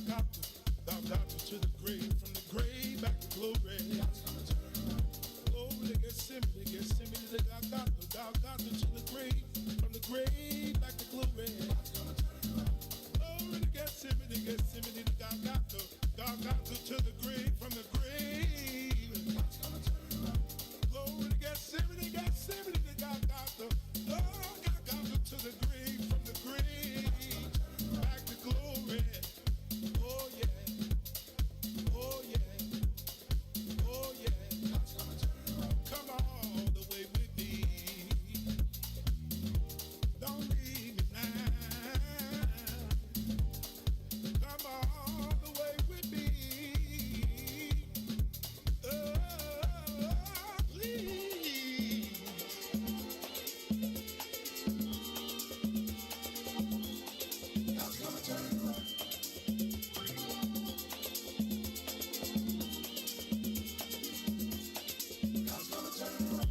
got to the grave, from the grave back to glory. Glory to Gethsemane, Gethsemane, got to the grave, from the grave back to glory. Glory to Gethsemane, Gethsemane, got to the grave, from the grave. Glory to Gethsemane, Gethsemane, got to the grave, from the grave back to glory. Oh yeah, oh yeah, oh yeah. Come all the way with me. Don't leave me now. Come all the way with me. Oh, please. God's gonna turn it around. God's gonna turn it around. God's gonna turn it around.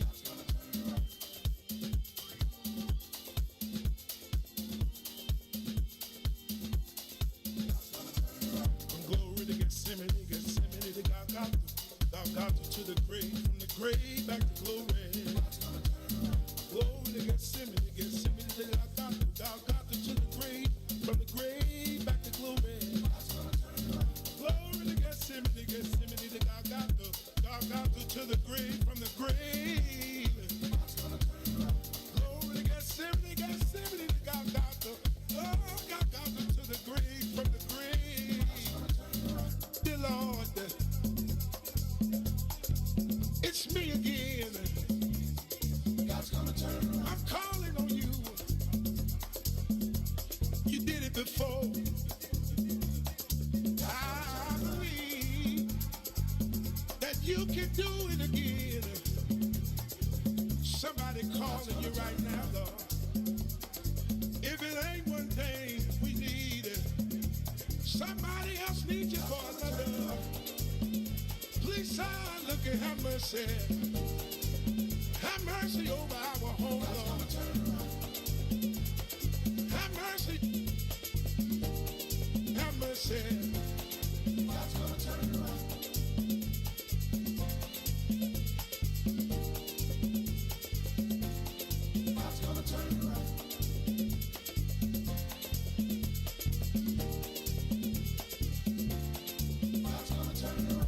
God's gonna turn it around. From glory to Gethsemane, Gethsemane, got to the grave, from the grave back to glory. Glory to Gethsemane, Gethsemane, got to the grave, from the grave back to glory. Glory to Gethsemane, Gethsemane, got to the grave, from the grave. Glory to Gethsemane, Gethsemane, got to the grave, from the grave. Dear Lord, it's me again. God's gonna turn around. I'm calling on you. You did it before. I believe that you can do it again. Somebody calling you right now, Lord. If it ain't one thing we need, somebody else needs you for another. Please, son, look and have mercy. Have mercy over our home, Lord. Have mercy. Have mercy. God's gonna turn it around. God's gonna turn it around. God's gonna turn it around.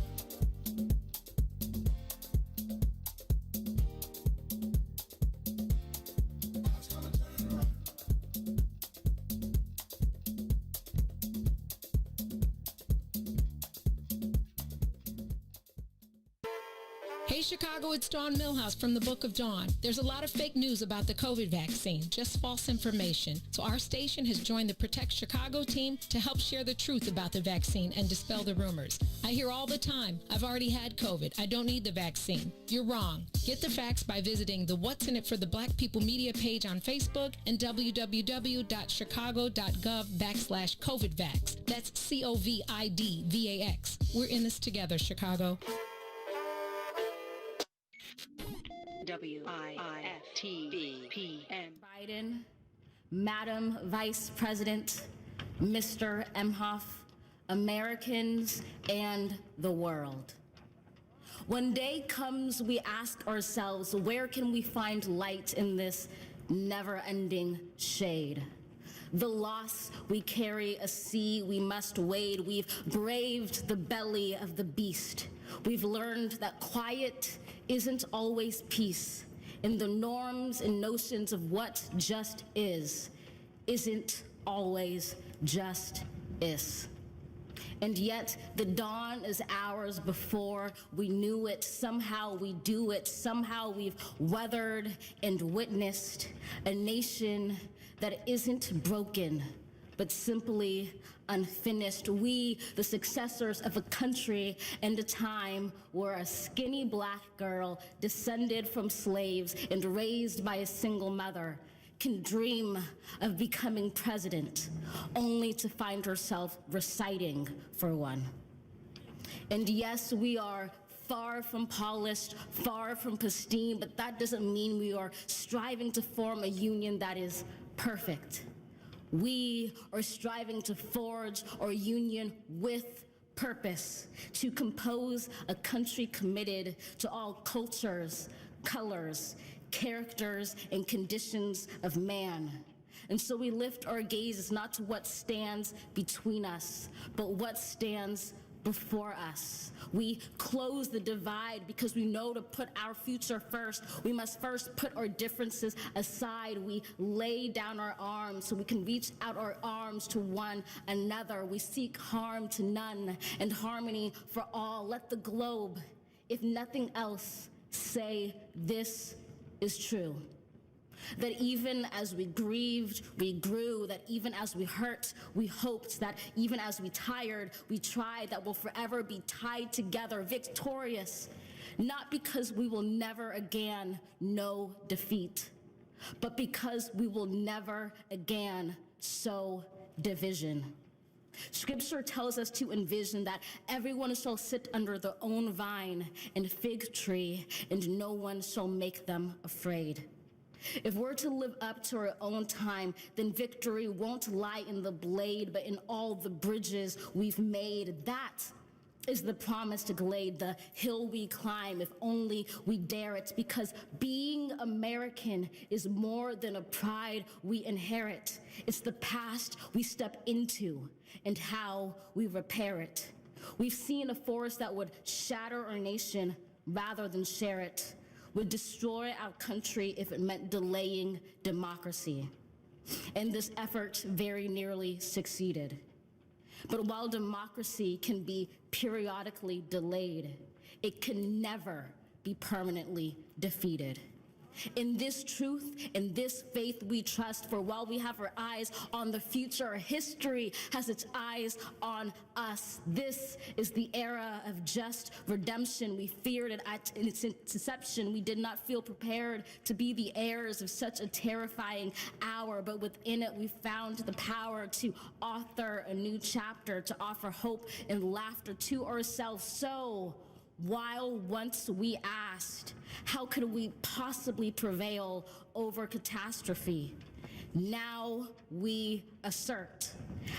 Hey Chicago, it's Dawn Millhouse from the Book of Dawn. There's a lot of fake news about the COVID vaccine, just false information. So our station has joined the Protect Chicago team to help share the truth about the vaccine and dispel the rumors. I hear all the time, I've already had COVID. I don't need the vaccine. You're wrong. Get the facts by visiting the What's in It for the Black People Media page on Facebook and www.chicago.gov/COVIDVax. That's COVIDVAX. We're in this together, Chicago. WIFTVPN. Biden, Madam Vice President, Mr. Emhoff, Americans, and the world. When day comes, we ask ourselves, where can we find light in this never-ending shade? The loss we carry, a sea we must wade. We've braved the belly of the beast. We've learned that quiet isn't always peace, and the norms and notions of what just isn't always just is. And yet the dawn is hours before we knew it. Somehow we do it. Somehow we've weathered and witnessed a nation that isn't broken, but simply unfinished. We, the successors of a country and a time where a skinny black girl descended from slaves and raised by a single mother can dream of becoming president, only to find herself reciting for one. And yes, we are far from polished, far from pristine, but that doesn't mean we are striving to form a union that is perfect. We are striving to forge our union with purpose, to compose a country committed to all cultures, colors, characters, and conditions of man. And so we lift our gazes not to what stands between us, but what stands before us. We close the divide because we know to put our future first. We must first put our differences aside. We lay down our arms so we can reach out our arms to one another. We seek harm to none and harmony for all. Let the globe, if nothing else, say this is true. That even as we grieved, we grew, that even as we hurt, we hoped, that even as we tired, we tried, that we'll forever be tied together, victorious, not because we will never again know defeat, but because we will never again sow division. Scripture tells us to envision that everyone shall sit under their own vine and fig tree, and no one shall make them afraid. If we're to live up to our own time, then victory won't lie in the blade, but in all the bridges we've made. That is the promised glade, the hill we climb, if only we dare it, because being American is more than a pride we inherit. It's the past we step into and how we repair it. We've seen a force that would shatter our nation rather than share it, would destroy our country if it meant delaying democracy. And this effort very nearly succeeded. But while democracy can be periodically delayed, it can never be permanently defeated. In this truth, in this faith we trust, for while we have our eyes on the future, history has its eyes on us. This is the era of just redemption. We feared it at its inception. We did not feel prepared to be the heirs of such a terrifying hour, but within it we found the power to author a new chapter, to offer hope and laughter to ourselves. So, while once we asked, how could we possibly prevail over catastrophe? Now we assert,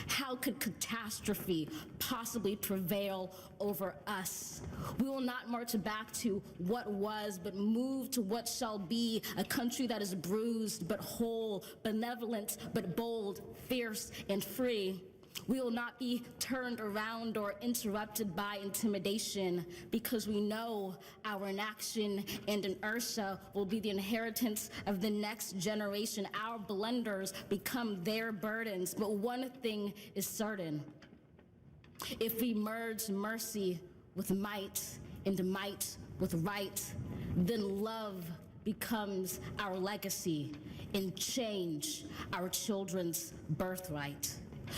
how could catastrophe possibly prevail over us? We will not march back to what was, but move to what shall be, a country that is bruised but whole, benevolent but bold, fierce and free. We will not be turned around or interrupted by intimidation, because we know our inaction and inertia will be the inheritance of the next generation. Our blunders become their burdens. But one thing is certain: if we merge mercy with might and might with right, then love becomes our legacy and change our children's birthright.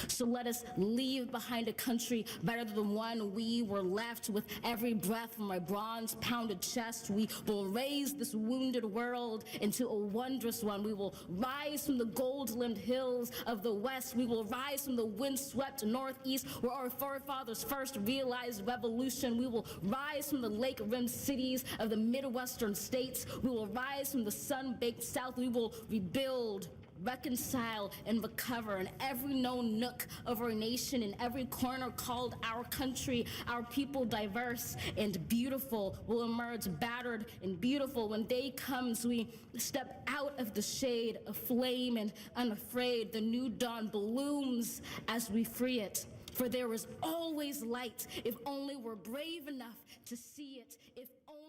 So let us leave behind a country better than the one we were left. With every breath from our bronze-pounded chest, we will raise this wounded world into a wondrous one. We will rise from the gold-limbed hills of the West. We will rise from the wind-swept Northeast, where our forefathers first realized revolution. We will rise from the lake-rimmed cities of the Midwestern states. We will rise from the sun-baked South. We will rebuild, reconcile, and recover in every known nook of our nation, in every corner called our country. Our people, diverse and beautiful, will emerge battered and beautiful. When day comes, we step out of the shade, aflame and unafraid. The new dawn blooms as we free it. For there is always light, if only we're brave enough to see it. If only.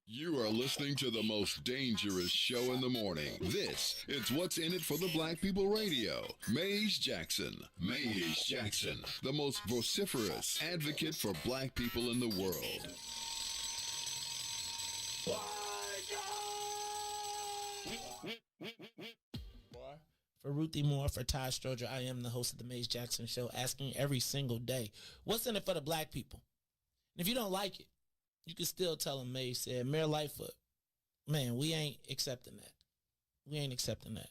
You are listening to the most dangerous show in the morning. This is What's in It for the Black People Radio. Maze Jackson. Maze Jackson, the most vociferous advocate for black people in the world. For Ruthie Moore, for Todd Stroger, I am the host of the Maze Jackson Show, asking every single day, what's in it for the black people? And if you don't like it, you can still tell them Maze said. Mayor Lightfoot, man, we ain't accepting that. We ain't accepting that.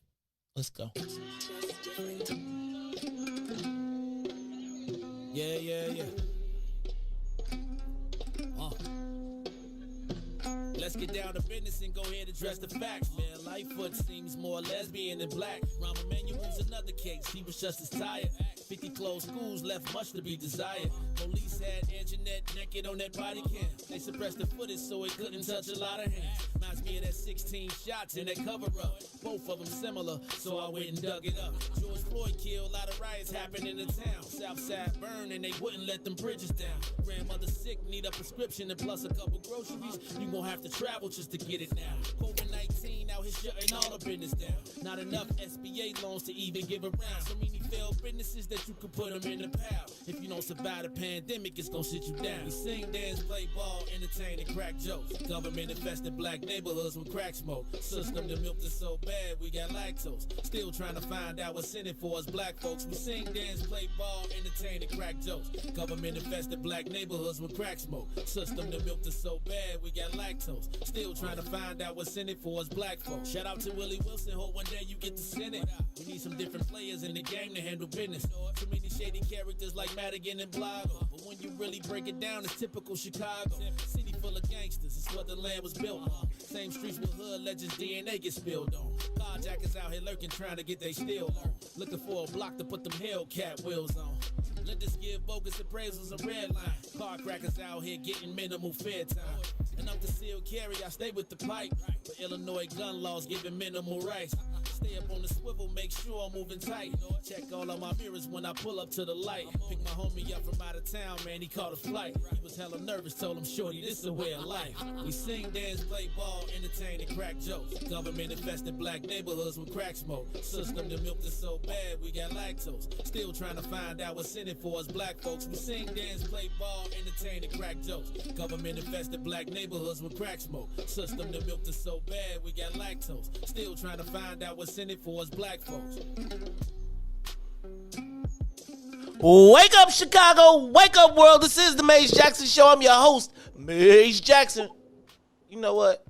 Let's go. Yeah. Let's get down to business and go ahead and address the facts, man. Lightfoot seems more lesbian than black. Rahm Emanuel's another case, he was just as tired. 50 closed schools left much to be desired. Police had Anjanette naked on that body cam. They suppressed the footage so it couldn't touch a lot of hands. Reminds me of that 16 shots in that cover-up. Both of them similar, so I went and dug it up. George Floyd killed, a lot of riots happened in the town. Southside burned and they wouldn't let them bridges down. Grandmother sick, need a prescription and plus a couple groceries. You gon' have to travel just to get it now. COVID-19 out here shutting all the business down. Not enough SBA loans to even give around. So many failed businesses that you could put them in the pile. If you don't survive the pandemic, it's gon' sit you down. We sing, dance, play ball, entertain, and crack jokes. Government infested black neighborhoods with crack smoke. System that milked us so bad, we got lactose. Still trying to find out what's in it for us black folks. We sing, dance, play ball, entertain, and crack jokes. Government infested black neighborhoods with crack smoke. System that milked us so bad, we got lactose. Still trying to find out what's in it for us black folks. Shout out to Willie Wilson, hope one day you get to send it. We need some different players in the game to handle business. Too many shady characters like Madigan and Blago. But when you really break it down, it's typical Chicago. City full of gangsters, it's what the land was built on. Same streets with hood legends, DNA get spilled on. Carjackers out here lurking, trying to get they steal on. Looking for a block to put them Hellcat wheels on. Lenders give bogus appraisals a red line. Car crackers out here getting minimal fair time. And up to seal carry, I stay with the pipe. But Illinois gun laws giving minimal rights. Stay up on the swivel, make sure I'm moving tight. Check all of my mirrors when I pull up to the light. Pick my homie up from out of town, man, he caught a flight. He was hella nervous, told him, shorty, this is a way of life. We sing, dance, play ball, entertain, and crack jokes. Government infested black neighborhoods with crack smoke. System that milked us so bad, we got lactose. Still trying to find out what's in it for us black folks. We sing, dance, play ball, entertain, and crack jokes. Government infested black neighborhoods with crack smoke. System that milked us so bad, we got lactose. Still trying to find out what's in it for us black folks. Wake up, Chicago. Wake up, world. This is the Maze Jackson Show. I'm your host, Maze Jackson. You know what?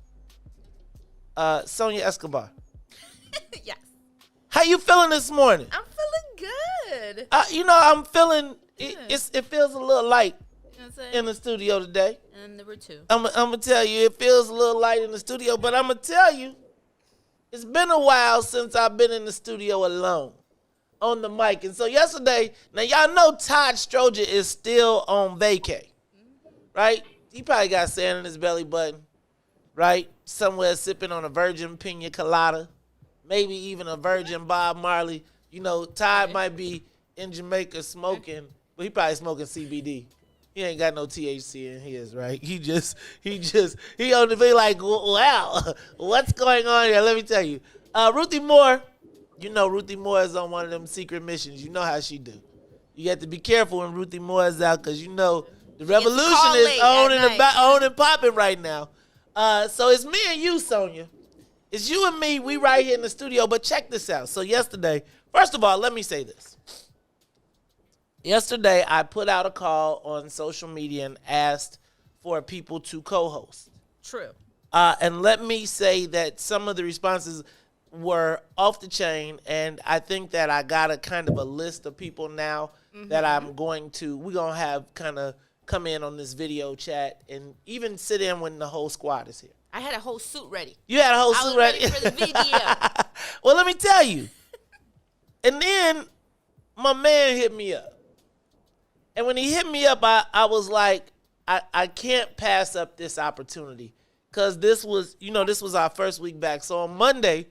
Sonia Escobar. Yes. How you feeling this morning? I'm feeling good. I'm feeling, it feels a little light You know what I'm saying? in the studio today. And number two. I'm going to tell you, it feels a little light in the studio, but I'm going to tell you, it's been a while since I've been in the studio alone on the mic. And so yesterday, now y'all know Todd Stroger is still on vacay, right? He probably got sand in his belly button, right? Somewhere sipping on a virgin pina colada, maybe even a virgin Bob Marley. You know, Todd might be in Jamaica smoking, but he probably smoking CBD. He ain't got no THC in his, right? He on the be like, wow, what's going on here? Let me tell you. Ruthie Moore, you know Ruthie Moore is on one of them secret missions. You know how she do. You got to be careful when Ruthie Moore is out because you know the revolution is on and popping right now. So it's me and you, Sonia. It's you and me. We right here in the studio. But check this out. So yesterday, first of all, let me say this. Yesterday, I put out a call on social media and asked for people to co-host. True. And let me say that some of the responses were off the chain, and I think that I got a kind of a list of people now that we're going to have kind of come in on this video chat and even sit in when the whole squad is here. I had a whole suit ready. You had a whole suit ready? I was ready for the video. Well, let me tell you. And then my man hit me up. And when he hit me up, I was like, I can't pass up this opportunity because this was our first week back. So on Monday,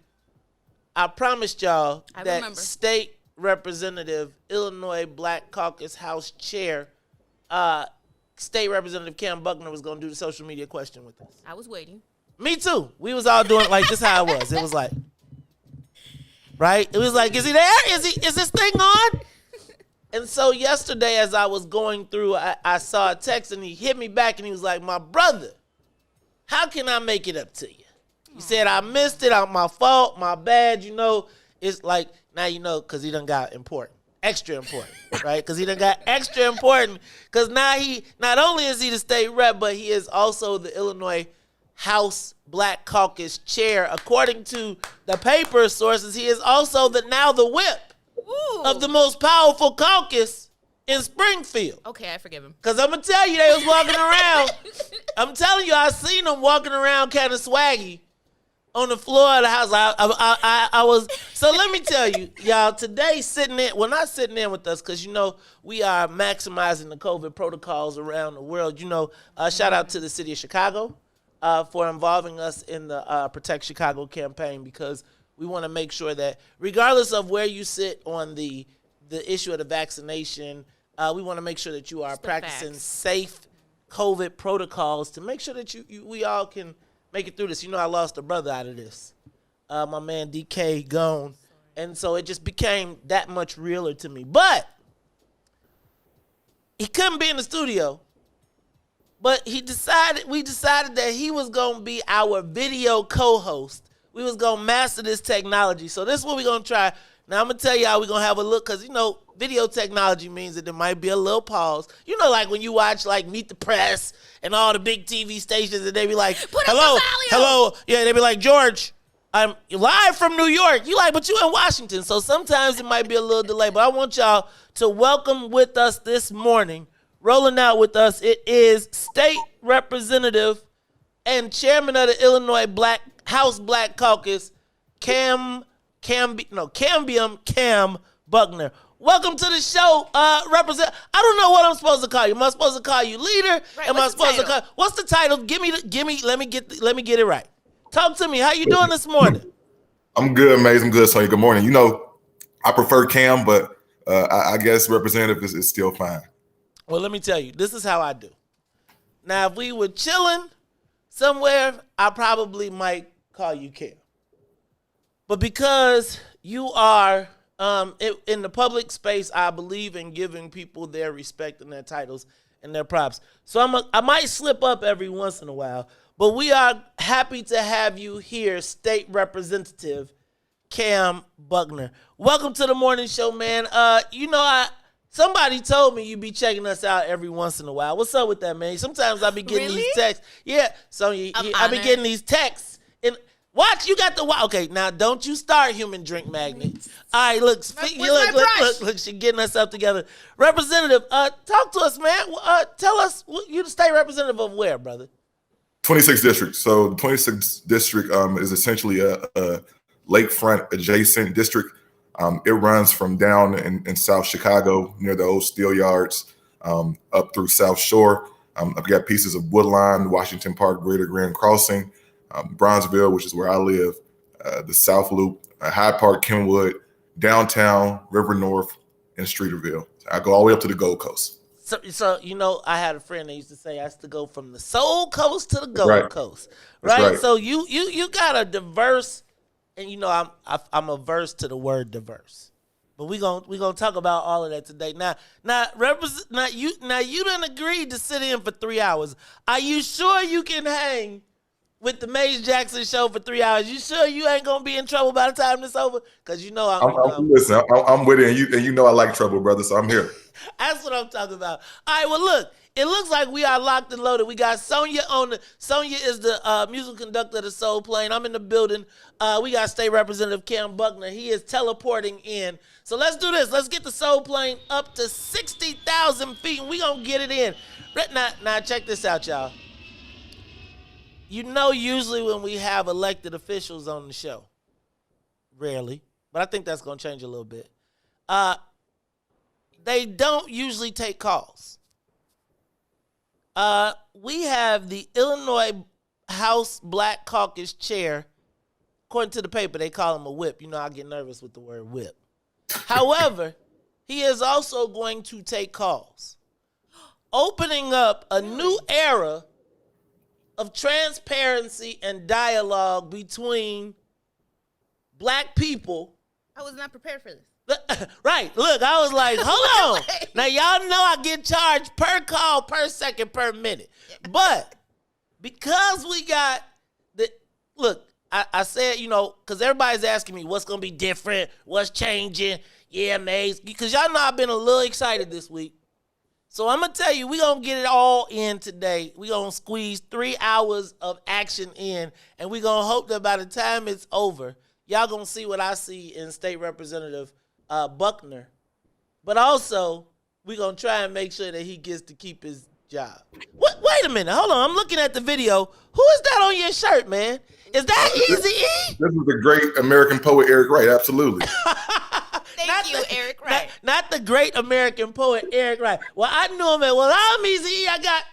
I promised y'all that State Representative, Illinois Black Caucus House Chair, State Representative Kam Buckner was going to do the social media question with us. I was waiting. Me too. We was all doing like this how it was. It was like, right? It was like, is he there? Is this thing on? And so yesterday as I was going through, I saw a text and he hit me back and he was like, my brother, how can I make it up to you? He said, I missed it. My fault. My bad. You know, it's like, now you know, because he done got important. Extra important, right? Because he done got extra important. Because now not only is he the state rep, but he is also the Illinois House Black Caucus chair. According to the paper sources, he is also the whip of the most powerful caucus in Springfield. Okay, I forgive him. Because I'm going to tell you, they was walking around. I'm telling you, I seen them walking around kind of swaggy on the floor of the house. I was, so let me tell you, y'all, today not sitting in with us, because, we are maximizing the COVID protocols around the world. Shout out to the city of Chicago for involving us in the Protect Chicago campaign, because we want to make sure that regardless of where you sit on the issue of the vaccination, we want to make sure that you are practicing safe COVID protocols to make sure that we all can make it through this. I lost a brother out of this. My man DK gone. And so it just became that much realer to me. But he couldn't be in the studio. But we decided that he was going to be our video co-host. We was going to master this technology. So this is what we're going to try. Now I'm going to tell y'all we're going to have a look, because, video technology means that there might be a little pause. Like when you watch Meet the Press and all the big TV stations, and they be like, hello. Yeah, they be like, George, I'm live from New York. You like, but you in Washington. So sometimes it might be a little delay. But I want y'all to welcome with us this morning, rolling out with us, it is State Representative and Chairman of the Illinois House Black Caucus, Kam Buckner. Welcome to the show, I don't know what I'm supposed to call you. Am I supposed to call you leader? Right, Am I supposed to call? What's the title? Let me get it right. Talk to me. How you doing this morning? I'm good, Maze. I'm good, Sonia. Good morning. I prefer Cam, but I guess representative is still fine. Well, let me tell you, this is how I do. Now, if we were chilling somewhere, I probably might call you Cam. But because you are in the public space, I believe in giving people their respect and their titles and their props. So I might slip up every once in a while, but we are happy to have you here, State Representative Kam Buckner. Welcome to the morning show, man. Somebody told me you be checking us out every once in a while. What's up with that, man? Sometimes I be getting these texts. Yeah, Sonia, I be getting these texts. Watch, you got the watch. Okay, now don't you start, human drink magnet. All right, look, she getting herself together. Representative, talk to us, man. Tell us, you the state representative of where, brother? 26th district. So the 26th district is essentially a lakefront adjacent district. It runs from down in South Chicago near the old steel yards up through South Shore. I've got pieces of Woodline, Washington Park, Greater Grand Crossing, Bronzeville, which is where I live, the South Loop, Hyde Park, Kenwood, downtown, River North, and Streeterville. I go all the way up to the Gold Coast. So I had a friend that used to say I used to go from the Soul Coast to the Gold Coast, right? So you got a diverse, and I'm averse to the word diverse, but we gonna talk about all of that today. Now you done agreed to sit in for 3 hours. Are you sure you can hang with the Maze Jackson show for 3 hours? You sure you ain't gonna be in trouble by the time it's over? Because listen, I'm with it, and you I like trouble, brother. So I'm here. That's what I'm talking about. All right, well, look, it looks like we are locked and loaded. We got Sonia Sonia is the musical conductor of the Soul Plane. I'm in the building. We got State Representative Kam Buckner. He is teleporting in. So let's do this. Let's get the Soul Plane up to 60,000 feet, and we gonna get it in. Now check this out, y'all. Usually when we have elected officials on the show, rarely, but I think that's going to change a little bit, they don't usually take calls. We have the Illinois House Black Caucus chair. According to the paper, they call him a whip. I get nervous with the word whip. However, he is also going to take calls, opening up a new era of transparency and dialogue between black people. I was not prepared for this. Right. Look, I was like, hold on. Now, y'all know I get charged per call, per second, per minute. But because we got I said, because everybody's asking me what's going to be different, what's changing. Yeah, Maze. Because y'all know I've been a little excited this week. So I'm going to tell you, we're going to get it all in today. We're going to squeeze 3 hours of action in, and we're going to hope that by the time it's over, y'all going to see what I see in State Representative Buckner. But also, we gonna try and make sure that he gets to keep his job. What? Wait a minute. Hold on. I'm looking at the video. Who is that on your shirt, man? Is that Eazy-E? This is the great American poet Eric Wright. Absolutely. Thank you, Eric Wright. Not the great American poet Eric Wright. Well, I knew him. Well, I'm Eazy-E. I got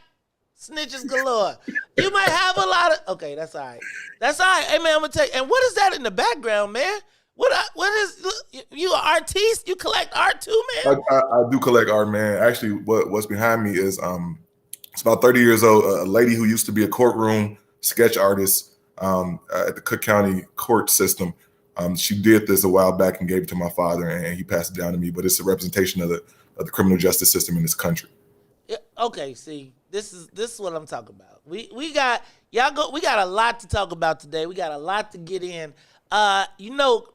snitches galore. You might have a lot of. Okay, that's all right. That's all right. Hey man, I'm gonna tell you. And what is that in the background, man? What is you an artiste? You collect art too, man? I do collect art, man. Actually, what's behind me is it's about 30 years old. A lady who used to be a courtroom sketch artist at the Cook County court system. She did this a while back and gave it to my father, and he passed it down to me. But it's a representation of the criminal justice system in this country. Yeah, okay, see, this is what I'm talking about. We got a lot to talk about today. We got a lot to get in.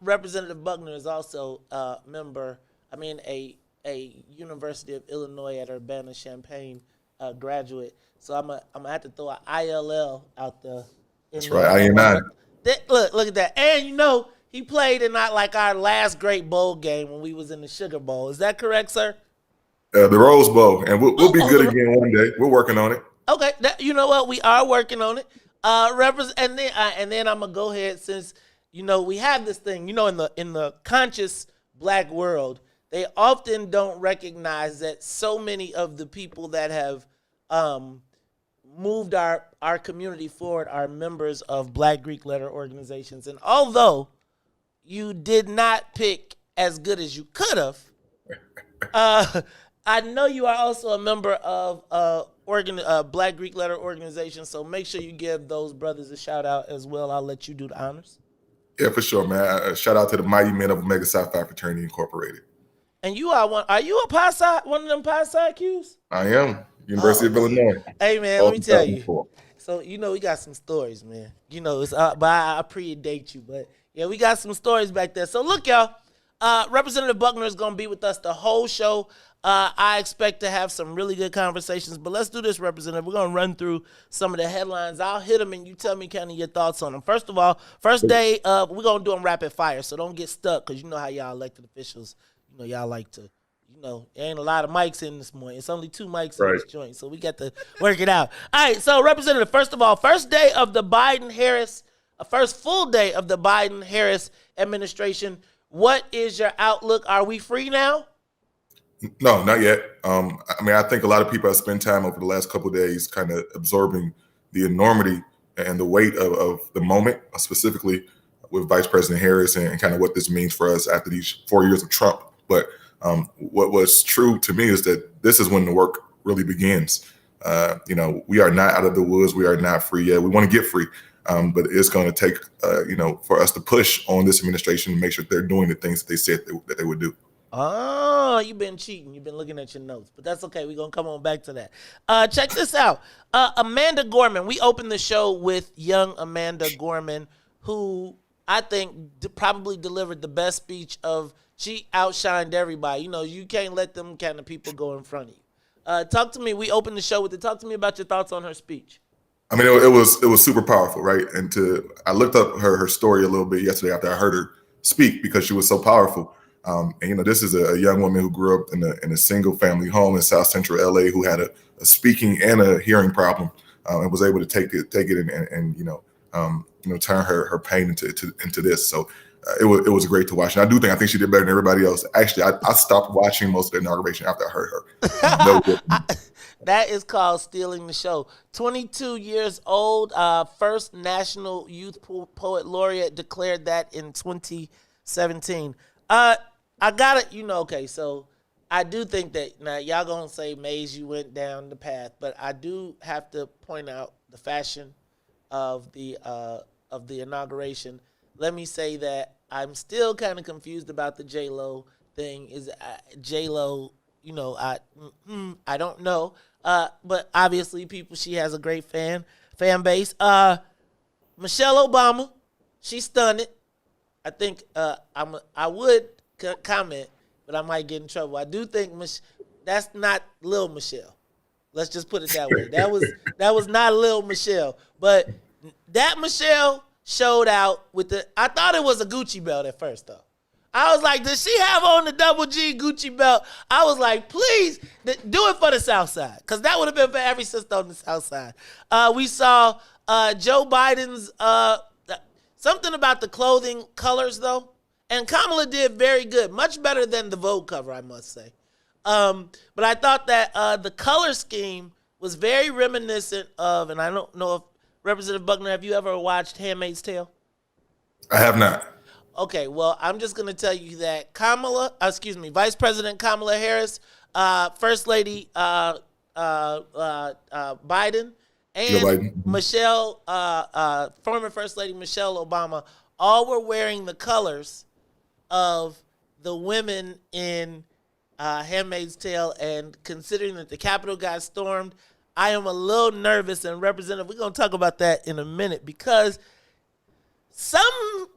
Representative Buckner is also a member. A University of Illinois at Urbana-Champaign graduate. So I'm gonna have to throw an ILL out there. That's right, INI. Look at that, and he played in our last great bowl game when we was in the Sugar Bowl. Is that correct, sir? The Rose Bowl, and we'll be good again one day. We're working on it. Okay, you know what? We are working on it. And then I'm gonna go ahead since we have this thing. In the conscious black world, they often don't recognize that so many of the people that have moved our community forward are members of Black Greek letter organizations. And although you did not pick as good as you could have, I know you are also a member of Black Greek letter organization, so make sure you give those brothers a shout out as well. I'll let you do the honors. Yeah, for sure, man. Shout out to the mighty men of Omega Psi Phi Fraternity Incorporated. And you are one of them Pi Psi Qs? I am. University of Illinois. Hey, man, let me tell you. So, we got some stories, man. It's but I predate you. But, yeah, we got some stories back there. So, look, y'all. Representative Buckner is going to be with us the whole show. I expect to have some really good conversations. But let's do this, Representative. We're going to run through some of the headlines. I'll hit them, and you tell me kind of your thoughts on them. First of all, first day, we're going to do them rapid fire. So don't get stuck because you know how y'all elected officials, y'all like to, there ain't a lot of mics in this morning. It's only 2 mics in this joint. So we got to work it out. All right, so Representative, first of all, first day of the Biden-Harris, first full day of the Biden-Harris administration. What is your outlook? Are we free now? No, not yet. I think a lot of people have spent time over the last couple of days kind of absorbing the enormity and the weight of the moment, specifically with Vice President Harris and kind of what this means for us after these 4 years of Trump. But what was true to me is that this is when the work really begins. We are not out of the woods. We are not free yet. We want to get free. But it's going to take, for us to push on this administration and make sure they're doing the things that they said that they would do. Oh, you've been cheating. You've been looking at your notes, but that's okay. We're going to come on back to that. Check this out. Amanda Gorman. We opened the show with young Amanda Gorman, who I think probably delivered the best speech she outshined everybody. You can't let them kind of people go in front of you. Talk to me. We opened the show with it. Talk to me about your thoughts on her speech. It was super powerful, right? And I looked up her story a little bit yesterday after I heard her speak because she was so powerful. This is a young woman who grew up in a single family home in South Central LA who had a speaking and a hearing problem, and was able to take it and turn her pain into this. So it was great to watch. And I think she did better than everybody else. Actually, I stopped watching most of the inauguration after I heard her. That is called stealing the show. 22 years old, first National Youth Poet Laureate, declared that in 2017. I got it, okay, so I do think that, now y'all gonna say, Maze, you went down the path, but I do have to point out the fashion of the inauguration. Let me say that I'm still kind of confused about the J-Lo thing. Is J-Lo, I don't know. But obviously she has a great fan base. Michelle Obama, she stunned it. I think I would comment, but I might get in trouble. I do think that's not Lil Michelle. Let's just put it that way. That was not Lil Michelle, but that Michelle showed out with I thought it was a Gucci belt at first though. I was like, does she have on the double G Gucci belt? I was like, please do it for the South Side, because that would have been for every sister on the South Side. We saw Joe Biden's something about the clothing colors, though. And Kamala did very good, much better than the Vogue cover, I must say. But I thought that the color scheme was very reminiscent of, and I don't know if Representative Buckner, have you ever watched Handmaid's Tale? I have not. Okay, well, I'm just going to tell you that Vice President Kamala Harris, First Lady Biden, and Michelle, former First Lady Michelle Obama, all were wearing the colors of the women in Handmaid's Tale. And considering that the Capitol got stormed, I am a little nervous. And Representative, we're going to talk about that in a minute, because something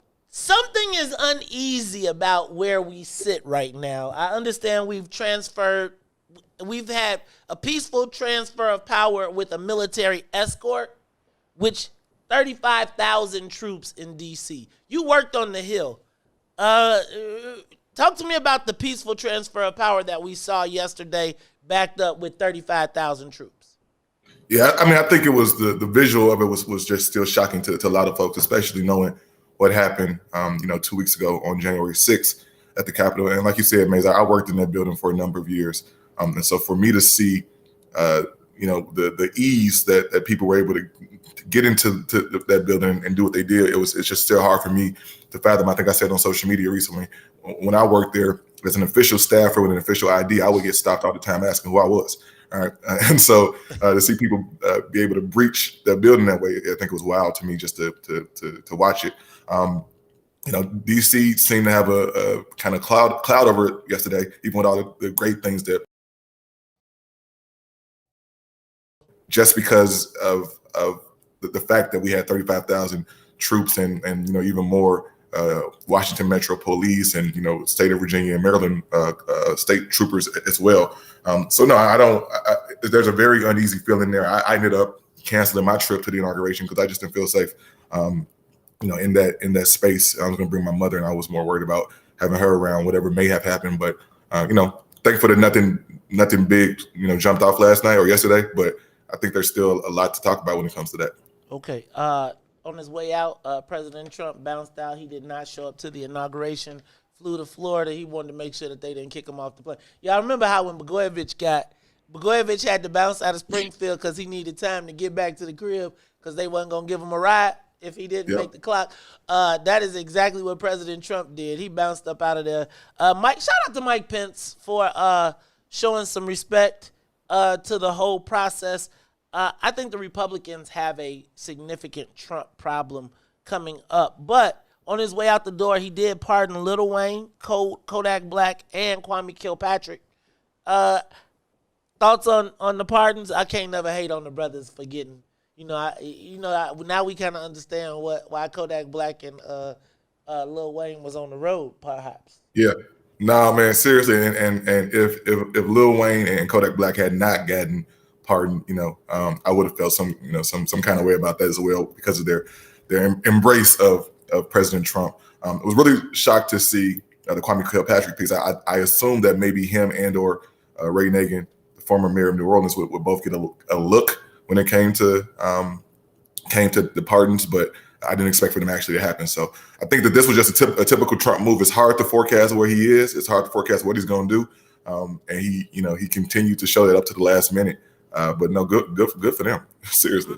is uneasy about where we sit right now. I understand we've had a peaceful transfer of power with a military escort, which 35,000 troops in D.C. You worked on the Hill. Talk to me about the peaceful transfer of power that we saw yesterday, backed up with 35,000 troops. Yeah, I mean, I think it was the visual of it was just still shocking to a lot of folks, especially knowing what happened, 2 weeks ago on January 6th at the Capitol. And like you said, Maze, I worked in that building for a number of years. And so for me to see, the ease that people were able to get into that building and do what they did, it's just still hard for me to fathom. I think I said on social media recently, when I worked there as an official staffer with an official ID, I would get stopped all the time asking who I was. All right. And so to see people be able to breach that building that way, I think it was wild to me just to watch it. DC seemed to have a kind of cloud over it yesterday, even with all the great things that, just because of the fact that we had 35,000 troops and even more Washington Metro Police and state of Virginia and Maryland state troopers as well. So no, I don't. There's a very uneasy feeling there. I ended up canceling my trip to the inauguration because I just didn't feel safe. In that space, I was going to bring my mother, and I was more worried about having her around, whatever may have happened. But thankful that nothing big jumped off last night or yesterday. But I think there's still a lot to talk about when it comes to that. Okay. On his way out, President Trump bounced out. He did not show up to the inauguration, flew to Florida. He wanted to make sure that they didn't kick him off the plane. Y'all remember how when Blagojevich had to bounce out of Springfield because he needed time to get back to the crib because they wasn't going to give him a ride if he didn't make the clock. That is exactly what President Trump did. He bounced up out of there. Shout out to Mike Pence for showing some respect to the whole process. I think the Republicans have a significant Trump problem coming up. But on his way out the door, he did pardon Lil Wayne, Kodak Black, and Kwame Kilpatrick. Thoughts on the pardons? I can't never hate on the brothers for getting, now we kind of understand why Kodak Black and Lil Wayne was on the road, perhaps. Yeah. No, man, seriously. And if Lil Wayne and Kodak Black had not gotten pardoned, I would have felt some kind of way about that as well because of their embrace of President Trump. I was really shocked to see the Kwame Kilpatrick piece. I assumed that maybe him and or Ray Nagin, the former mayor of New Orleans, would both get a look when it came to the pardons, but I didn't expect for them actually to happen. So I think that this was just a typical Trump move. It's hard to forecast where he is. It's hard to forecast what he's going to do. And he continued to show that up to the last minute. But no, good for them. Seriously.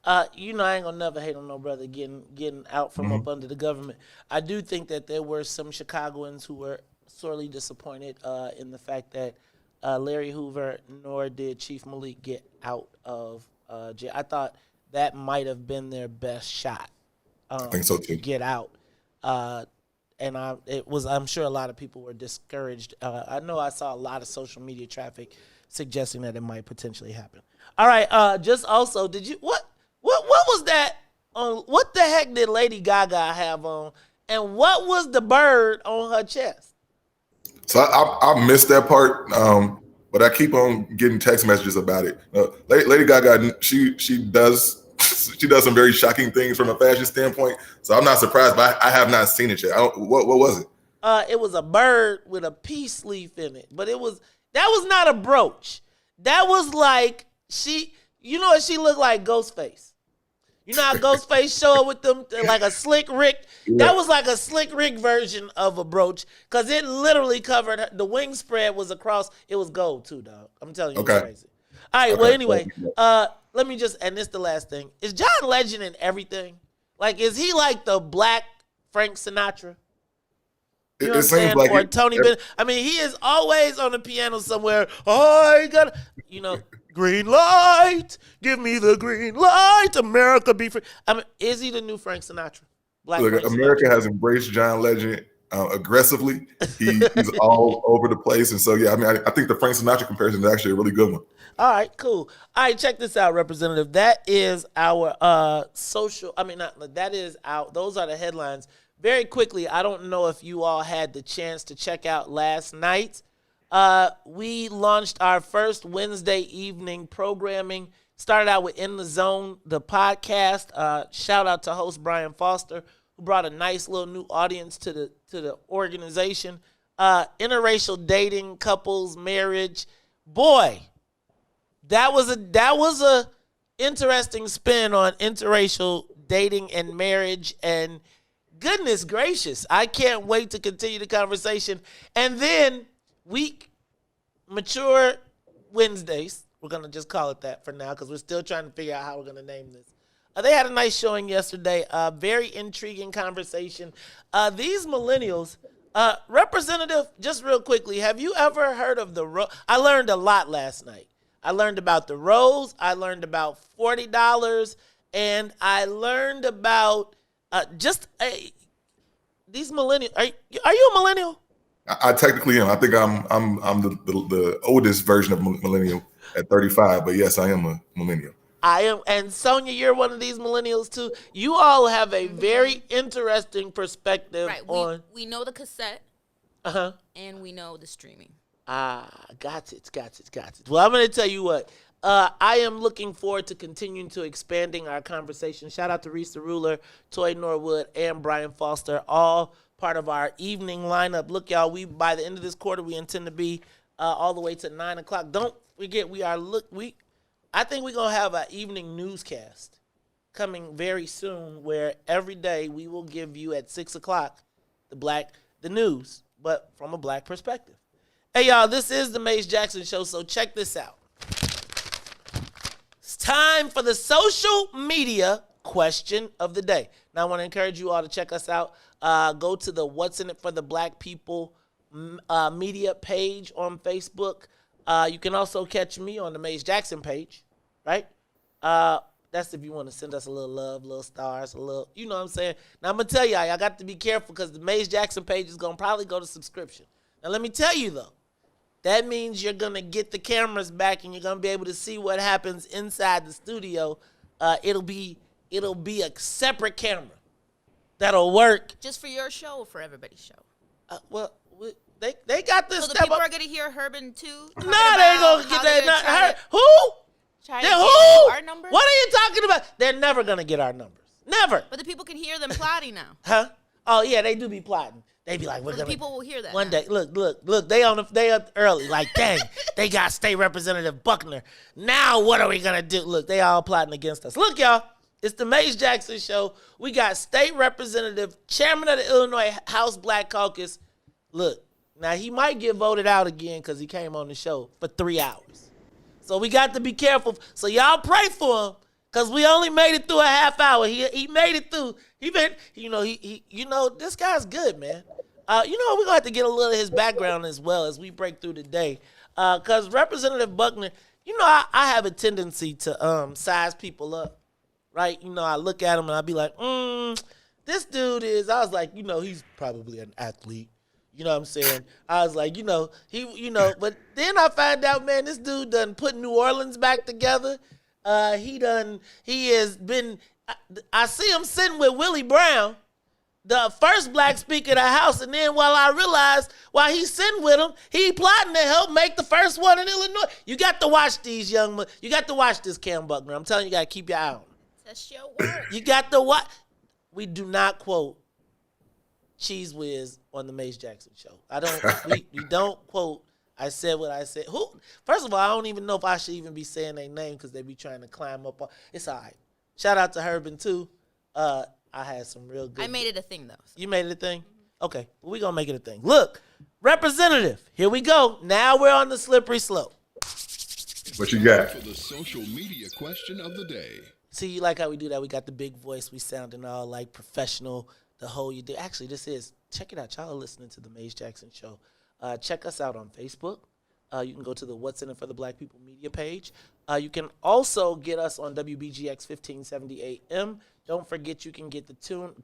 I ain't gonna never hate on no brother getting out from up under the government. I do think that there were some Chicagoans who were sorely disappointed in the fact that Larry Hoover nor did Chief Malik get out of jail. I thought that might have been their best shot. I think so too. To get out. And I'm sure a lot of people were discouraged. I know I saw a lot of social media traffic suggesting that it might potentially happen. All right, just also, did you what was that on? What the heck did Lady Gaga have on? And what was the bird on her chest? So I missed that part, but I keep on getting text messages about it. Lady Gaga, she does some very shocking things from a fashion standpoint. So I'm not surprised, but I have not seen it yet. What was it? It was a bird with a peace leaf in it, but that was not a brooch. That was like you know what she looked like? Ghostface. You know how Ghostface show up with them like a slick Rick? Yeah. That was like a slick Rick version of a brooch because it literally covered the wing spread was across. It was gold too, dog. I'm telling you, it's crazy. All right, well, anyway, let me just, and this the last thing. Is John Legend in everything? Like, is he like the black Frank Sinatra? You know what I'm saying? Like or Tony Bennett. I mean, he is always on the piano somewhere. I got, green light. Give me the green light. America be free. I mean, is he the new Frank Sinatra? Look, America has embraced John Legend aggressively. He's all over the place. And so, yeah, I mean, I think the Frank Sinatra comparison is actually a really good one. All right, cool. All right, check this out, Representative. That is our those are the headlines. Very quickly, I don't know if you all had the chance to check out last night. We launched our first Wednesday evening programming. Started out with In the Zone, the podcast. Shout out to host Brian Foster, who brought a nice little new audience to the organization. Interracial dating, couples, marriage. Boy, that was a interesting spin on interracial dating and marriage, and goodness gracious, I can't wait to continue the conversation. And then Mature Wednesdays, we're going to just call it that for now because we're still trying to figure out how we're going to name this. They had a nice showing yesterday, very intriguing conversation. These millennials, Representative, just real quickly, have you ever heard of I learned a lot last night. I learned about the Rose, I learned about $40, and I learned about these millennials. Are you a millennial? I technically am. I think I'm the oldest version of millennial at 35, but yes, I am a millennial. I am, and Sonia, you're one of these millennials too. You all have a very interesting perspective on. We know the cassette, and we know the streaming. Got it. Well, I'm going to tell you what. I am looking forward to continuing to expanding our conversation. Shout out to Reese the Ruler, Toy Norwood, and Brian Foster, all part of our evening lineup. Look, y'all, by the end of this quarter, we intend to be all the way to 9 o'clock. Don't forget, I think we're going to have an evening newscast coming very soon where every day we will give you at 6 o'clock the news, but from a black perspective. Hey, y'all, this is the Maze Jackson Show, so check this out. It's time for the social media question of the day. Now, I want to encourage you all to check us out. Go to the What's in It for the Black People media page on Facebook. You can also catch me on the Maze Jackson page, right? That's if you want to send us a little love, little stars, a little, you know what I'm saying? Now, I'm going to tell y'all, I got to be careful because the Maze Jackson page is going to probably go to subscription. Now, let me tell you, though, that means you're going to get the cameras back and you're going to be able to see what happens inside the studio. It'll be a separate camera that'll work. Just for your show or for everybody's show? Well, they got this. So the people are going to hear Herban too? No, they ain't going to get that. Who? Our numbers? What are you talking about? They're never going to get our numbers. Never. But the people can hear them plotting now. Huh? Oh, yeah, they do be plotting. They be like, people will hear that one day. Look. They up early. Like, dang, they got State Representative Buckner. Now what are we gonna do? Look, they all plotting against us. Look, y'all, it's the Maze Jackson Show. We got State Representative, Chairman of the Illinois House Black Caucus. Look, now he might get voted out again because he came on the show for 3 hours. So we got to be careful. So y'all pray for him because we only made it through a half hour. He made it through. This guy's good, man. We're going to have to get a little of his background as well as we break through the day. Because Representative Buckner, I have a tendency to size people up, right? I look at him and I be like, this dude I was like, he's probably an athlete. You know what I'm saying? I was like, but then I find out, man, this dude done put New Orleans back together. He has been, I see him sitting with Willie Brown, the first black speaker of the House, and then while I realized while he's sitting with him, he plotting to help make the first one in Illinois. You got to watch these you got to watch this Kam Buckner. I'm telling you, you got to keep your eye on him. That's your word. You got to watch. We do not quote Cheese Whiz on the Mace Jackson show. We don't quote, I said what I said. First of all, I don't even know if I should even be saying their name because they be trying to climb up. It's all right. Shout out to Herbin, too. I had some real good. I made it a thing, though. So. You made it a thing? Okay. Well, we're going to make it a thing. Look, representative, here we go. Now we're on the slippery slope. What you got? For the social media question of the day. See, you like how we do that? We got the big voice. We sounding all like professional. The whole you do. Actually, check it out. Y'all are listening to the Mace Jackson Show. Check us out on Facebook. You can go to the What's In It for the Black People media page. You can also get us on WBGX 1570 AM. Don't forget you can get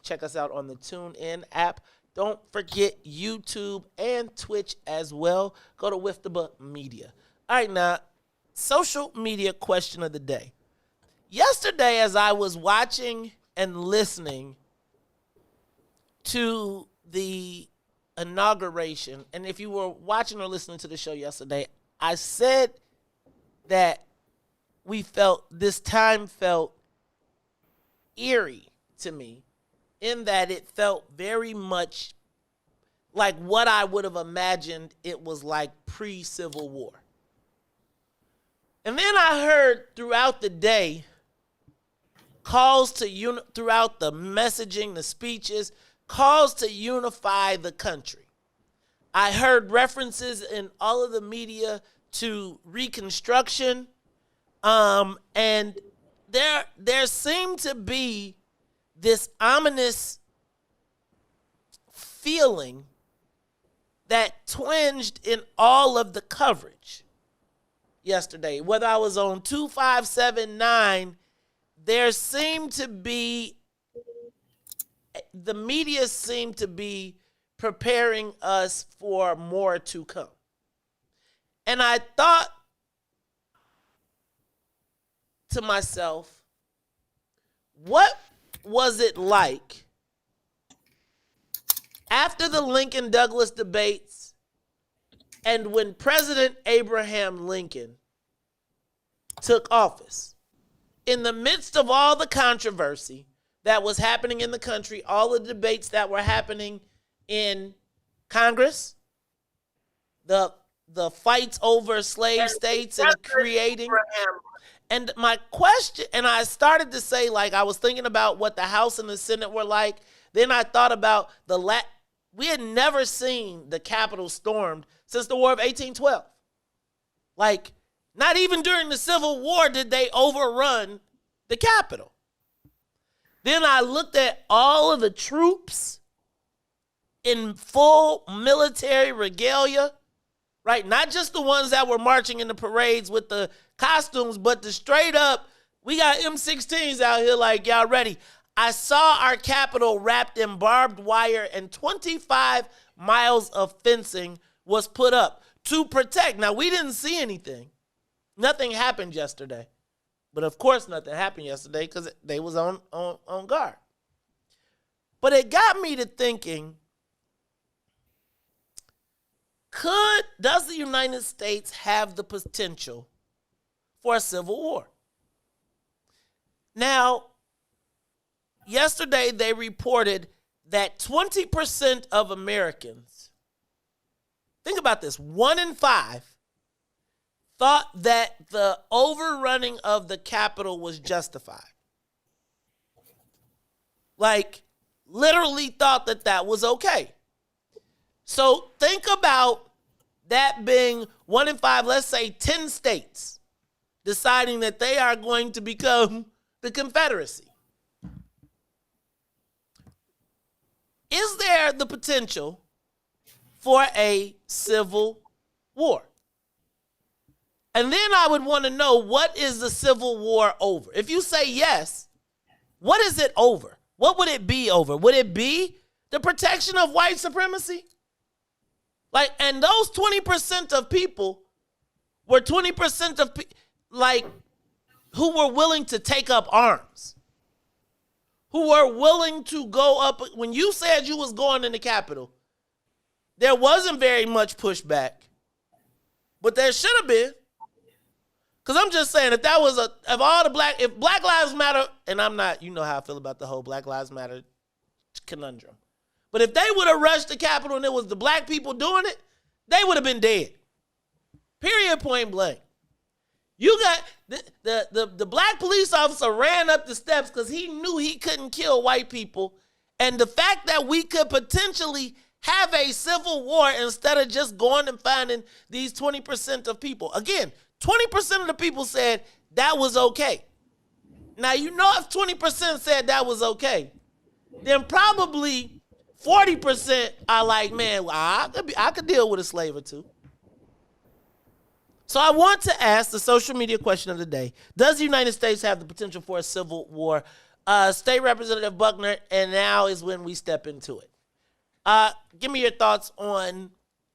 check us out on the TuneIn app. Don't forget YouTube and Twitch as well. Go to With the Buck Media. All right, now, social media question of the day. Yesterday, as I was watching and listening to the inauguration, and if you were watching or listening to the show yesterday, I said that this time felt eerie to me in that it felt very much like what I would have imagined it was like pre-Civil War. And then I heard throughout the day calls to throughout the messaging, the speeches, calls to unify the country. I heard references in all of the media to Reconstruction, and there seemed to be this ominous feeling that twinged in all of the coverage yesterday. Whether I was on 2579, there seemed to be, the media seemed to be preparing us for more to come. And I thought to myself, what was it like after the Lincoln-Douglas debates and when President Abraham Lincoln took office? In the midst of all the controversy that was happening in the country, all the debates that were happening in Congress, the fights over slave states and creating. And my question, and I started to say, like, I was thinking about what the House and the Senate were like. Then I thought about we had never seen the Capitol stormed since the War of 1812. Like, not even during the Civil War did they overrun the Capitol. Then I looked at all of the troops in full military regalia, right? Not just the ones that were marching in the parades with the costumes, but the straight up, we got M16s out here like, y'all ready? I saw our Capitol wrapped in barbed wire and 25 miles of fencing was put up to protect. Now, we didn't see anything. Nothing happened yesterday. But of course nothing happened yesterday because they was on guard. But it got me to thinking, does the United States have the potential for a civil war? Now, yesterday they reported that 20% of Americans, think about this, 1 in 5, thought that the overrunning of the Capitol was justified. Like, literally thought that was okay. So think about that being 1 in 5, let's say 10 states deciding that they are going to become the Confederacy. Is there the potential for a civil war? And then I would want to know, what is the Civil War over? If you say yes, what is it over? What would it be over? Would it be the protection of white supremacy? Like, and those 20% of people were 20% of who were willing to take up arms, who were willing to go up. When you said you was going in the Capitol, there wasn't very much pushback, but there should have been. Because I'm just saying, if Black Lives Matter, and I'm not, you know how I feel about the whole Black Lives Matter conundrum. But if they would have rushed the Capitol and it was the black people doing it, they would have been dead. Period, point blank. You got the black police officer ran up the steps because he knew he couldn't kill white people. And the fact that we could potentially have a civil war instead of just going and finding these 20% of people. Again, 20% of the people said that was okay. Now, you know, if 20% said that was okay, then probably 40% are like, man, I could deal with a slave or two. So I want to ask the social media question of the day. Does the United States have the potential for a civil war? State Representative Buckner, and now is when we step into it. Give me your thoughts on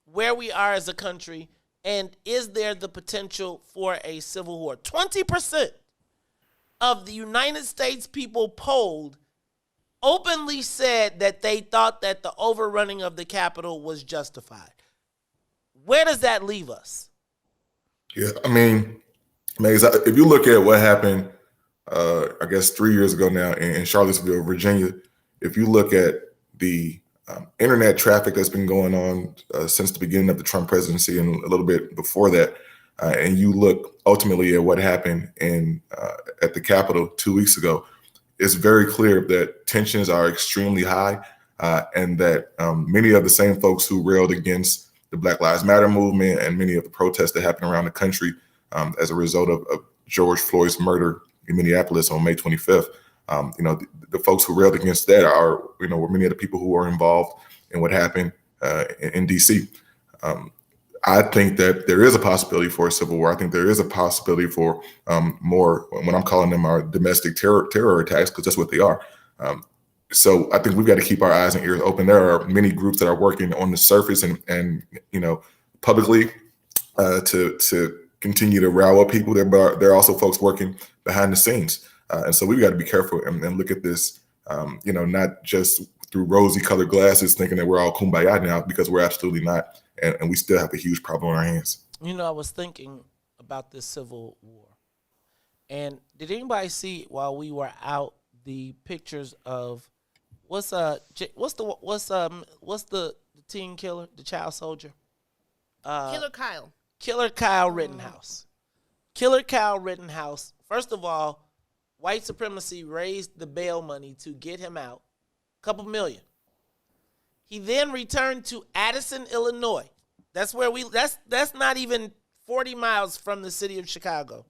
where we are as a country, and is there the potential for a civil war? 20% of the United States people polled openly said that they thought that the overrunning of the Capitol was justified. Where does that leave us? Yeah, I mean, if you look at what happened, I guess 3 years ago now in Charlottesville, Virginia, if you look at the internet traffic that's been going on since the beginning of the Trump presidency and a little bit before that, and you look ultimately at what happened at the Capitol 2 weeks ago, it's very clear that tensions are extremely high, and that many of the same folks who railed against the Black Lives Matter movement and many of the protests that happened around the country as a result of George Floyd's murder in Minneapolis on May 25th. The folks who railed against that were many of the people who were involved in what happened in DC. I think that there is a possibility for a civil war. I think there is a possibility for more, when I'm calling them our domestic terror attacks, because that's what they are. So I think we've got to keep our eyes and ears open. There are many groups that are working on the surface and publicly to continue to rile up people. There are also folks working behind the scenes. And so we've got to be careful and look at this, not just through rosy-colored glasses, thinking that we're all kumbaya now, because we're absolutely not. And we still have a huge problem on our hands. I was thinking about this civil war. And did anybody see, while we were out, the pictures of what's the teen killer, the child soldier? Killer Kyle. Killer Kyle Rittenhouse. Killer Kyle Rittenhouse. First of all, white supremacy raised the bail money to get him out, a couple million. He then returned to Addison, Illinois. That's where that's not even 40 miles from the city of Chicago,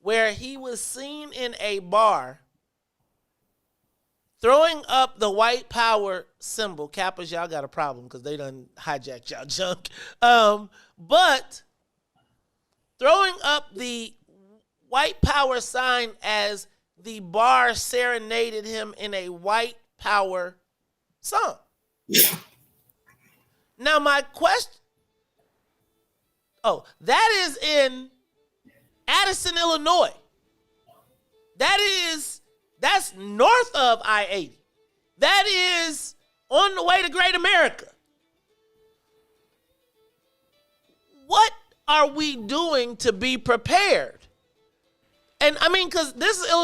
where he was seen in a bar throwing up the white power symbol. Kappas, y'all got a problem because they done hijacked y'all junk. But throwing up the white power sign as the bar serenaded him in a white power song. Yeah. Now my question, that is in Addison, Illinois. That's north of I-80. That is on the way to Great America. What are we doing to be prepared? And I mean, because this is,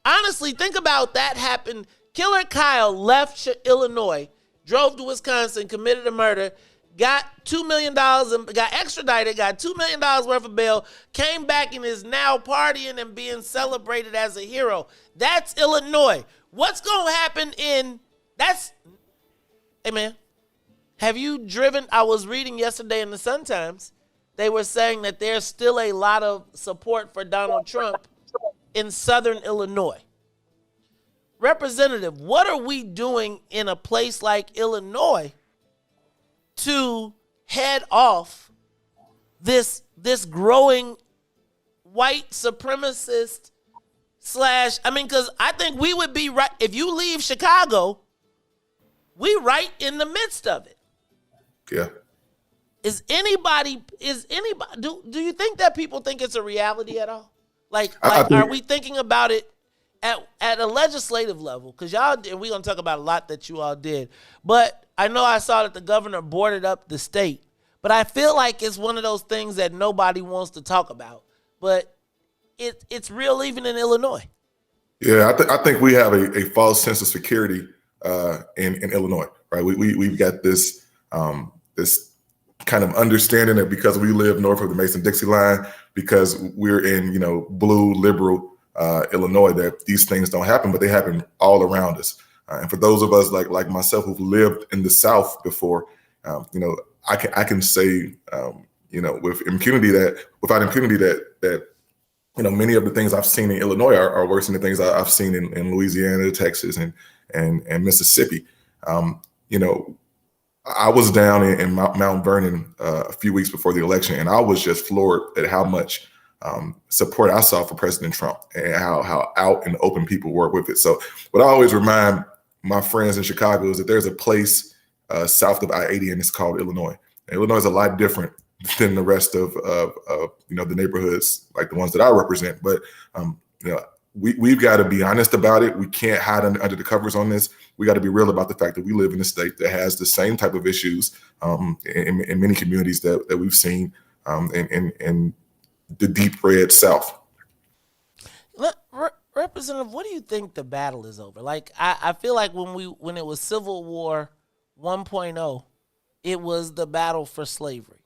honestly, think about that happened. Killer Kyle left Illinois, drove to Wisconsin, committed a murder, got $2 million and got extradited, got $2 million worth of bail, came back and is now partying and being celebrated as a hero. That's Illinois. What's going to happen hey man, have you driven? I was reading yesterday in the Sun-Times, they were saying that there's still a lot of support for Donald Trump in Southern Illinois. Representative, what are we doing in a place like Illinois to head off this growing white supremacist because I think we would be right. If you leave Chicago, we right in the midst of it. Yeah. Do you think that people think it's a reality at all? Are we thinking about it at a legislative level? Because y'all, and we're going to talk about a lot that you all did, but I know I saw that the governor boarded up the state, but I feel like it's one of those things that nobody wants to talk about, but it's real even in Illinois. Yeah, I think we have a false sense of security in Illinois, right? We've got this this kind of understanding that because we live north of the Mason-Dixie line, because we're in blue liberal Illinois, that these things don't happen, but they happen all around us. And for those of us like myself who've lived in the South before, I can say without impunity that many of the things I've seen in Illinois are worse than the things I've seen in Louisiana, Texas, and Mississippi. I was down in Mount Vernon a few weeks before the election, and I was just floored at how much support I saw for President Trump and how out and open people were with it. So what I always remind my friends in Chicago is that there's a place south of I-80, and it's called Illinois. And Illinois is a lot different than the rest of the neighborhoods like the ones that I represent. But we've got to be honest about it. We can't hide under the covers on this. We got to be real about the fact that we live in a state that has the same type of issues in many communities that we've seen in the deep red South. Representative, what do you think the battle is over? Like, I feel like when it was Civil War 1.0, it was the battle for slavery.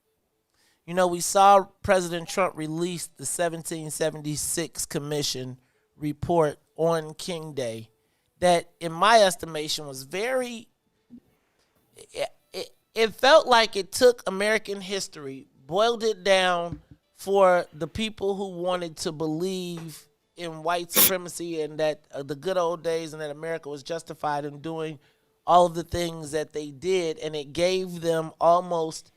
We saw President Trump release the 1776 Commission report on King Day that, in my estimation, was it felt like it took American history, boiled it down for the people who wanted to believe in white supremacy and that the good old days and that America was justified in doing all of the things that they did, and it gave them almost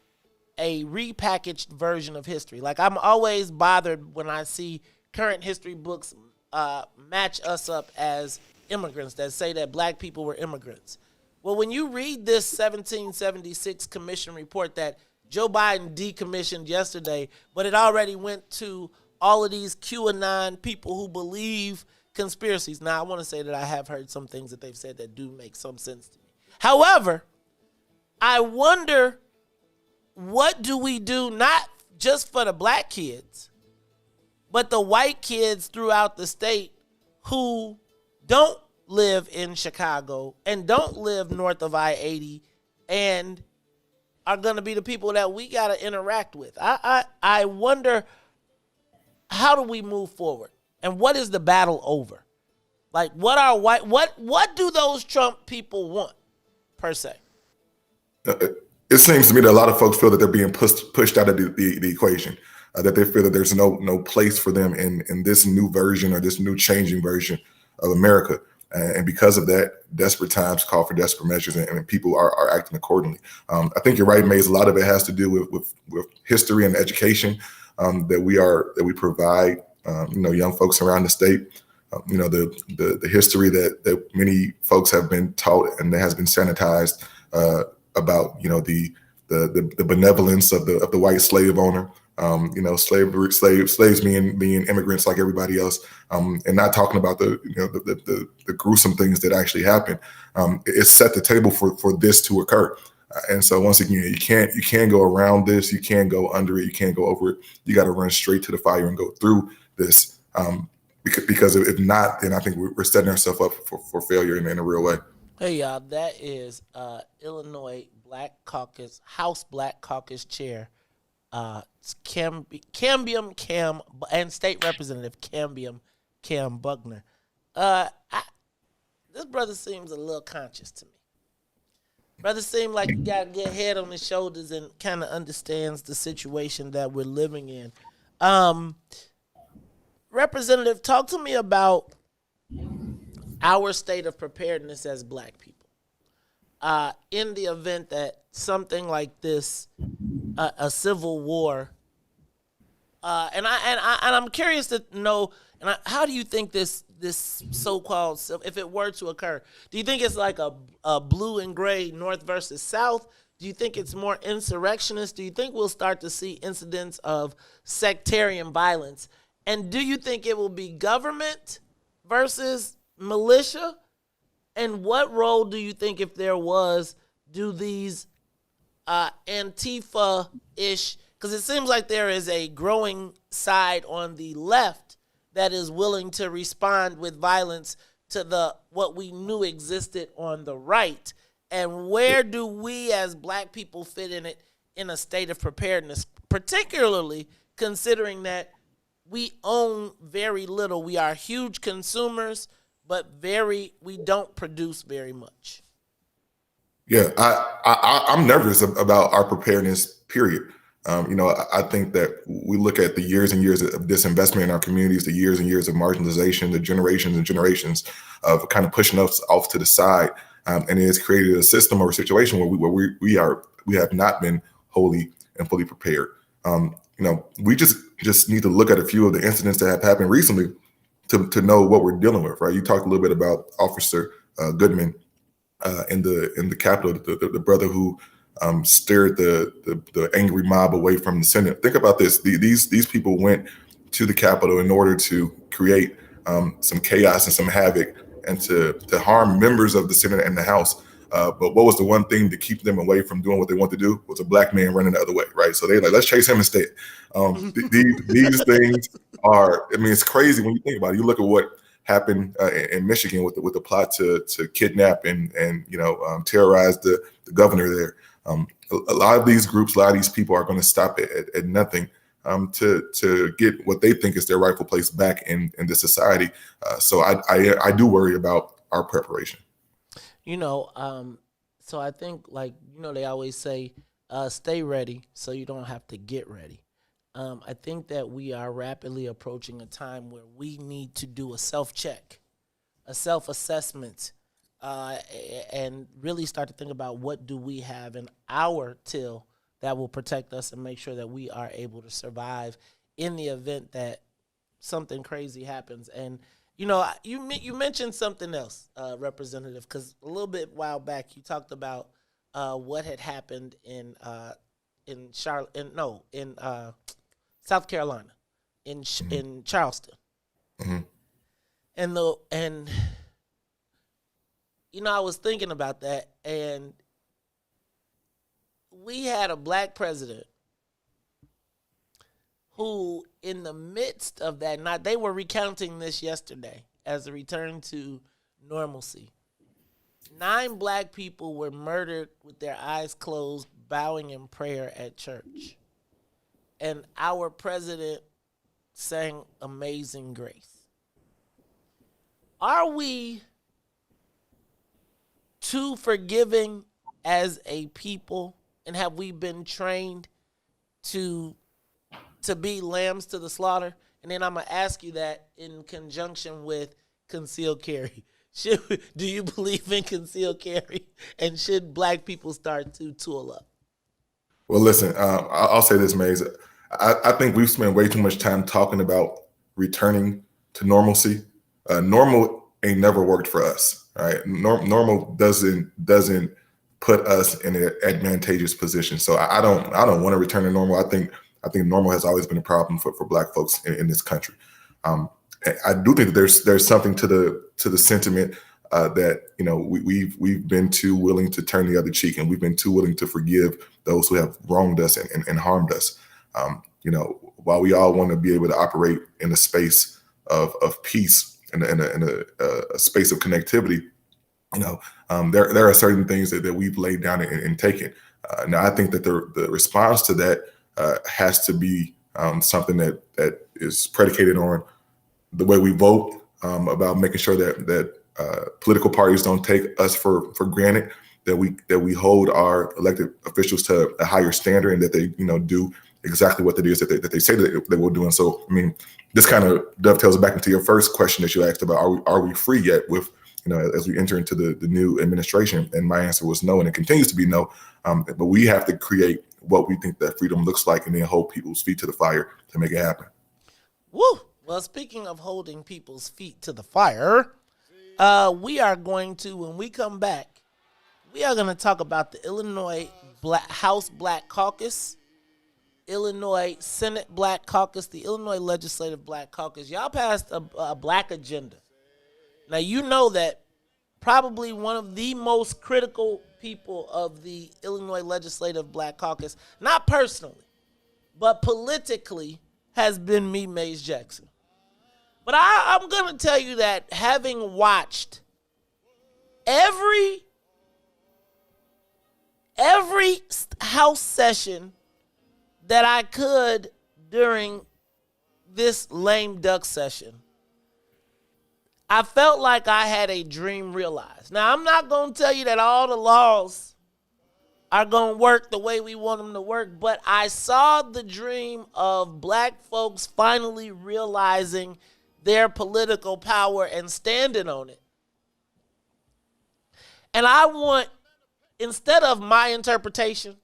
a repackaged version of history. Like, I'm always bothered when I see current history books match us up as immigrants that say that black people were immigrants. Well, when you read this 1776 Commission report that Joe Biden decommissioned yesterday, but it already went to all of these QAnon people who believe conspiracies. Now, I want to say that I have heard some things that they've said that do make some sense to me. However, I wonder, what do we do not just for the black kids, but the white kids throughout the state who don't live in Chicago and don't live north of I-80 and are going to be the people that we got to interact with? I wonder, how do we move forward? And what is the battle over? Like, what do those Trump people want, per se? It seems to me that a lot of folks feel that they're being pushed out of the equation, that they feel that there's no place for them in this new version or this new changing version of America. And because of that, desperate times call for desperate measures, and people are acting accordingly. I think you're right, Maze. A lot of it has to do with history and education that we provide, young folks around the state. The history that many folks have been taught and that has been sanitized about the benevolence of the white slave owner, slaves being immigrants like everybody else, and not talking about the gruesome things that actually happen. It set the table for this to occur. And so once again, you can't go around this, you can't go under it, you can't go over it. You got to run straight to the fire and go through this. Because if not, then I think we're setting ourselves up for failure in a real way. Hey, y'all, that is Illinois Black Caucus, House Black Caucus Chair, Kam and State Representative Kam Buckner. This brother seems a little conscious to me. Brother seems like he got to get head on his shoulders and kind of understands the situation that we're living in. Representative, talk to me about our state of preparedness as black people. In the event that something like this, a civil war, and I'm curious to know, how do you think this so-called, if it were to occur, do you think it's like a blue and gray North versus South? Do you think it's more insurrectionist? Do you think we'll start to see incidents of sectarian violence? And do you think it will be government versus militia? And what role do you think, if there was, do these Antifa-ish, because it seems like there is a growing side on the left that is willing to respond with violence to the what we knew existed on the right, and where do we as black people fit in it in a state of preparedness, particularly considering that we own very little. We are huge consumers, but we don't produce very much. Yeah, I'm nervous about our preparedness, period. I think that we look at the years and years of disinvestment in our communities, the years and years of marginalization, the generations and generations of kind of pushing us off to the side, and it has created a system or a situation where we have not been wholly and fully prepared. We just need to look at a few of the incidents that have happened recently to know what we're dealing with, right? You talked a little bit about Officer Goodman in the Capitol, the brother who steered the angry mob away from the Senate. Think about this: these people went to the Capitol in order to create some chaos and some havoc, and to harm members of the Senate and the House. But what was the one thing to keep them away from doing what they want to do? Was a black man running the other way, right? So they're like, let's chase him instead. These things are, it's crazy when you think about it. You look at what happened in Michigan with the plot to kidnap and terrorize the governor there. A lot of these groups, a lot of these people are going to stop at nothing to get what they think is their rightful place back in the society. So I do worry about our preparation. So I think, they always say, stay ready so you don't have to get ready. I think that we are rapidly approaching a time where we need to do a self-check, a self-assessment, and really start to think about what do we have in our till that will protect us and make sure that we are able to survive in the event that something crazy happens. And you mentioned something else, Representative, because a little bit while back you talked about what had happened in South Carolina, in Charleston, mm-hmm. and I was thinking about that, and we had a black president who, in the midst of that, they were recounting this yesterday as a return to normalcy. 9 black people were murdered with their eyes closed, bowing in prayer at church. And our president sang Amazing Grace. Are we too forgiving as a people? And have we been trained to be lambs to the slaughter? And then I'm going to ask you that in conjunction with concealed carry. Do you believe in concealed carry? And should black people start to tool up? Well, listen, I'll say this, Maze. I think we've spent way too much time talking about returning to normalcy. Normal ain't never worked for us, right? Normal doesn't put us in an advantageous position. So I don't want to return to normal. I think normal has always been a problem for black folks in this country. I do think that there's something to the sentiment that we've been too willing to turn the other cheek, and we've been too willing to forgive those who have wronged us and harmed us. While we all want to be able to operate in a space of peace and in a space of connectivity, there are certain things that we've laid down and taken. Now, I think that the response to that has to be something that is predicated on the way we vote, about making sure that political parties don't take us for granted, that we hold our elected officials to a higher standard, and that they do exactly what it is that they say that they will do. And so, this kind of dovetails back into your first question that you asked about, are we free yet with, as we enter into the new administration? And my answer was no, and it continues to be no. But we have to create what we think that freedom looks like, and then hold people's feet to the fire to make it happen. Woo! Well, speaking of holding people's feet to the fire, we are going to, when we come back, we are going to talk about the Illinois House Black Caucus, Illinois Senate Black Caucus, the Illinois Legislative Black Caucus. Y'all passed a black agenda. Now, you know that probably one of the most critical people of the Illinois Legislative Black Caucus, not personally, but politically, has been me, Maze Jackson. But I'm going to tell you that having watched every house session that I could during this lame duck session, I felt like I had a dream realized. Now, I'm not going to tell you that all the laws are going to work the way we want them to work, but I saw the dream of black folks finally realizing their political power and standing on it. And I want, instead of my interpretation,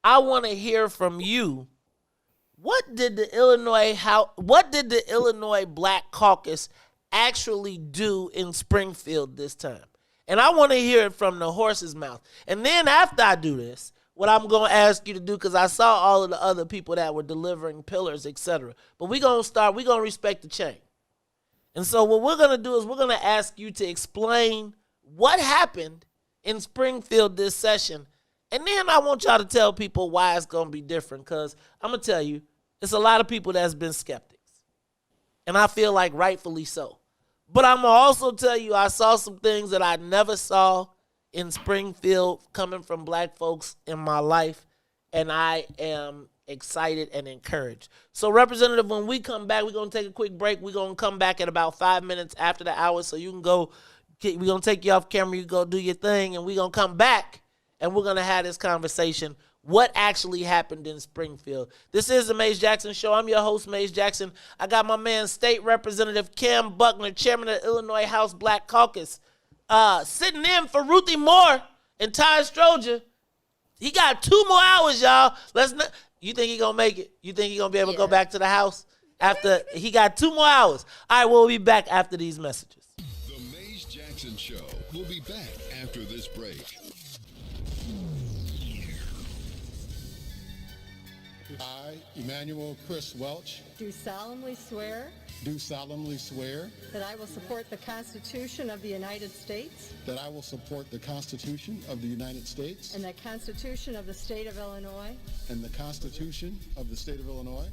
I want to hear from you. What did the Illinois Black Caucus actually do in Springfield this time? And I want to hear it from the horse's mouth. And then after I do this, what I'm going to ask you to do, because I saw all of the other people that were delivering pillars, etc. But we're going to respect the chain. And so what we're going to do is we're going to ask you to explain what happened in Springfield this session. And then I want y'all to tell people why it's going to be different, because I'm going to tell you, it's a lot of people that's been skeptics. And I feel like rightfully so. But I'm going to also tell you I saw some things that I never saw in Springfield coming from black folks in my life, and I am excited and encouraged. So, Representative, when we come back, we're going to take a quick break. We're going to come back at about 5 minutes after the hour, so you can go. We're going to take you off camera. You go do your thing, and we're going to come back, and we're going to have this conversation. What actually happened in Springfield? This is the Maze Jackson Show. I'm your host, Maze Jackson. I got my man, State Representative Kam Buckner, Chairman of the Illinois House Black Caucus, sitting in for Ruthie Moore and Todd Stroger. He got 2 more hours, y'all. You think he gonna make it? You think he gonna be able to go back to the house after he got 2 more hours? All right, we'll be back after these messages. The Maze Jackson Show will be back after this break. I, Emmanuel Chris Welch, do solemnly swear that I will support the Constitution of the United States I will support the Constitution of the United States and the Constitution of the State of Illinois. and the Constitution of the State of Illinois.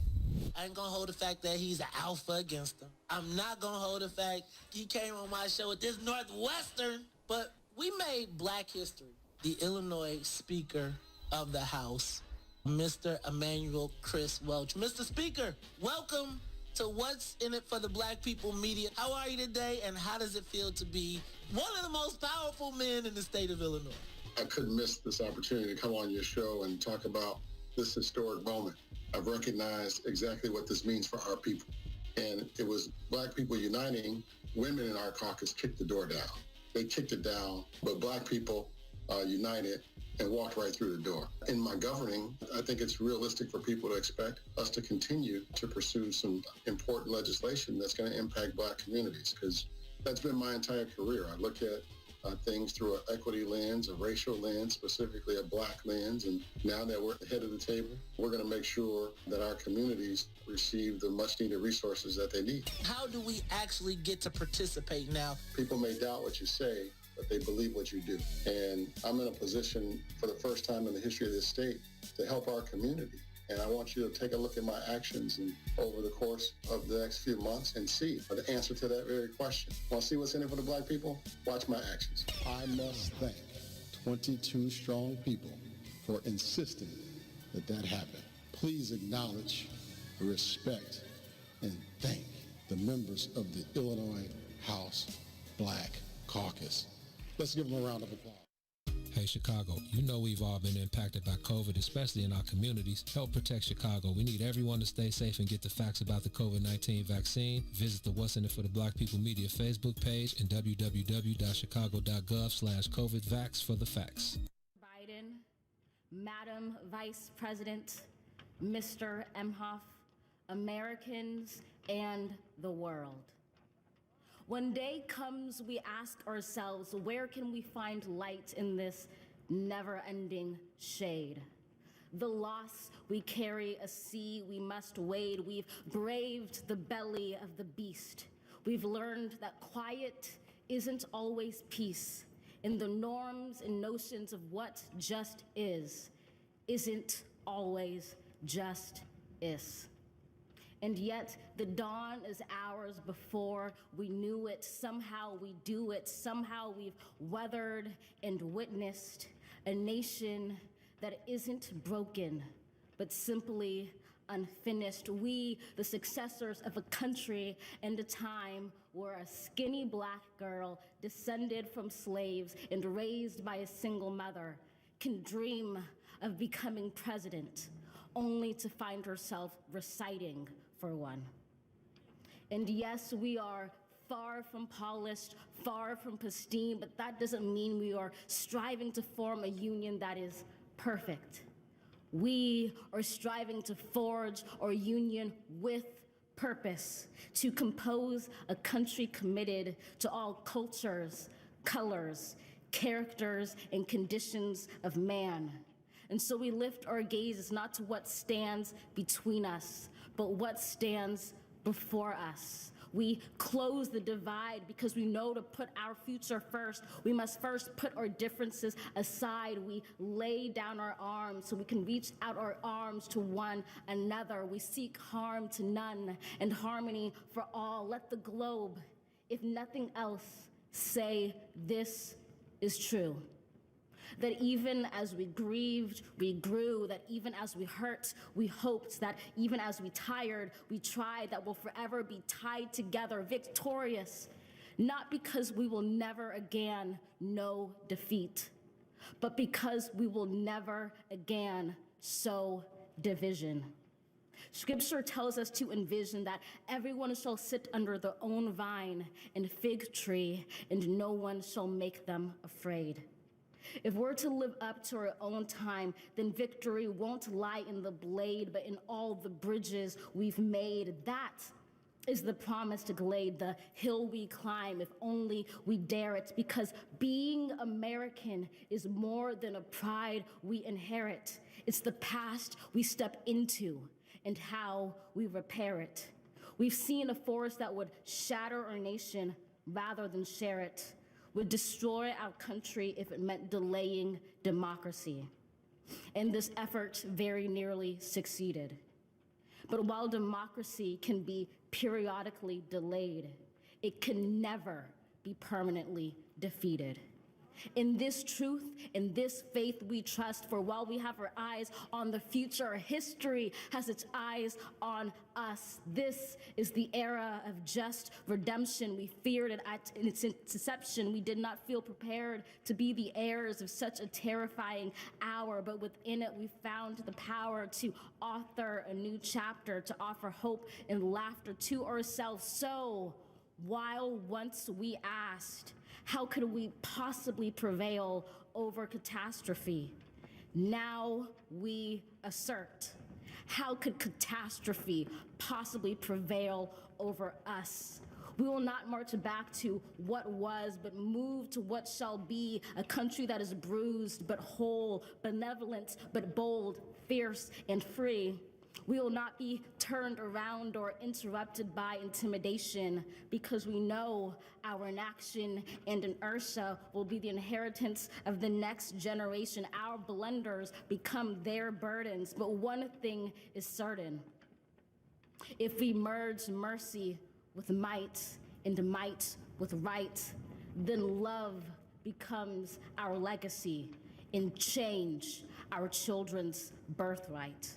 I ain't gonna hold the fact that he's an alpha against him. I'm not gonna hold the fact he came on my show with this Northwestern, but we made black history. The Illinois Speaker of the House, Mr. Emmanuel Chris Welch. Mr. Speaker, welcome to What's in It for the Black People Media. How are you today, and how does it feel to be one of the most powerful men in the state of Illinois? I couldn't miss this opportunity to come on your show and talk about this historic moment. I've recognized exactly what this means for our people. And it was black people uniting. Women in our caucus kicked the door down. They kicked it down, but black people united and walked right through the door. In my governing, I think it's realistic for people to expect us to continue to pursue some important legislation that's going to impact black communities, because that's been my entire career. I look at things through an equity lens, a racial lens, specifically a black lens. And now that we're at the head of the table, we're going to make sure that our communities receive the much needed resources that they need. How do we actually get to participate now? People may doubt what you say, but they believe what you do. And I'm in a position for the first time in the history of this state to help our community. And I want you to take a look at my actions and over the course of the next few months and see the answer to that very question. Want to see what's in it for the black people? Watch my actions. I must thank 22 strong people for insisting that happened. Please acknowledge, respect, and thank the members of the Illinois House Black Caucus. Let's give them a round of applause. Hey Chicago, you know we've all been impacted by COVID, especially in our communities. Help protect Chicago. We need everyone to stay safe and get the facts about the COVID-19 vaccine. Visit the What's in It for the Black People Media Facebook page and www.chicago.gov/COVIDVax for the facts. Biden, Madam Vice President, Mr. Emhoff, Americans, and the world. When day comes, we ask ourselves, where can we find light in this never-ending shade? The loss we carry, a sea we must wade. We've braved the belly of the beast. We've learned that quiet isn't always peace. In the norms and notions of what just isn't always just is. And yet the dawn is ours before we knew it. Somehow we do it. Somehow we've weathered and witnessed a nation that isn't broken, but simply unfinished. We, the successors of a country and a time where a skinny black girl descended from slaves and raised by a single mother can dream of becoming president, only to find herself reciting for one. And yes, we are far from polished, far from pristine, but that doesn't mean we are striving to form a union that is perfect. We are striving to forge our union with purpose, to compose a country committed to all cultures, colors, characters, and conditions of man. And so we lift our gaze not to what stands between us, but what stands before us. We close the divide because we know to put our future first, we must first put our differences aside. We lay down our arms so we can reach out our arms to one another. We seek harm to none and harmony for all. Let the globe, if nothing else, say this is true. That even as we grieved, we grew, that even as we hurt, we hoped, that even as we tired, we tried, that we'll forever be tied together, victorious, not because we will never again know defeat, but because we will never again sow division. Scripture tells us to envision that everyone shall sit under their own vine and fig tree, and no one shall make them afraid. If we're to live up to our own time, then victory won't lie in the blade, but in all the bridges we've made. That is the promised glade, the hill we climb, if only we dare it, because being American is more than a pride we inherit. It's the past we step into and how we repair it. We've seen a force that would shatter our nation rather than share it, would destroy our country if it meant delaying democracy. And this effort very nearly succeeded. But while democracy can be periodically delayed, it can never be permanently defeated. In this truth, in this faith we trust, for while we have our eyes on the future, history has its eyes on us. This is the era of just redemption. We feared it at its inception. We did not feel prepared to be the heirs of such a terrifying hour, but within it we found the power to author a new chapter, to offer hope and laughter to ourselves. So, while once we asked, how could we possibly prevail over catastrophe? Now we assert, how could catastrophe possibly prevail over us? We will not march back to what was, but move to what shall be, a country that is bruised but whole, benevolent but bold, fierce and free. We will not be turned around or interrupted by intimidation, because we know our inaction and inertia will be the inheritance of the next generation. Our blunders become their burdens. But one thing is certain: if we merge mercy with might and might with right, then love becomes our legacy and change our children's birthright.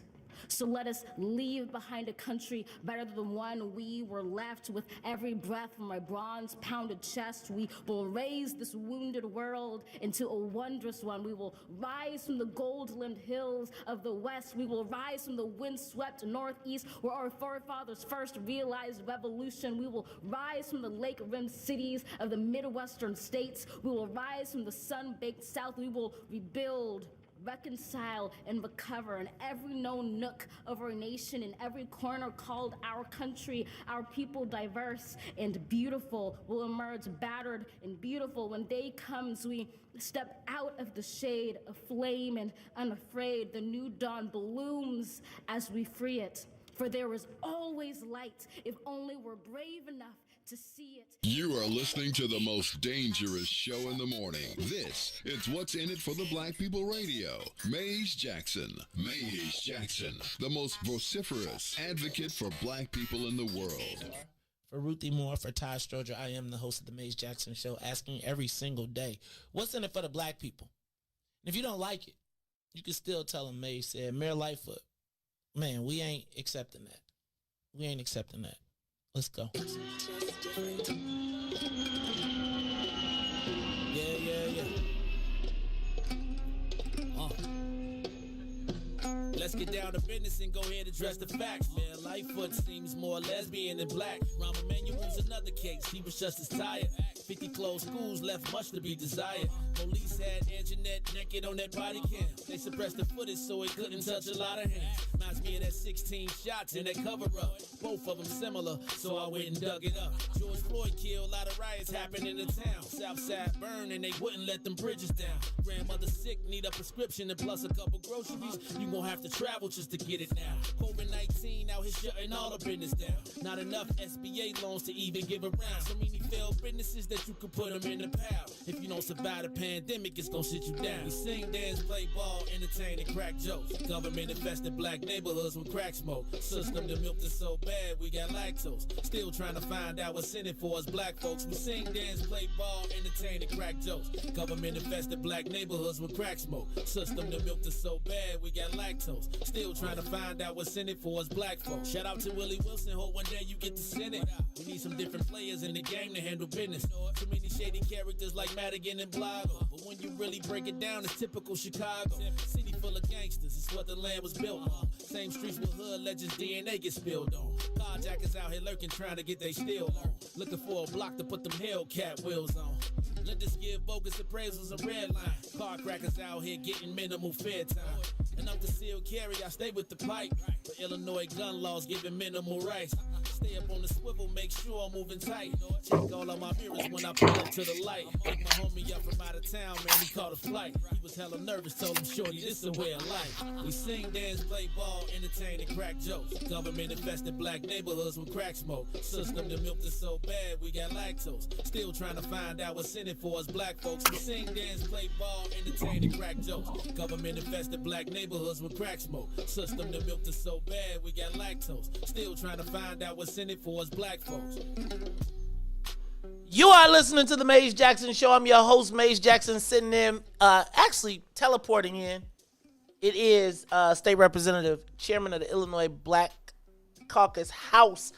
So let us leave behind a country better than the one we were left. With every breath from my bronze-pounded chest, we will raise this wounded world into a wondrous one. We will rise from the gold-limbed hills of the West. We will rise from the wind-swept Northeast, where our forefathers first realized revolution. We will rise from the lake-rimmed cities of the Midwestern states. We will rise from the sun-baked South. We will rebuild, reconcile, and recover in every known nook of our nation, in every corner called our country. Our people, diverse and beautiful, will emerge battered and beautiful. When day comes, we step out of the shade, aflame and unafraid. The new dawn blooms as we free it. For there is always light if only we're brave enough to see it. You are listening to the most dangerous show in the morning. This is What's in It for the Black People Radio. Maze Jackson. Maze Jackson, the most vociferous advocate for black people in the world. For Ruthie Moore, for Todd Stroger, I am the host of the Maze Jackson Show, asking every single day, what's in it for the black people? And if you don't like it, you can still tell them Maze said, Mayor Lightfoot, man, we ain't accepting that. We ain't accepting that. Let's go. Yeah. Let's get down to business and go ahead and address the facts, man. Lightfoot seems more lesbian than black. Rahm Emanuel's another case. He was just as tired. 50 closed schools left much to be desired. Police had Anjanette naked on that body cam. They suppressed the footage so it couldn't touch a lot of hands. Reminds me of that 16 shots in that cover-up. Both of them similar, so I went and dug it up. George Floyd killed, a lot of riots happened in the town. Southside burned and they wouldn't let them bridges down. Grandmother sick, need a prescription and plus a couple groceries. You gon' have to travel just to get it now. COVID-19 out here shutting all the business down. Not enough SBA loans to even give around. So many failed businesses that you could put them in the pile. If you don't survive the pandemic, it's gon' sit you down. We sing, dance, play ball, entertain, and crack jokes. Government infested black neighborhoods with crack smoke. System that milked us so bad, we got lactose. Still trying to find out what's in it for us black folks. We sing, dance, play ball, entertain, and crack jokes. Government infested black neighborhoods with crack smoke. System that milked us so bad, we got lactose. Still trying to find out what's in it for us black folks. Shout out to Willie Wilson, hope one day you get to send it. We need some different players in the game to handle business. Too many shady characters like Madigan and Blago. But when you really break it down, it's typical Chicago. City full of gangsters, it's what the land was built on. Same streets with hood legends, DNA gets spilled on. Carjackers out here lurking, trying to get they steal on. Looking for a block to put them Hellcat wheels on. Let us give bogus appraisals a red line. Car crackers out here getting minimal fair time. Enough to seal carry, I stay with the pipe. But Illinois gun laws giving minimal rights. Stay up on the swivel, make sure I'm moving tight. Check all of my mirrors when I pull up to the light. Pick my homie up from out of town, man, he caught a flight. He was hella nervous, told him, shorty, this a way of life. We sing, dance, play ball, entertain, and crack jokes. Government infested black neighborhoods with crack smoke. System that milked us so bad, we got lactose. Still trying to find out what's in it for us black folks. We sing, dance, play ball, entertain, and crack jokes. Government infested black neighborhoods with crack smoke. System that milked us so bad, we got lactose. Still trying to find out what's in it for us black folks. You are listening to the Maze Jackson Show. I'm your host, Maze Jackson, sitting in, actually teleporting in. It is State Representative, Chairman of the Illinois Black Caucus, House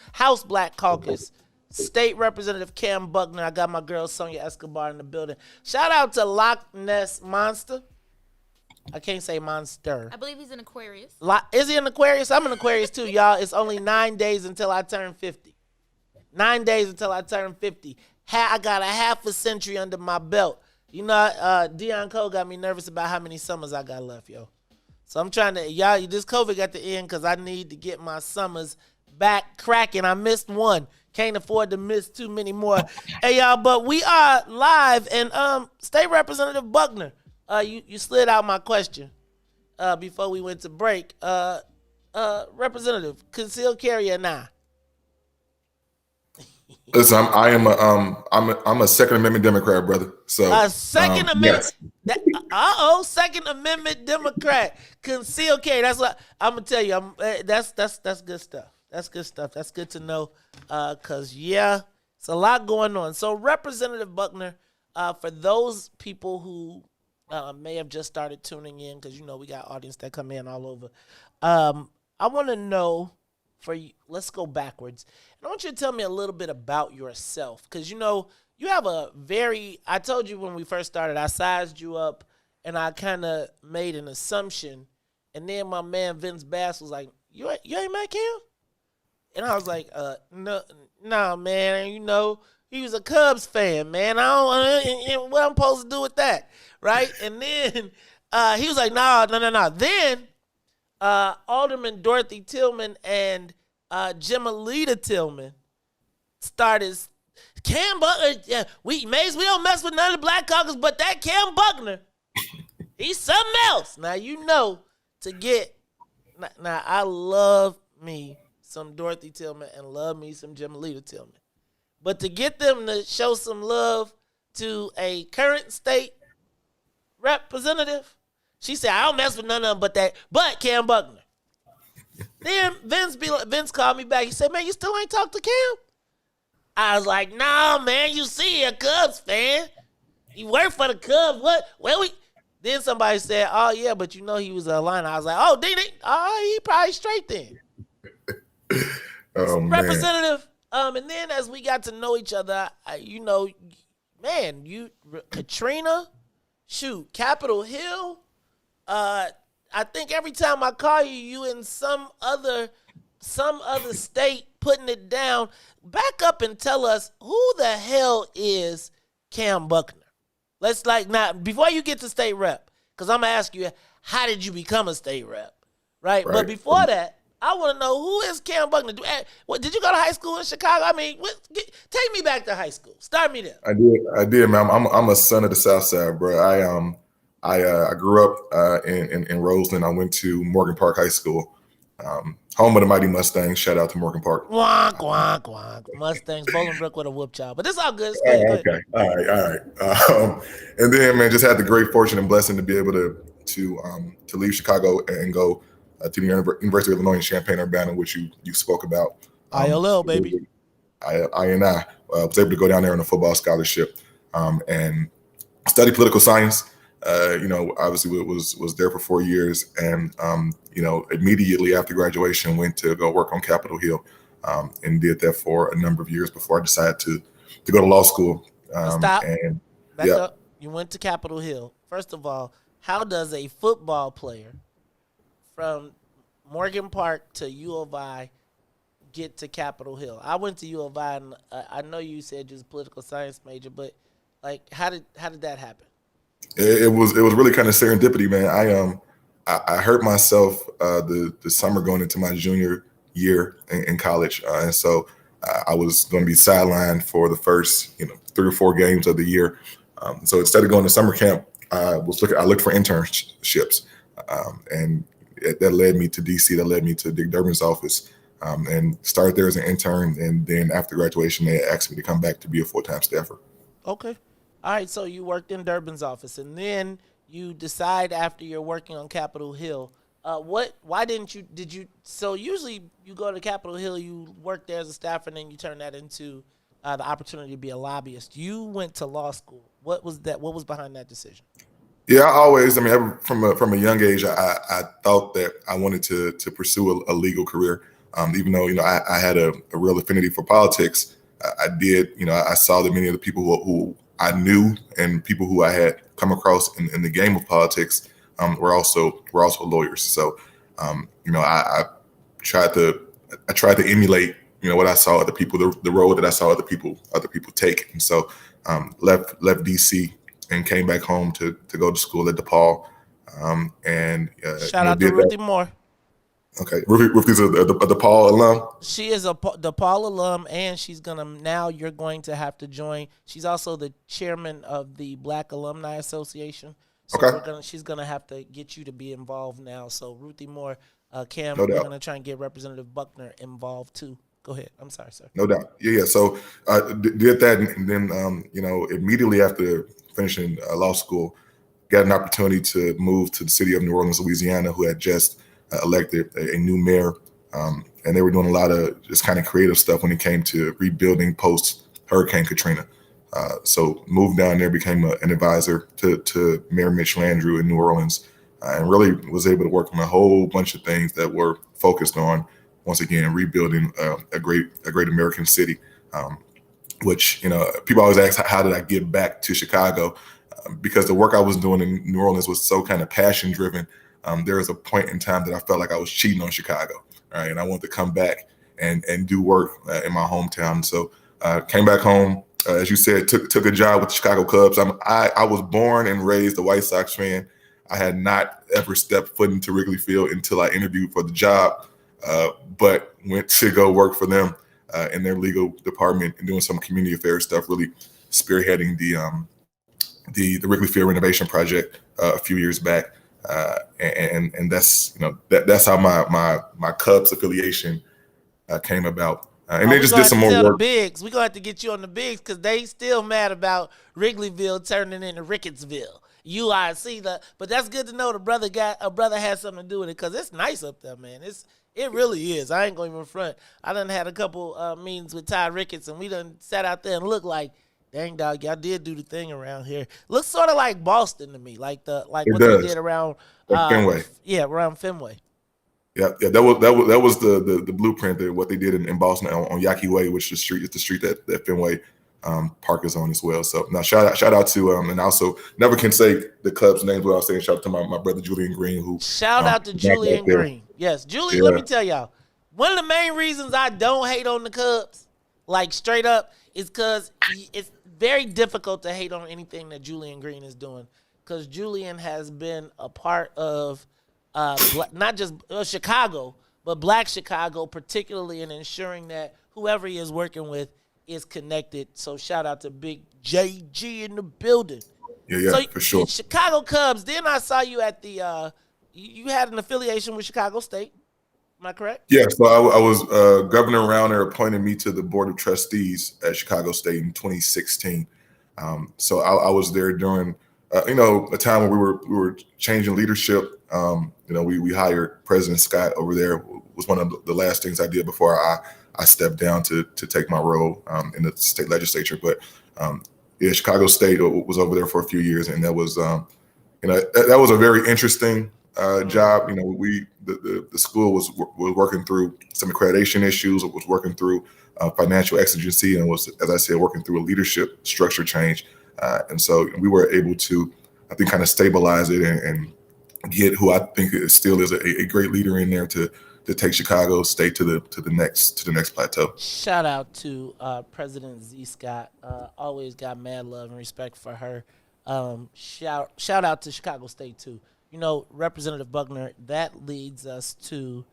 Black Caucus, State Representative Kam Buckner. I got my girl Sonia Escobar in the building. Shout out to Loch Ness Monster. I can't say monster. I believe he's an Aquarius. Is he an Aquarius? I'm an Aquarius too, y'all. It's only 9 days until I turn 50. 9 days until I turn 50. I got a half a century under my belt. You know, Dion Cole got me nervous about how many summers I got left, yo. So I'm trying to, y'all, this COVID got to end because I need to get my summers back cracking. I missed one. Can't afford to miss too many more. Hey, y'all, but we are live, and State Representative Buckner, you slid out my question before we went to break. Representative, concealed carry or nah? Listen, I'm a Second Amendment Democrat, brother. So a Second Amendment. Yes. Second Amendment Democrat, concealed carry. That's what I'm gonna tell you. That's good stuff. That's good stuff. That's good to know. Cause yeah, it's a lot going on. So Representative Buckner, for those people who may have just started tuning in, because you know we got audience that come in all over. I want to know. Let's go backwards. And I want you to tell me a little bit about yourself. Because, you know, you have I told you when we first started, I sized you up and I kind of made an assumption. And then my man Vince Bass was like, you ain't met Kim? And I was like, no, man. You know, he was a Cubs fan, man. What I'm supposed to do with that, right? And then he was like, no. Then Alderman Dorothy Tillman and Jimalita Tillman started Kam Buckner. We don't mess with none of the Black Caucus, but that Kam Buckner, he's something else. Now you know to get. Now I love me some Dorothy Tillman and love me some Jimalita Tillman, But to get them to show some love to a current state representative, she said, I don't mess with none of them but Kam Buckner. Then Vince called me back. He said, man, you still ain't talked to Kam? I was like, nah, man, you see, a Cubs fan. He worked for the Cubs. What? Then somebody said, oh, yeah, but you know he was a line. I was like, oh, did he? Oh, he probably straight then. Representative. And then as we got to know each other, Katrina, Capitol Hill. I think every time I call you, you in some other state putting it down. Back up and tell us who the hell is Kam Buckner. Let's before you get to state rep, because I'm gonna ask you, how did you become a state rep, right? But before that, I want to know, who is Kam Buckner? Did you go to high school in Chicago? I mean, take me back to high school. Start me there. I did, man. I'm a son of the South Side, bro. I grew up in Roseland. I went to Morgan Park High School, home of the Mighty Mustangs. Shout out to Morgan Park. Wonk, wonk, wonk. Mustangs, Bolingbrook with a whoop job. But this all good. Okay. All right. And then, man, just had the great fortune and blessing to be able to leave Chicago and go to the University of Illinois in Champaign-Urbana, which you spoke about. ILL, baby. I was able to go down there on a football scholarship and study political science. Obviously was there for 4 years, and immediately after graduation went to go work on Capitol Hill, and did that for a number of years before I decided to go to law school. Stop. Back up. You went to Capitol Hill. First of all, how does a football player from Morgan Park to U of I get to Capitol Hill? I went to U of I, and I know you said you was a political science major, but how did that happen? It was really kind of serendipity, man. I hurt myself the summer going into my junior year in college, and so I was going to be sidelined for the first 3 or 4 games of the year. So instead of going to summer camp, I looked for internships, and that led me to DC. That led me to Dick Durbin's office, and started there as an intern. And then after graduation, they asked me to come back to be a full-time staffer. Okay. All right, so you worked in Durbin's office, and then you decide after you're working on Capitol Hill, so usually you go to Capitol Hill, you work there as a staffer, and then you turn that into the opportunity to be a lobbyist. You went to law school. What was behind that decision? Yeah, I always, from a young age, I thought that I wanted to pursue a legal career, even though, I had a real affinity for politics. I did, I saw that many of the people who I knew and people who I had come across in the game of politics were also lawyers. So, I tried to emulate, what I saw other people, the road that I saw other people take. And so, left DC and came back home to go to school at DePaul. Shout out to Ruthie Moore. Okay, Ruthie's a DePaul alum. She is a DePaul alum, and you're going to have to join. She's also the chairman of the Black Alumni Association. So okay. She's gonna have to get you to be involved now. So Ruthie Moore, Kam, we're gonna try and get Representative Buckner involved too. Go ahead. I'm sorry, sir. No doubt. Yeah. So did that, and then immediately after finishing law school, got an opportunity to move to the city of New Orleans, Louisiana, who had just elected a new mayor, and they were doing a lot of just kind of creative stuff when it came to rebuilding post Hurricane Katrina. So moved down there, became an advisor to Mayor Mitch Landrieu in New Orleans, and really was able to work on a whole bunch of things that were focused on, once again, rebuilding a great American city. Which people always ask, how did I get back to Chicago? Because the work I was doing in New Orleans was so kind of passion driven. There was a point in time that I felt like I was cheating on Chicago, right? And I wanted to come back and do work in my hometown. So came back home, as you said, took a job with the Chicago Cubs. I was born and raised a White Sox fan. I had not ever stepped foot into Wrigley Field until I interviewed for the job, but went to go work for them in their legal department and doing some community affairs stuff, really spearheading the Wrigley Field renovation project a few years back. And that's that's how my Cubs affiliation came about. And they just did some more tell work. the Bigs. We're going to have to get you on the Bigs because they still mad about Wrigleyville turning into Rickettsville. But that's good to know a brother has something to do with it because it's nice up there, man. It really is. I ain't going to even front. I done had a couple meetings with Ty Ricketts, and we done sat out there and looked like, dang, dog, y'all did do the thing around here. Looks sort of like Boston to me, like what they did around Fenway. Yeah, around Fenway. Yeah, that was the blueprint that what they did in Boston on Yaqui Way, which is the street that Fenway Park is on as well. So now shout out to and also never can say the Cubs names without saying shout out to my brother Julian Green who shout out to Julian Green. Yes, Julie. Yeah. Let me tell y'all, one of the main reasons I don't hate on the Cubs, like straight up, is because it's very difficult to hate on anything that Julian Green is doing because Julian has been a part of not just Chicago, but Black Chicago, particularly in ensuring that whoever he is working with is connected. So shout out to Big JG in the building. Yeah, so, for sure. Chicago Cubs. Then I saw you at the. You had an affiliation with Chicago State. Am I correct? Yeah, so I was Governor Rauner appointed me to the Board of Trustees at Chicago State in 2016. So I was there during a time when we were changing leadership. We hired President Scott over there. It was one of the last things I did before I stepped down to take my role in the state legislature. But Chicago State was over there for a few years, and that was that was a very interesting job. The school was working through some accreditation issues. It was working through financial exigency, and was, as I said, working through a leadership structure change. And so we were able to, I think, kind of stabilize it and get who I think still is a great leader in there to take Chicago State to the next plateau. Shout out to President Z. Scott. Always got mad love and respect for her. Shout out to Chicago State too. Representative Buckner. That leads us to,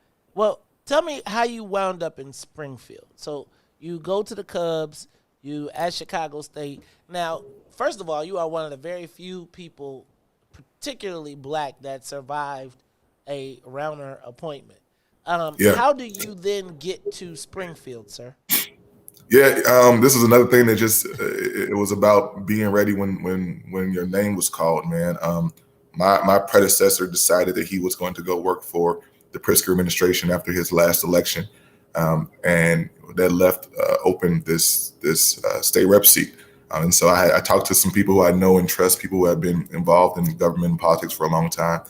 tell me how you wound up in Springfield. So you go to the Cubs. You at Chicago State. Now, first of all, you are one of the very few people, particularly Black, that survived a Rauner appointment. How do you then get to Springfield, sir? Yeah, this is another thing that just it was about being ready when your name was called, man. My predecessor decided that he was going to go work for the Pritzker administration after his last election, and that left open this state rep seat. And so I talked to some people who I know and trust, people who have been involved in government and politics for a long time.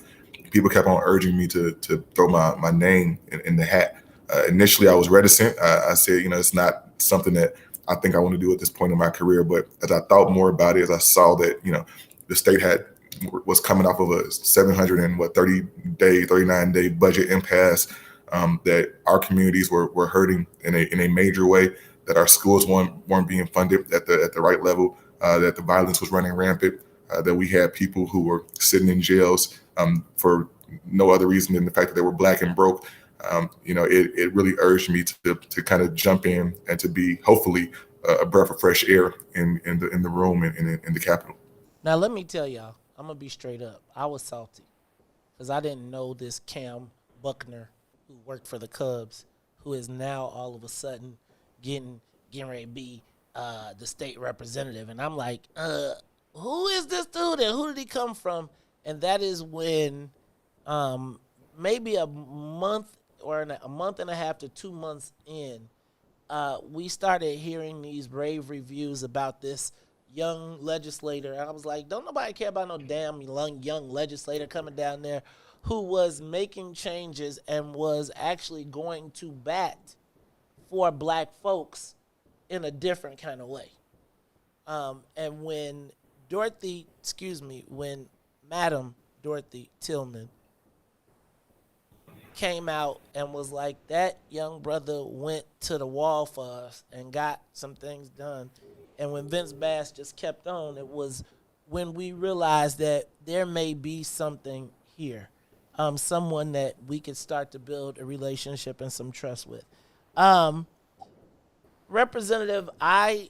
People kept on urging me to throw my name in the hat. Initially, I was reticent. I said, it's not something that I think I want to do at this point in my career. But as I thought more about it, as I saw that, the state was coming off of a 39-day budget impasse, that our communities were hurting in a major way, that our schools weren't being funded at the right level, that the violence was running rampant, that we had people who were sitting in jails for no other reason than the fact that they were Black and broke. It really urged me to kind of jump in and to be hopefully a breath of fresh air in the room in the Capitol. Now let me tell y'all, I'm gonna be straight up. I was salty because I didn't know this Kam Buckner who worked for the Cubs, who is now all of a sudden getting ready to be the state representative, and I'm like, who is this dude and who did he come from? And that is when maybe a month and a half to 2 months in, we started hearing these rave reviews about this young legislator. And I was like, don't nobody care about no damn young legislator coming down there who was making changes and was actually going to bat for Black folks in a different kind of way. And when Madam Dorothy Tillman came out and was like, that young brother went to the wall for us and got some things done. And when Vince Bass just kept on, it was when we realized that there may be something here, someone that we could start to build a relationship and some trust with. Representative, and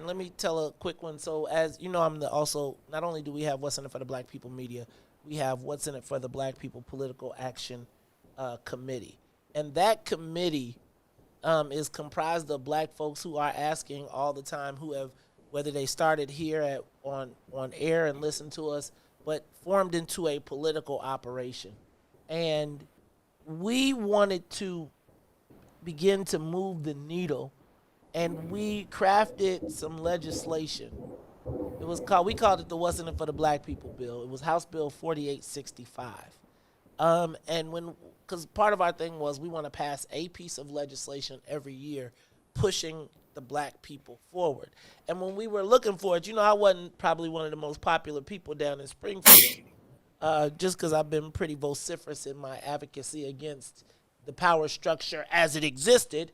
let me tell a quick one. So as you know, not only do we have What's in It for the Black People Media, we have What's in It for the Black People Political Action Committee. And that committee is comprised of black folks who are asking all the time, who have, whether they started here on air and listened to us, but formed into a political operation. And we wanted to begin to move the needle, and we crafted some legislation. We called it the Wasn't It for the Black People bill. It was House Bill 4865. Because part of our thing was we want to pass a piece of legislation every year pushing the black people forward. And when we were looking for it, I wasn't probably one of the most popular people down in Springfield, just because I've been pretty vociferous in my advocacy against the power structure as it existed.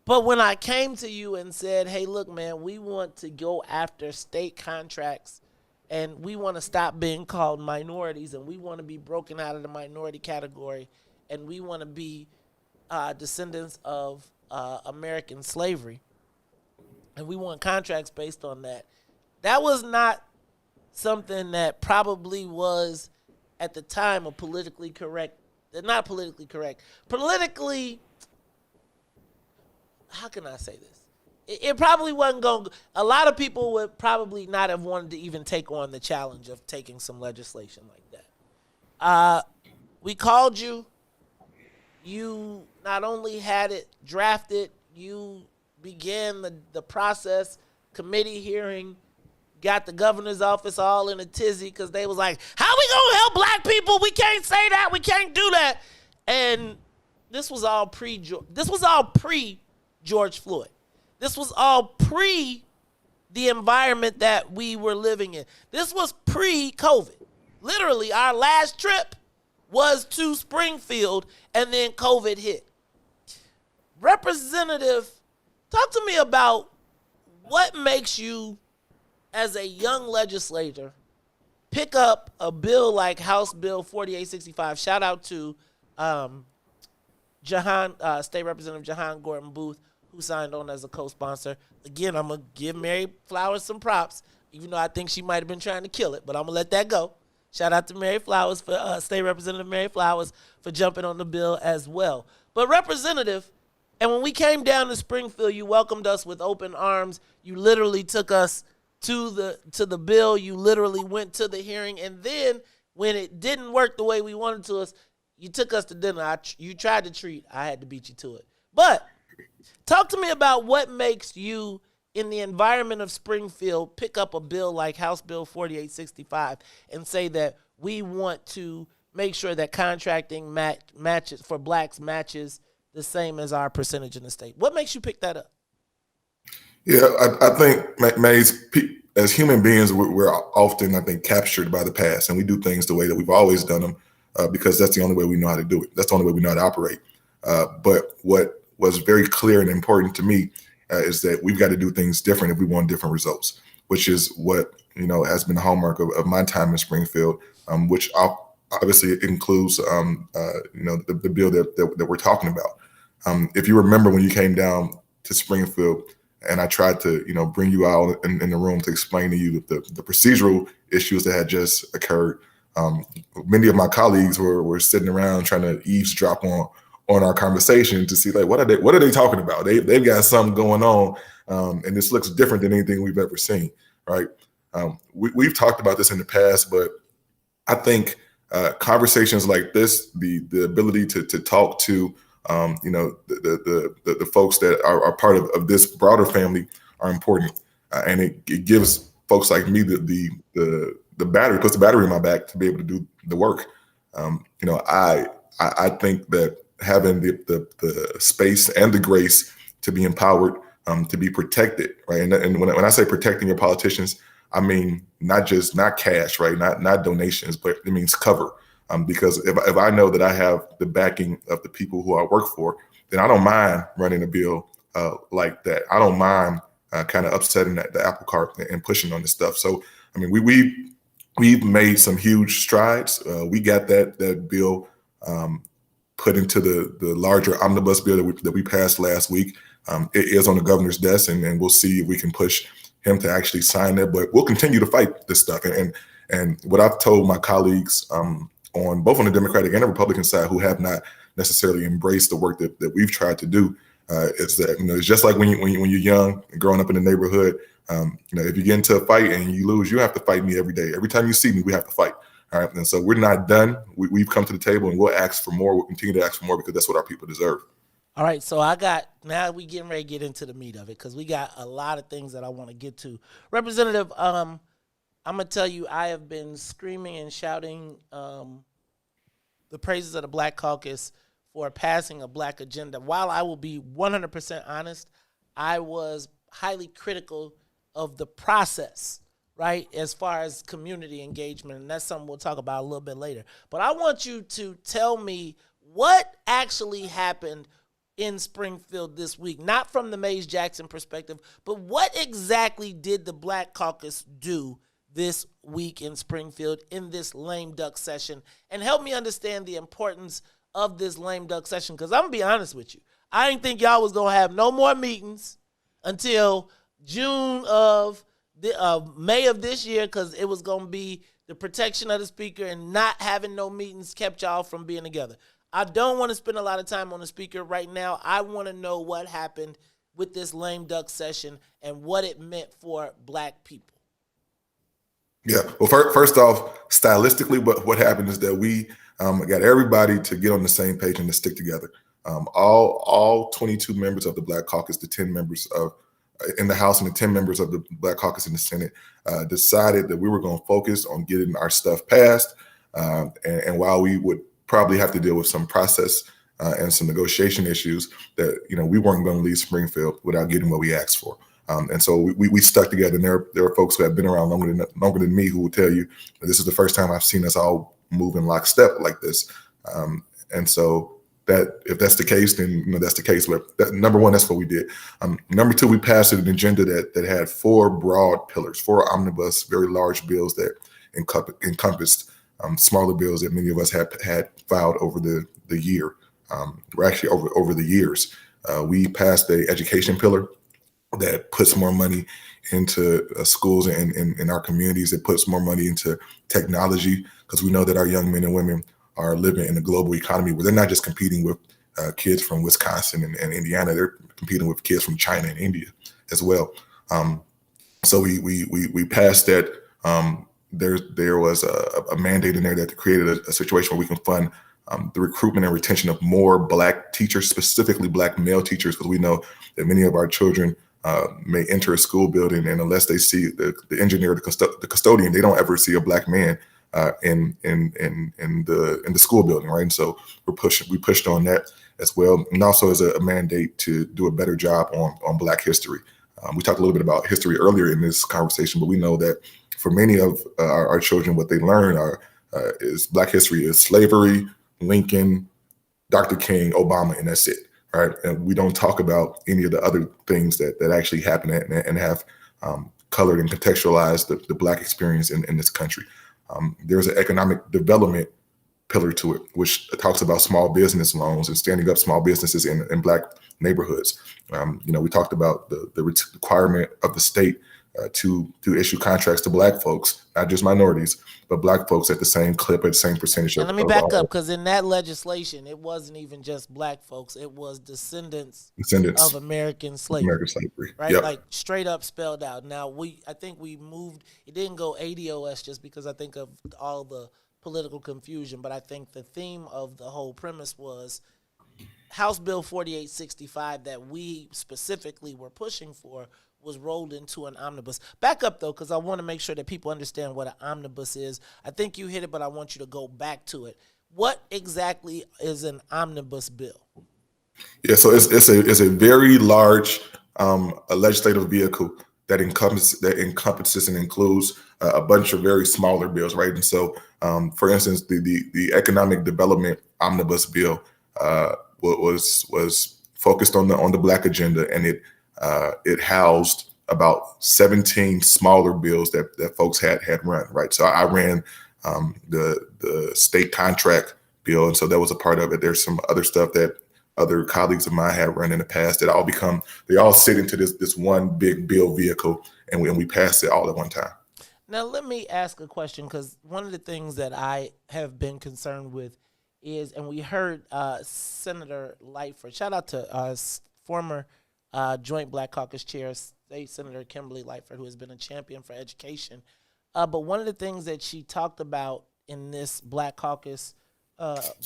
But when I came to you and said, hey, look, man, we want to go after state contracts, and we want to stop being called minorities, and we want to be broken out of the minority category, and we want to be descendants of American slavery, and we want contracts based on that. That was not something that probably was, at the time, a politically correct, not politically correct, politically, how can I say this? It probably wasn't going to, a lot of people would probably not have wanted to even take on the challenge of taking some legislation like that. We called you. You not only had it drafted, you began the process, committee hearing, got the governor's office all in a tizzy because they was like, how we going to help black people? We can't say that. We can't do that. And this was all pre-George Floyd. This was all pre the environment that we were living in. This was pre-COVID. Literally, our last trip was to Springfield, and then COVID hit. Representative, talk to me about what makes you, as a young legislator, pick up a bill like House Bill 4865. Shout out to State Representative Jahan Gordon Booth, who signed on as a co-sponsor. Again, I'm going to give Mary Flowers some props, even though I think she might have been trying to kill it, but I'm going to let that go. Shout out to Mary Flowers, for State Representative Mary Flowers, for jumping on the bill as well. But Representative, and when we came down to Springfield, you welcomed us with open arms. You literally took us to the bill. You literally went to the hearing. And then when it didn't work the way we wanted to us, you took us to dinner. You tried to treat. I had to beat you to it. But talk to me about what makes you, in the environment of Springfield, pick up a bill like House Bill 4865 and say that we want to make sure that contracting matches for blacks matches the same as our percentage in the state. What makes you pick that up? Yeah, I think, Maze, as human beings, we're often, I think, captured by the past, and we do things the way that we've always done them because that's the only way we know how to do it. That's the only way we know how to operate. But what was very clear and important to me is that we've got to do things different if we want different results, which is what, has been the hallmark of my time in Springfield, which obviously includes, the bill that we're talking about. If you remember when you came down to Springfield and I tried to, bring you out in the room to explain to you the procedural issues that had just occurred, many of my colleagues were sitting around trying to eavesdrop on our conversation to see, like, what are they talking about? They've got something going on, and this looks different than anything we've ever seen, right? We've talked about this in the past, but I think conversations like this, the ability to talk to the folks that are part of this broader family are important, and it gives folks like me the battery, puts the battery in my back to be able to do the work. I think that having the space and the grace to be empowered, to be protected, right? And when I say protecting your politicians, I mean not cash, right? Not donations, but it means cover. Because if I know that I have the backing of the people who I work for, then I don't mind running a bill like that. I don't mind kind of upsetting the apple cart and pushing on this stuff. So, I mean, we've made some huge strides. We got that bill put into the larger omnibus bill that we passed last week. It is on the governor's desk, and we'll see if we can push him to actually sign it. But we'll continue to fight this stuff. And what I've told my colleagues on both on the Democratic and the Republican side who have not necessarily embraced the work that we've tried to do. Is that, it's just like when you're young and growing up in the neighborhood. If you get into a fight and you lose, you have to fight me every day. Every time you see me, we have to fight. All right. And so we're not done. We've come to the table and we'll ask for more. We'll continue to ask for more because that's what our people deserve. All right. So now we getting ready to get into the meat of it because we got a lot of things that I want to get to. Representative, I'm going to tell you, I have been screaming and shouting the praises of the Black Caucus for passing a Black agenda. While I will be 100% honest, I was highly critical of the process, right, as far as community engagement, and that's something we'll talk about a little bit later. But I want you to tell me what actually happened in Springfield this week, not from the Mays Jackson perspective, but what exactly did the Black Caucus do this week in Springfield in this lame duck session, and help me understand the importance of this lame duck session, because I'm going to be honest with you. I didn't think y'all was going to have no more meetings until June of May of this year, because it was going to be the protection of the speaker, and not having no meetings kept y'all from being together. I don't want to spend a lot of time on the speaker right now. I want to know what happened with this lame duck session and what it meant for Black people. Yeah. Well, first off, stylistically, what happened is that we got everybody to get on the same page and to stick together. All 22 members of the Black Caucus, the 10 members in the House and the 10 members of the Black Caucus in the Senate decided that we were going to focus on getting our stuff passed. And while we would probably have to deal with some process and some negotiation issues, that we weren't going to leave Springfield without getting what we asked for. And so we stuck together. And there are folks who have been around longer than me who will tell you that this is the first time I've seen us all move in lockstep like this. And so that if that's the case, then that's the case. But number one, that's what we did. Number two, we passed an agenda that had 4 broad pillars, 4 omnibus, very large bills that encompassed smaller bills that many of us had filed over the year. Or actually over the years. We passed the education pillar that puts more money into schools and in our communities. It puts more money into technology, because we know that our young men and women are living in a global economy where they're not just competing with kids from Wisconsin and Indiana. They're competing with kids from China and India as well. So we passed that. There was a mandate in there that created a situation where we can fund the recruitment and retention of more Black teachers, specifically Black male teachers, because we know that many of our children may enter a school building, and unless they see the engineer, the custodian, they don't ever see a Black man in the school building, right? And so we pushed on that as well, and also as a mandate to do a better job on Black history. We talked a little bit about history earlier in this conversation, but we know that for many of our children, what they learn is Black history is slavery, Lincoln, Dr. King, Obama, and that's it. Right. And we don't talk about any of the other things that actually happen and have colored and contextualized the Black experience in this country. There's an economic development pillar to it, which talks about small business loans and standing up small businesses in Black neighborhoods. We talked about the requirement of the state to issue contracts to Black folks, not just minorities, but Black folks at the same clip, at the same percentage. And let me back up, because in that legislation, it wasn't even just Black folks; it was descendants of American slavery. Right, yep. Like straight up spelled out. Now I think we moved. It didn't go ADOS just because I think of all the political confusion, but I think the theme of the whole premise was House Bill 4865 that we specifically were pushing for was rolled into an omnibus. Back up, though, because I want to make sure that people understand what an omnibus is. I think you hit it, but I want you to go back to it. What exactly is an omnibus bill? Yeah, so it's a very large a legislative vehicle that encompasses and includes a bunch of very smaller bills, right? And so, for instance, the economic development omnibus bill was focused on the Black agenda, and it housed about 17 smaller bills that folks had run, right? So I ran the state contract bill, and so that was a part of it. There's some other stuff that other colleagues of mine have run in the past that they all sit into this one big bill vehicle, and we passed it all at one time. Now, let me ask a question, because one of the things that I have been concerned with is, and we heard Senator Lightfoot, shout out to former Joint Black Caucus Chair, State Senator Kimberly Lightfoot, who has been a champion for education. But one of the things that she talked about in this Black Caucus,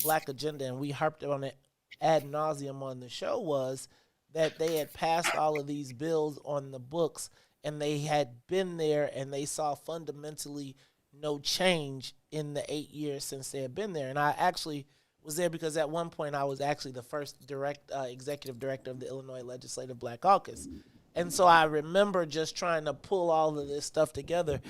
Black agenda, and we harped on it ad nauseum on the show, was that they had passed all of these bills on the books, and they had been there, and they saw fundamentally no change in the 8 years since they had been there. And I actually was there because at one point I was actually the first executive director of the Illinois Legislative Black Caucus. And so I remember just trying to pull all of this stuff together.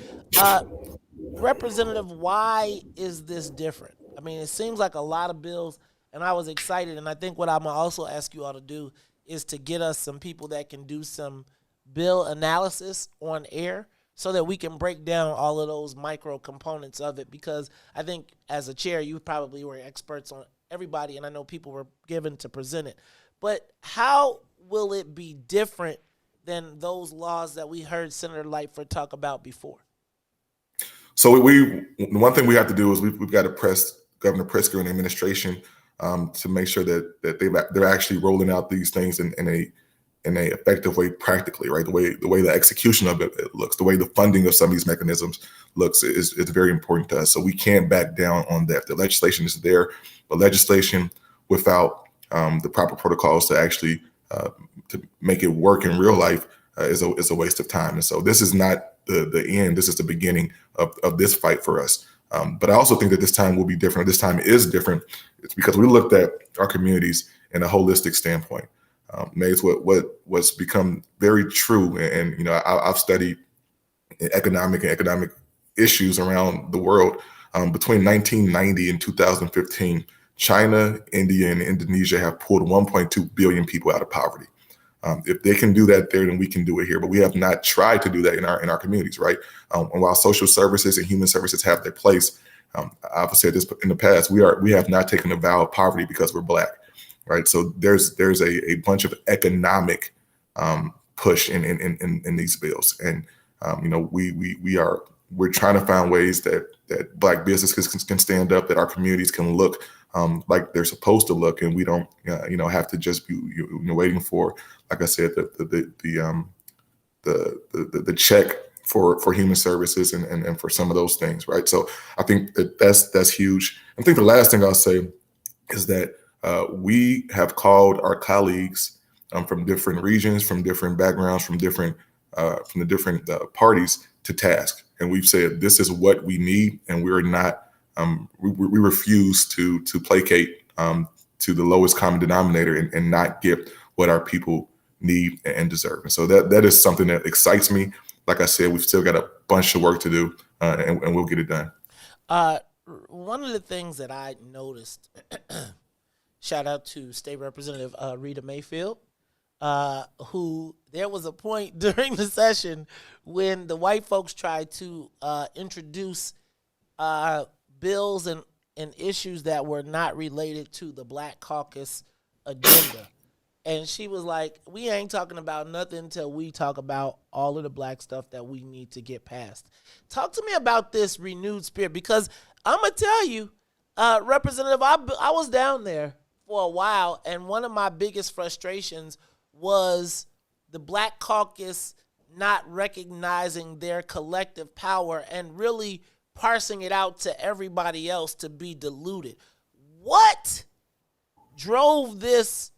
Representative, why is this different? I mean, it seems like a lot of bills, and I was excited. And I think what I'm going to also ask you all to do is to get us some people that can do some bill analysis on air so that we can break down all of those micro components of it, because I think as a chair, you probably were experts on everybody, and I know people were given to present it. But how will it be different than those laws that we heard Senator Lightfoot talk about before? So the one thing we have to do is we've got to press Governor Pritzker and the administration to make sure that they're actually rolling out these things in a effective way practically, right? The way the execution of it looks, the way the funding of some of these mechanisms looks is very important to us. So we can't back down on that. The legislation is there, but legislation without the proper protocols to actually to make it work in real life is a waste of time. And so this is not the end. This is the beginning of this fight for us. But I also think that this time will be different. This time is different. It's because we looked at our communities in a holistic standpoint. Mays, what's become very true, and you know, I've studied economic issues around the world. Between 1990 and 2015, China, India, and Indonesia have pulled 1.2 billion people out of poverty. If they can do that there, then we can do it here. But we have not tried to do that in our communities, right? And while social services and human services have their place, I've said this in the past, we have not taken a vow of poverty because we're Black. Right, so there's a bunch of economic push in these bills, and you know, we're trying to find ways that Black businesses can stand up, that our communities can look like they're supposed to look, and we don't have to just be waiting for, like I said, the check for human services and for some of those things, right? So I think that's huge. I think the last thing I'll say is that we have called our colleagues from different regions, from different backgrounds, from the different parties to task, and we've said this is what we need, and we're not. We refuse to placate to the lowest common denominator and not get what our people need and deserve. And so that is something that excites me. Like I said, we've still got a bunch of work to do, and we'll get it done. One of the things that I noticed. Shout out to State Representative Rita Mayfield, who there was a point during the session when the white folks tried to introduce bills and issues that were not related to the Black Caucus agenda. And she was like, we ain't talking about nothing until we talk about all of the Black stuff that we need to get passed. Talk to me about this renewed spirit, because I'm going to tell you, Representative, I was down there for a while, and one of my biggest frustrations was the Black Caucus not recognizing their collective power and really parsing it out to everybody else to be diluted. What drove this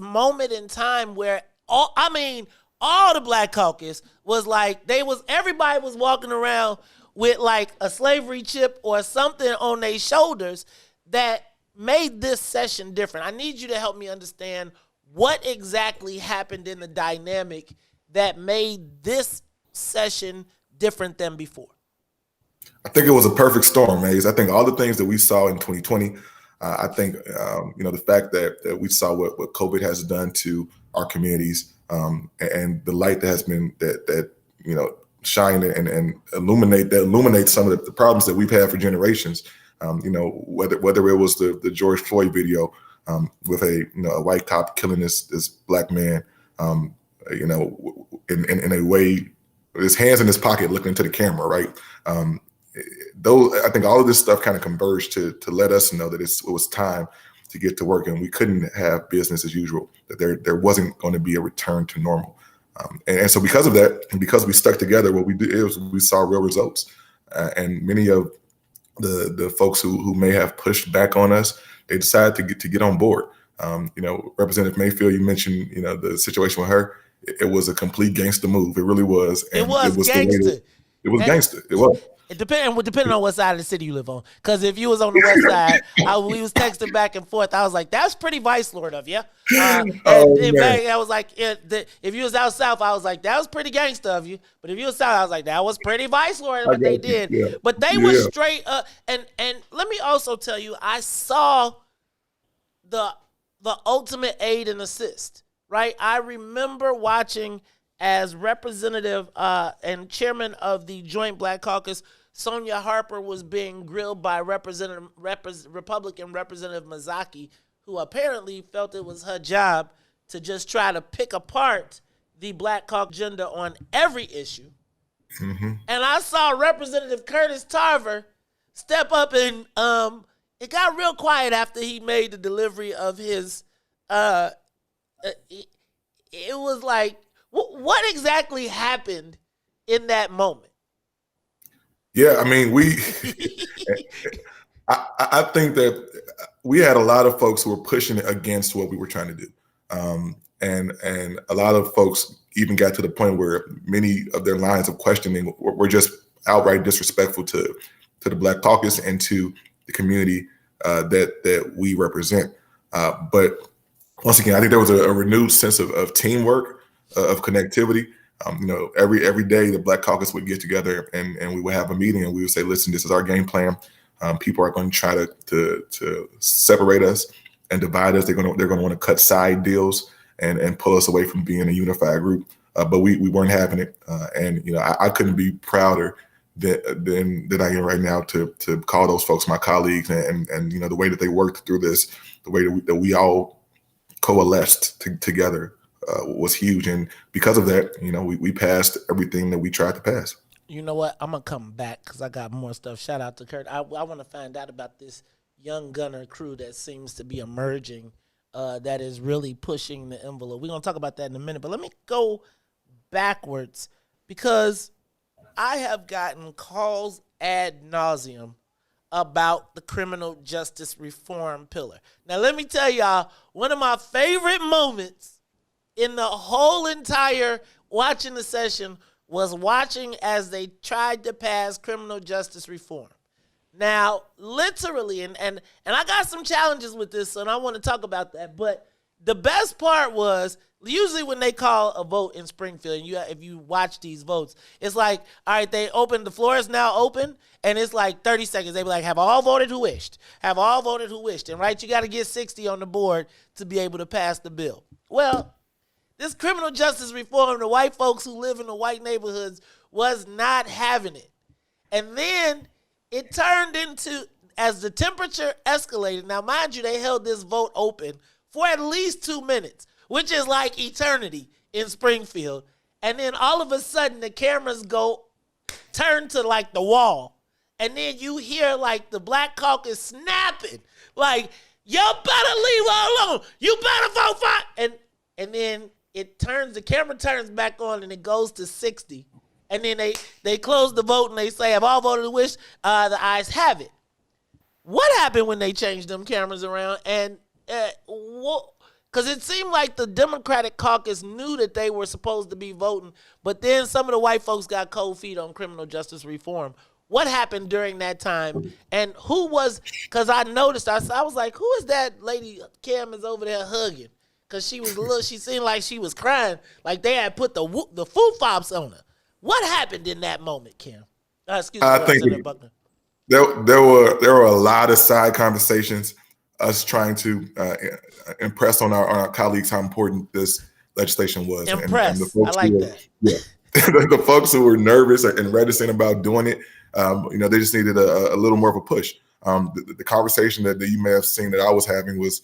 moment in time where all the Black Caucus was like, everybody was walking around with like a slavery chip or something on their shoulders that made this session different? I need you to help me understand what exactly happened in the dynamic that made this session different than before. I think it was a perfect storm, Maze. I think all the things that we saw in 2020, I think, the fact that we saw what COVID has done to our communities, and the light that has been that shine and illuminate some of the problems that we've had for generations. Whether it was the George Floyd video with a white cop killing this Black man, in a way his hands in his pocket looking into the camera, right? I think all of this stuff kind of converged to let us know that it was time to get to work, and we couldn't have business as usual, that there wasn't going to be a return to normal. And so because of that, and because we stuck together, what we did is we saw real results. And many of the folks who may have pushed back on us, they decided to get on board. Representative Mayfield, you mentioned, the situation with her. It was a complete gangster move. It really was. And it was gangster. It was gangster. It was. Depending on what side of the city you live on. Because if you was on the west side, we was texting back and forth. I was like, that's pretty vice lord of you. I was like, if you was out south, I was like, that was pretty gangster of you. But if you was south, I was like, that was pretty vice lord what they did. Yeah. But they were straight up. And let me also tell you, I saw the ultimate aid and assist, right? I remember watching as representative and chairman of the Joint Black Caucus, Sonia Harper was being grilled by Republican Representative Mazzocchi, who apparently felt it was her job to just try to pick apart the Black Caucus agenda on every issue. Mm-hmm. And I saw Representative Curtis Tarver step up, and it got real quiet after he made the delivery of his. It was like, what exactly happened in that moment? Yeah, I mean, I think that we had a lot of folks who were pushing against what we were trying to do. And a lot of folks even got to the point where many of their lines of questioning were just outright disrespectful to the Black Caucus and to the community that we represent. But once again, I think there was a renewed sense of teamwork, of connectivity. Every day the Black Caucus would get together and we would have a meeting, and we would say, listen, this is our game plan. People are going to try to separate us and divide us. They're going to want to cut side deals and pull us away from being a unified group. But we weren't having it. I couldn't be prouder than I am right now to call those folks my colleagues, and the way that they worked through this, the way that we all coalesced together was huge. And because of that, we passed everything that we tried to pass. You know what? I'm going to come back because I got more stuff. Shout out to Kurt. I want to find out about this young gunner crew that seems to be emerging, that is really pushing the envelope. We're going to talk about that in a minute. But let me go backwards, because I have gotten calls ad nauseum about the criminal justice reform pillar. Now, let me tell y'all, one of my favorite moments in the whole entire watching the session was watching as they tried to pass criminal justice reform. Now, literally, and I got some challenges with this, and I want to talk about that, but the best part was, usually when they call a vote in Springfield, and if you watch these votes, it's like, all right, the floor is now open, and it's like 30 seconds. They be like, have all voted who wished. Have all voted who wished. And right, you got to get 60 on the board to be able to pass the bill. Well, this criminal justice reform, the white folks who live in the white neighborhoods was not having it. And then it turned into, as the temperature escalated, now mind you, they held this vote open for at least 2 minutes, which is like eternity in Springfield. And then all of a sudden the cameras turn to like the wall. And then you hear like the Black Caucus snapping, like, y'all better leave her alone. You better vote for. And then the camera turns back on and it goes to 60. And then they close the vote and they say, have all voted who wish, the ayes have it. What happened when they changed them cameras around? And because it seemed like the Democratic caucus knew that they were supposed to be voting, but then some of the white folks got cold feet on criminal justice reform. What happened during that time? And who was, because I noticed, I was like, who is that lady Cam is over there hugging? Because she seemed like she was crying, like they had put the foo-fops on her. What happened in that moment, Cam? Excuse me, I think Senator Buckner. There were a lot of side conversations, us trying to impress on our colleagues how important this legislation was. Impress. And the folks I like that. Yeah. The folks who were nervous and reticent about doing it, they just needed a little more of a push. The conversation that you may have seen that I was having was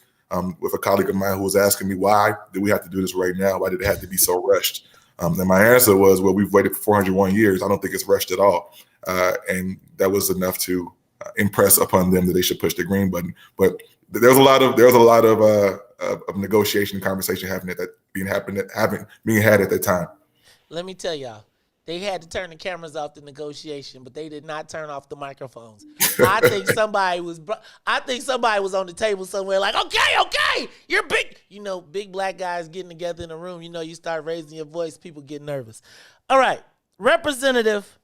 with a colleague of mine who was asking me, why do we have to do this right now? Why did it have to be so rushed? And my answer was, well, we've waited for 401 years. I don't think it's rushed at all. And that was enough to impress upon them that they should push the green button. But there's a lot of negotiation and conversation being had at that time. Let me tell y'all, they had to turn the cameras off the negotiation, but they did not turn off the microphones. I think somebody was on the table somewhere like, okay, you're big. Big black guys getting together in a room. You start raising your voice, people get nervous. All right, Representative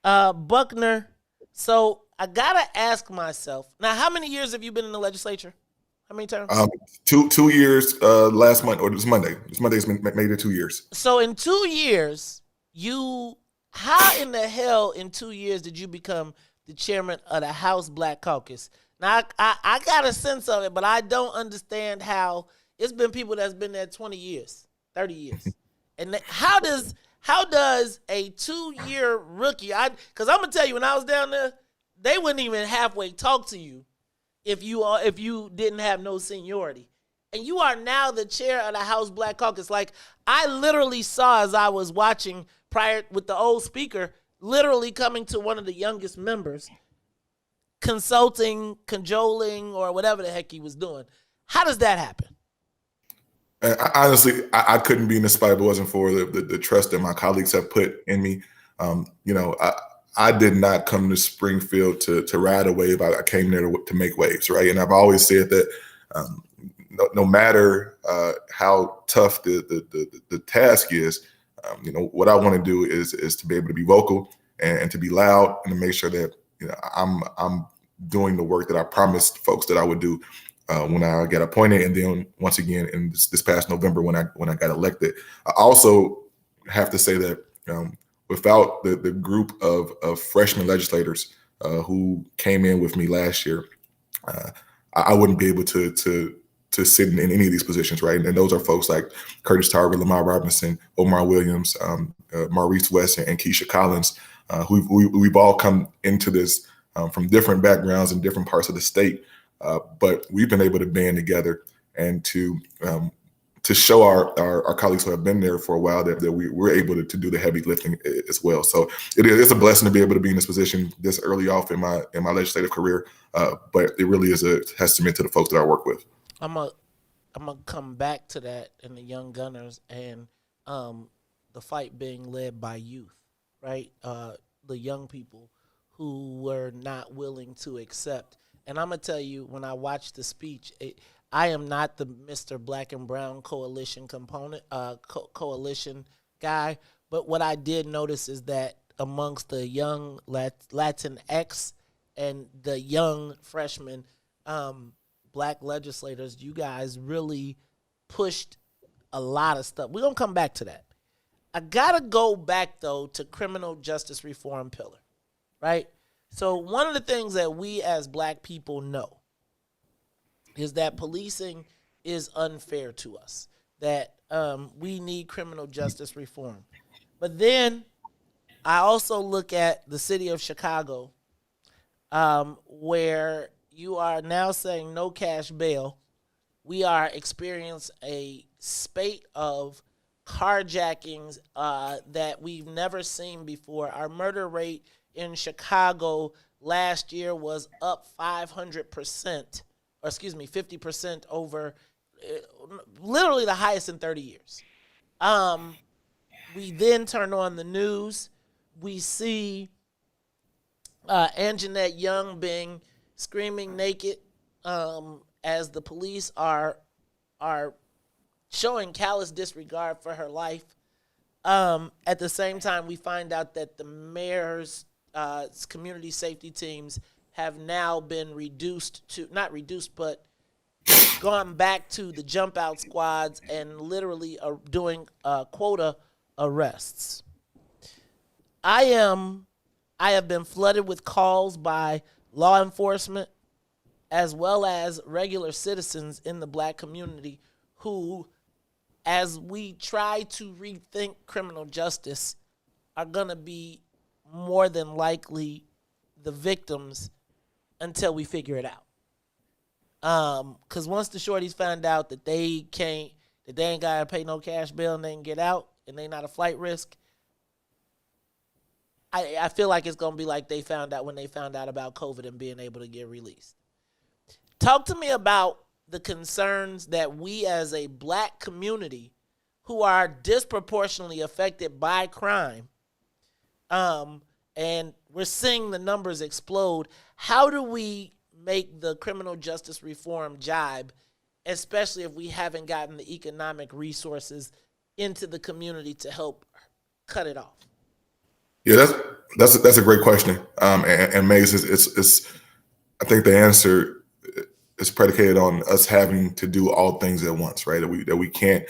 Buckner. So I gotta ask myself now, how many years have you been in the legislature? How many terms? 2 years. Last month or this Monday. This Monday's made it 2 years. So in 2 years, how in the hell in 2 years did you become the chairman of the House Black Caucus? Now I got a sense of it, but I don't understand how it's been people that's been there 20 years, 30 years, and how does a 2-year rookie? Because I'm gonna tell you, when I was down there, they wouldn't even halfway talk to you if you didn't have no seniority. And you are now the chair of the House Black Caucus. Like, I literally saw, as I was watching prior with the old speaker, literally coming to one of the youngest members, consulting, cajoling, or whatever the heck he was doing. How does that happen? Honestly, I couldn't be in this spot if it wasn't for the trust that my colleagues have put in me. I did not come to Springfield to ride a wave. I came there to make waves, right? And I've always said that no matter how tough the task is, what I want to do is to be able to be vocal and to be loud and to make sure that I'm doing the work that I promised folks that I would do when I got appointed, and then once again in this past November when I got elected. I also have to say that without the group of freshman legislators who came in with me last year, I wouldn't be able to sit in any of these positions, right? And those are folks like Curtis Tarver, Lamar Robinson, Omar Williams, Maurice West, and Keisha Collins, we've all come into this from different backgrounds in different parts of the state, but we've been able to band together and to show our colleagues who have been there for a while that we're able to do the heavy lifting as well. So it's a blessing to be able to be in this position this early off in my legislative career, but it really is a testament to the folks that I work with. I'm gonna come back to that and the young gunners and the fight being led by youth, right? The young people who were not willing to accept. And I'm gonna tell you, when I watched the speech, I am not the Mr. Black and Brown coalition coalition guy, but what I did notice is that amongst the young Latinx and the young freshmen, Black legislators, you guys really pushed a lot of stuff. We're going to come back to that. I got to go back, though, to criminal justice reform pillar, right? So one of the things that we as Black people know is that policing is unfair to us, that we need criminal justice reform. But then I also look at the city of Chicago, where you are now saying no cash bail. We are experiencing a spate of carjackings that we've never seen before. Our murder rate in Chicago last year was up 50% over literally the highest in 30 years. We then turn on the news. We see Anjanette Young being screaming naked as the police are showing callous disregard for her life. At the same time, we find out that the mayor's community safety teams have now been gone back to the jump out squads and literally are doing quota arrests. I have been flooded with calls by law enforcement as well as regular citizens in the Black community who, as we try to rethink criminal justice, are going to be more than likely the victims until we figure it out. Because once the shorties find out that they ain't got to pay no cash bail and they can get out, and they not a flight risk, I feel like it's going to be like they found out when they found out about COVID and being able to get released. Talk to me about the concerns that we as a black community who are disproportionately affected by crime, and we're seeing the numbers explode. How do we make the criminal justice reform jibe, especially if we haven't gotten the economic resources into the community to help cut it off? Yeah, that's a great question. And Maze, it's I think the answer is predicated on us having to do all things at once, right? That we can't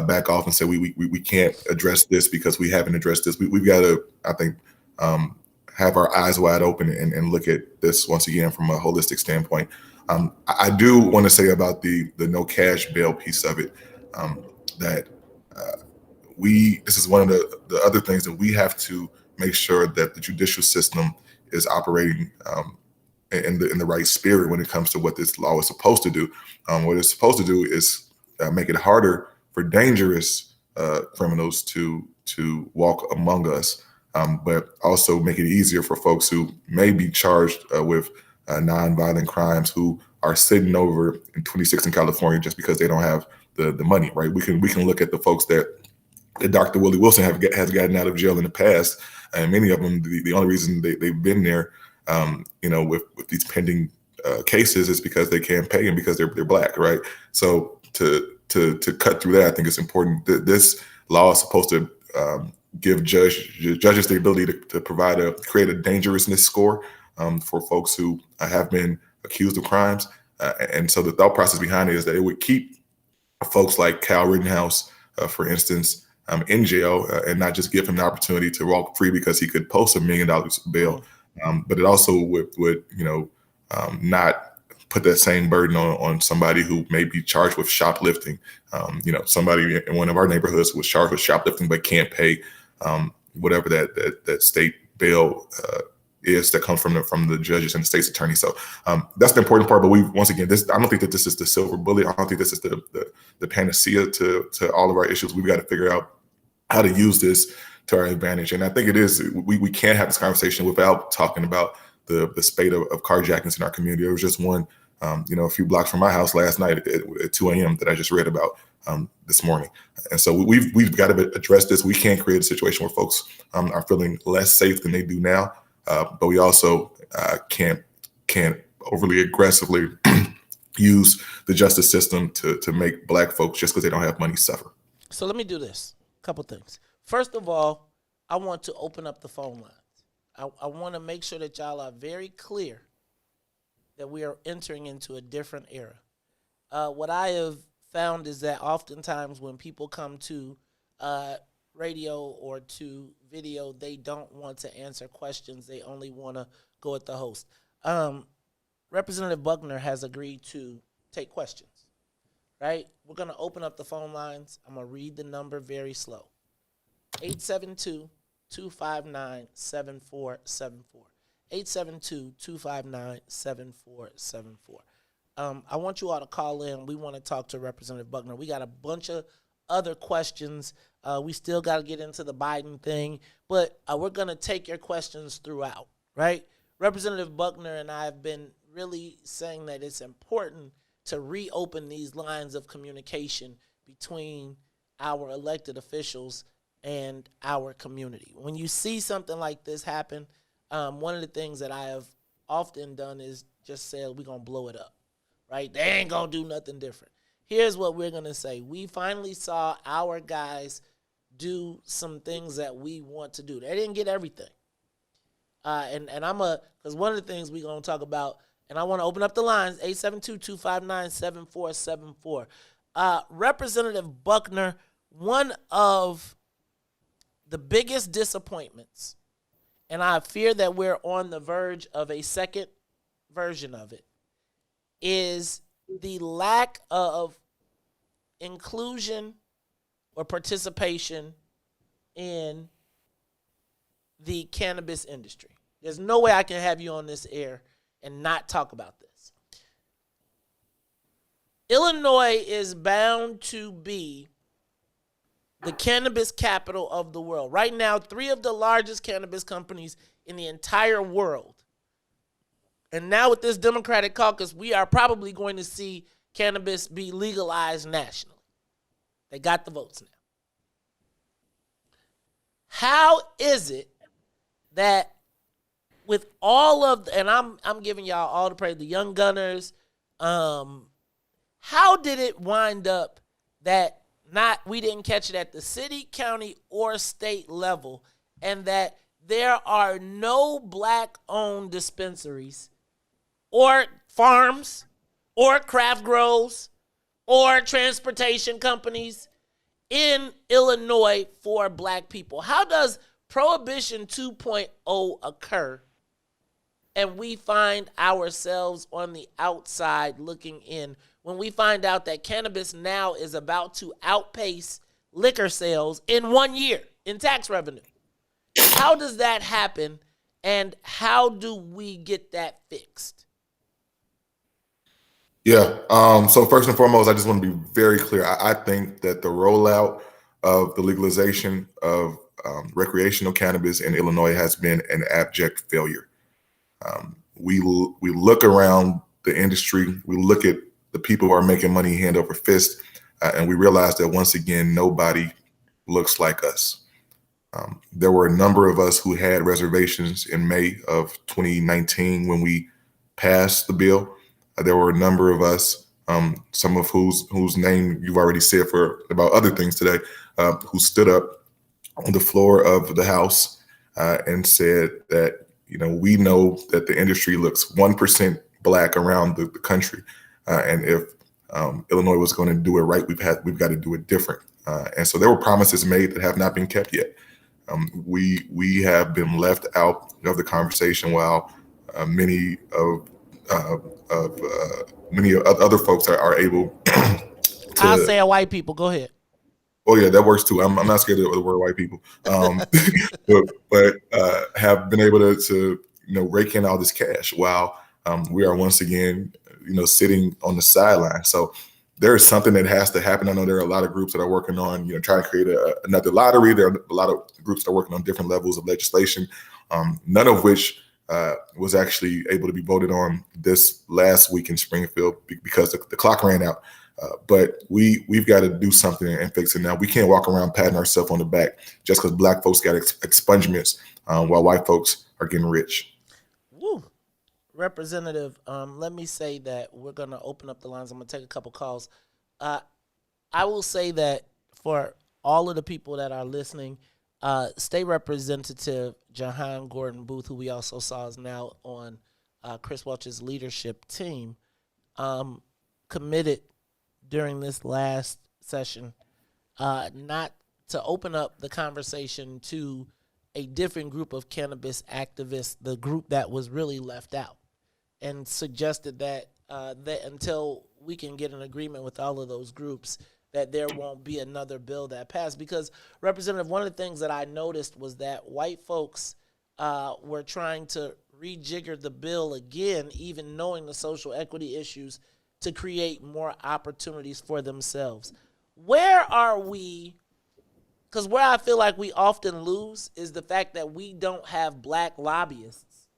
back off and say we can't address this because we haven't addressed this. We've got to, I think, have our eyes wide open and look at this once again from a holistic standpoint. I do want to say about the no cash bail piece of it, that this is one of the other things that we have to make sure that the judicial system is operating in the right spirit when it comes to what this law is supposed to do. What it's supposed to do is make it harder for dangerous criminals to walk among us, but also make it easier for folks who may be charged with nonviolent crimes who are sitting over in 26 in California just because they don't have the money, right? We can look at the folks that Dr. Willie Wilson has gotten out of jail in the past, and many of them, the only reason they've been there, with these pending cases is because they can't pay and because they're black, right? So to cut through that, I think it's important. This law is supposed to give judges the ability to create a dangerousness score for folks who have been accused of crimes, and so the thought process behind it is that it would keep folks like Kyle Rittenhouse, for instance, in jail, and not just give him the opportunity to walk free because he could post $1 million bail. But it also would not put that same burden on somebody who may be charged with shoplifting. Somebody in one of our neighborhoods was charged with shoplifting but can't pay whatever that state bail is that comes from the judges and the state's attorney. So that's the important part. But once again, I don't think that this is the silver bullet. I don't think this is the panacea to all of our issues. We've got to figure out how to use this to our advantage. And I think it is, we can't have this conversation without talking about the spate of carjackings in our community. There was just one, a few blocks from my house last night at 2 a.m. that I just read about this morning. And so we've got to address this. We can't create a situation where folks are feeling less safe than they do now. But we also can't overly aggressively use the justice system to make black folks, just because they don't have money, suffer. So let me do this. A couple things. First of all, I want to open up the phone lines. I want to make sure that y'all are very clear that we are entering into a different era. What I have found is that oftentimes when people come to radio or to video, they don't want to answer questions. They only want to go at the host. Representative Buckner has agreed to take questions, right? We're going to open up the phone lines. I'm going to read the number very slow. 872-259-7474. 872-259-7474. I want you all to call in. We want to talk to Representative Buckner. We got a bunch of other questions. We still got to get into the Biden thing, but we're going to take your questions throughout, right? Representative Buckner and I have been really saying that it's important to reopen these lines of communication between our elected officials and our community. When you see something like this happen, one of the things that I have often done is just say, we're going to blow it up, right? They ain't going to do nothing different. Here's what we're going to say. We finally saw our guys do some things that we want to do. They didn't get everything. Because one of the things we're going to talk about, and I want to open up the lines, 872-259-7474. Representative Buckner, one of the biggest disappointments, and I fear that we're on the verge of a second version of it, is the lack of inclusion or participation in the cannabis industry. There's no way I can have you on this air and not talk about this. Illinois is bound to be the cannabis capital of the world. Right now, 3 of the largest cannabis companies in the entire world. And now with this Democratic caucus, we are probably going to see cannabis be legalized nationally. They got the votes now. How is it that with all of, and I'm giving y'all all the praise, the young gunners, how did it wind up that we didn't catch it at the city, county, or state level, and that there are no black-owned dispensaries or farms or craft grows or transportation companies in Illinois for black people? How does Prohibition 2.0 occur and we find ourselves on the outside looking in when we find out that cannabis now is about to outpace liquor sales in 1 year in tax revenue? How does that happen, and how do we get that fixed? Yeah. So first and foremost, I just want to be very clear. I think that the rollout of the legalization of recreational cannabis in Illinois has been an abject failure. We look around the industry, we look at the people who are making money hand over fist, and we realize that once again, nobody looks like us. There were a number of us who had reservations in May of 2019 when we passed the bill. There were a number of us, some of whose name you've already said for about other things today, who stood up on the floor of the House and said that, we know that the industry looks 1% black around the country. And if Illinois was going to do it right, we've got to do it different. And so there were promises made that have not been kept yet. We have been left out of the conversation while many other folks are able to. I'll say white people. Go ahead. Oh yeah, that works too. I'm not scared of the word white people, but have been able to rake in all this cash while we are once again sitting on the sideline. So there is something that has to happen. I know there are a lot of groups that are working on trying to create another lottery. There are a lot of groups that are working on different levels of legislation, none of which was actually able to be voted on this last week in Springfield because the clock ran out. But we've got to do something and fix it now. We can't walk around patting ourselves on the back just because black folks got expungements while white folks are getting rich. Woo. Representative, let me say that we're going to open up the lines. I'm going to take a couple calls. I will say that for all of the people that are listening, State Representative Jahan Gordon Booth, who we also saw is now on Chris Welch's leadership team, committed during this last session not to open up the conversation to a different group of cannabis activists, the group that was really left out, and suggested that until we can get an agreement with all of those groups, that there won't be another bill that passed. Because, Representative, one of the things that I noticed was that white folks were trying to rejigger the bill again, even knowing the social equity issues, to create more opportunities for themselves. Where are we? Because where I feel like we often lose is the fact that we don't have black lobbyists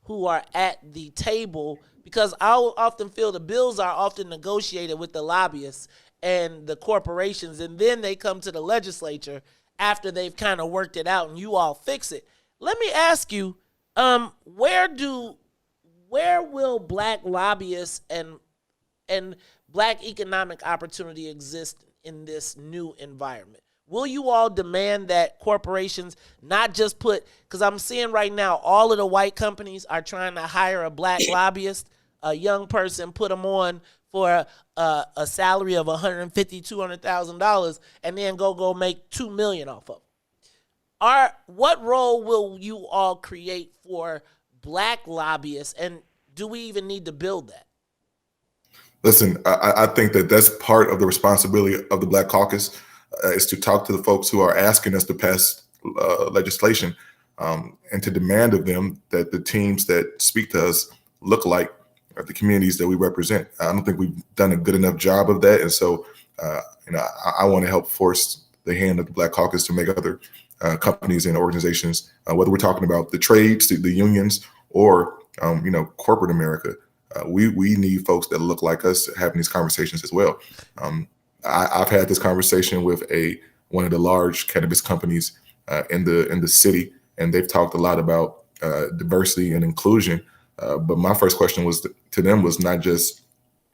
who are at the table, because I often feel the bills are often negotiated with the lobbyists and the corporations, and then they come to the legislature after they've kind of worked it out and you all fix it. Let me ask you, where will black lobbyists and black economic opportunity exist in this new environment? Will you all demand that corporations not just because I'm seeing right now all of the white companies are trying to hire a black lobbyist, a young person, put them on for a salary of $150,000, $200,000, and then go make $2 million off of it. What role will you all create for black lobbyists, and do we even need to build that? Listen, I think that that's part of the responsibility of the Black Caucus, is to talk to the folks who are asking us to pass legislation and to demand of them that the teams that speak to us look like the communities that we represent. I don't think we've done a good enough job of that. And so, I want to help force the hand of the Black Caucus to make other companies and organizations, whether we're talking about the trades, the unions, or corporate America. We need folks that look like us having these conversations as well. I've had this conversation with one of the large cannabis companies in the city, and they've talked a lot about diversity and inclusion. But my first question to them was not just,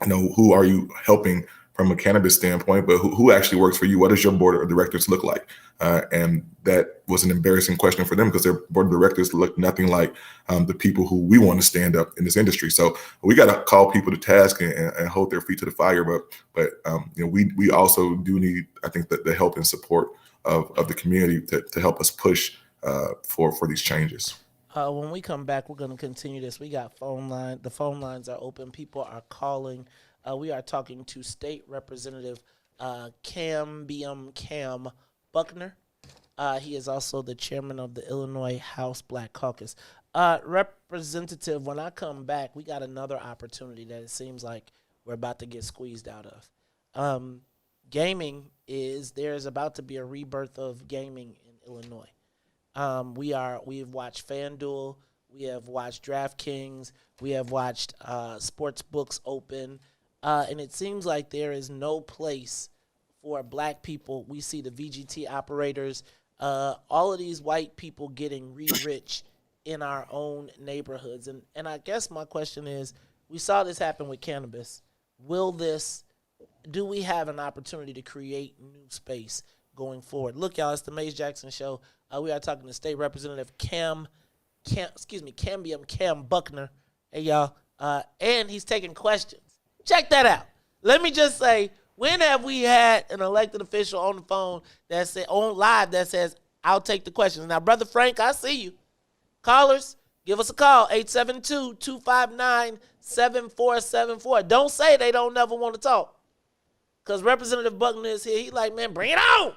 who are you helping from a cannabis standpoint, but who actually works for you? What does your board of directors look like? And that was an embarrassing question for them because their board of directors look nothing like the people who we want to stand up in this industry. So we got to call people to task and hold their feet to the fire. But we also do need, I think, the help and support of the community to help us push for these changes. When we come back, we're going to continue this. We got phone line. The phone lines are open. People are calling. We are talking to State Representative Kam Buckner. He is also the chairman of the Illinois House Black Caucus. Representative, when I come back, we got another opportunity that it seems like we're about to get squeezed out of. Gaming there's about to be a rebirth of gaming in Illinois. We've watched FanDuel, we have watched DraftKings, we have watched sports books open, and it seems like there is no place for black people. We see the VGT operators, all of these white people getting rich in our own neighborhoods. And I guess my question is, we saw this happen with cannabis. Do we have an opportunity to create new space going forward? Look, y'all, it's the Maze Jackson Show. We are talking to State Representative Kam Buckner. Hey, y'all. And he's taking questions. Check that out. Let me just say, when have we had an elected official on the phone on live that says, I'll take the questions? Now, Brother Frank, I see you. Callers, give us a call, 872-259-7474. Don't say they don't never want to talk. Because Representative Buckner is here. He's like, man, bring it on.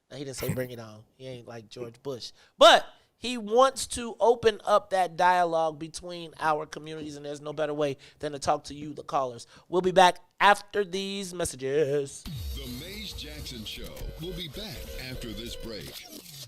Now, he didn't say bring it on. He ain't like George Bush. But he wants to open up that dialogue between our communities, and there's no better way than to talk to you, the callers. We'll be back after these messages. The Maze Jackson Show. We'll be back after this break.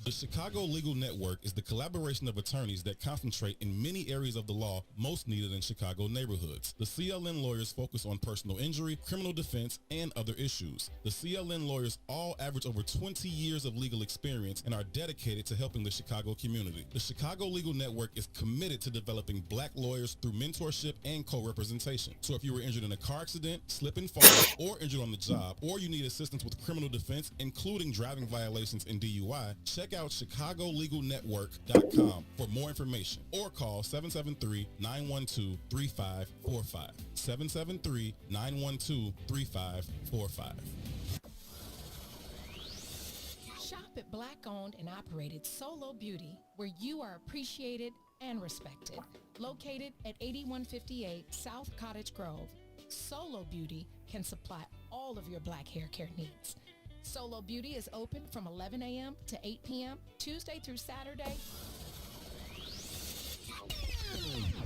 The Chicago Legal Network is the collaboration of attorneys that concentrate in many areas of the law most needed in Chicago neighborhoods. The CLN lawyers focus on personal injury, criminal defense, and other issues. The CLN lawyers all average over 20 years of legal experience and are dedicated to helping the Chicago community. The Chicago Legal Network is committed to developing black lawyers through mentorship and co-representation. So if you were injured in a car accident, slip and fall, or injured on the job, or you need assistance with criminal defense, including driving violations and DUI, check out ChicagoLegalNetwork.com for more information, or call 773-912-3545. 773-912-3545. Shop at Black-owned and operated Solo Beauty, where you are appreciated and respected. Located at 8158 South Cottage Grove, Solo Beauty can supply all of your black hair care needs. Solo Beauty is open from 11 a.m. to 8 p.m., Tuesday through Saturday.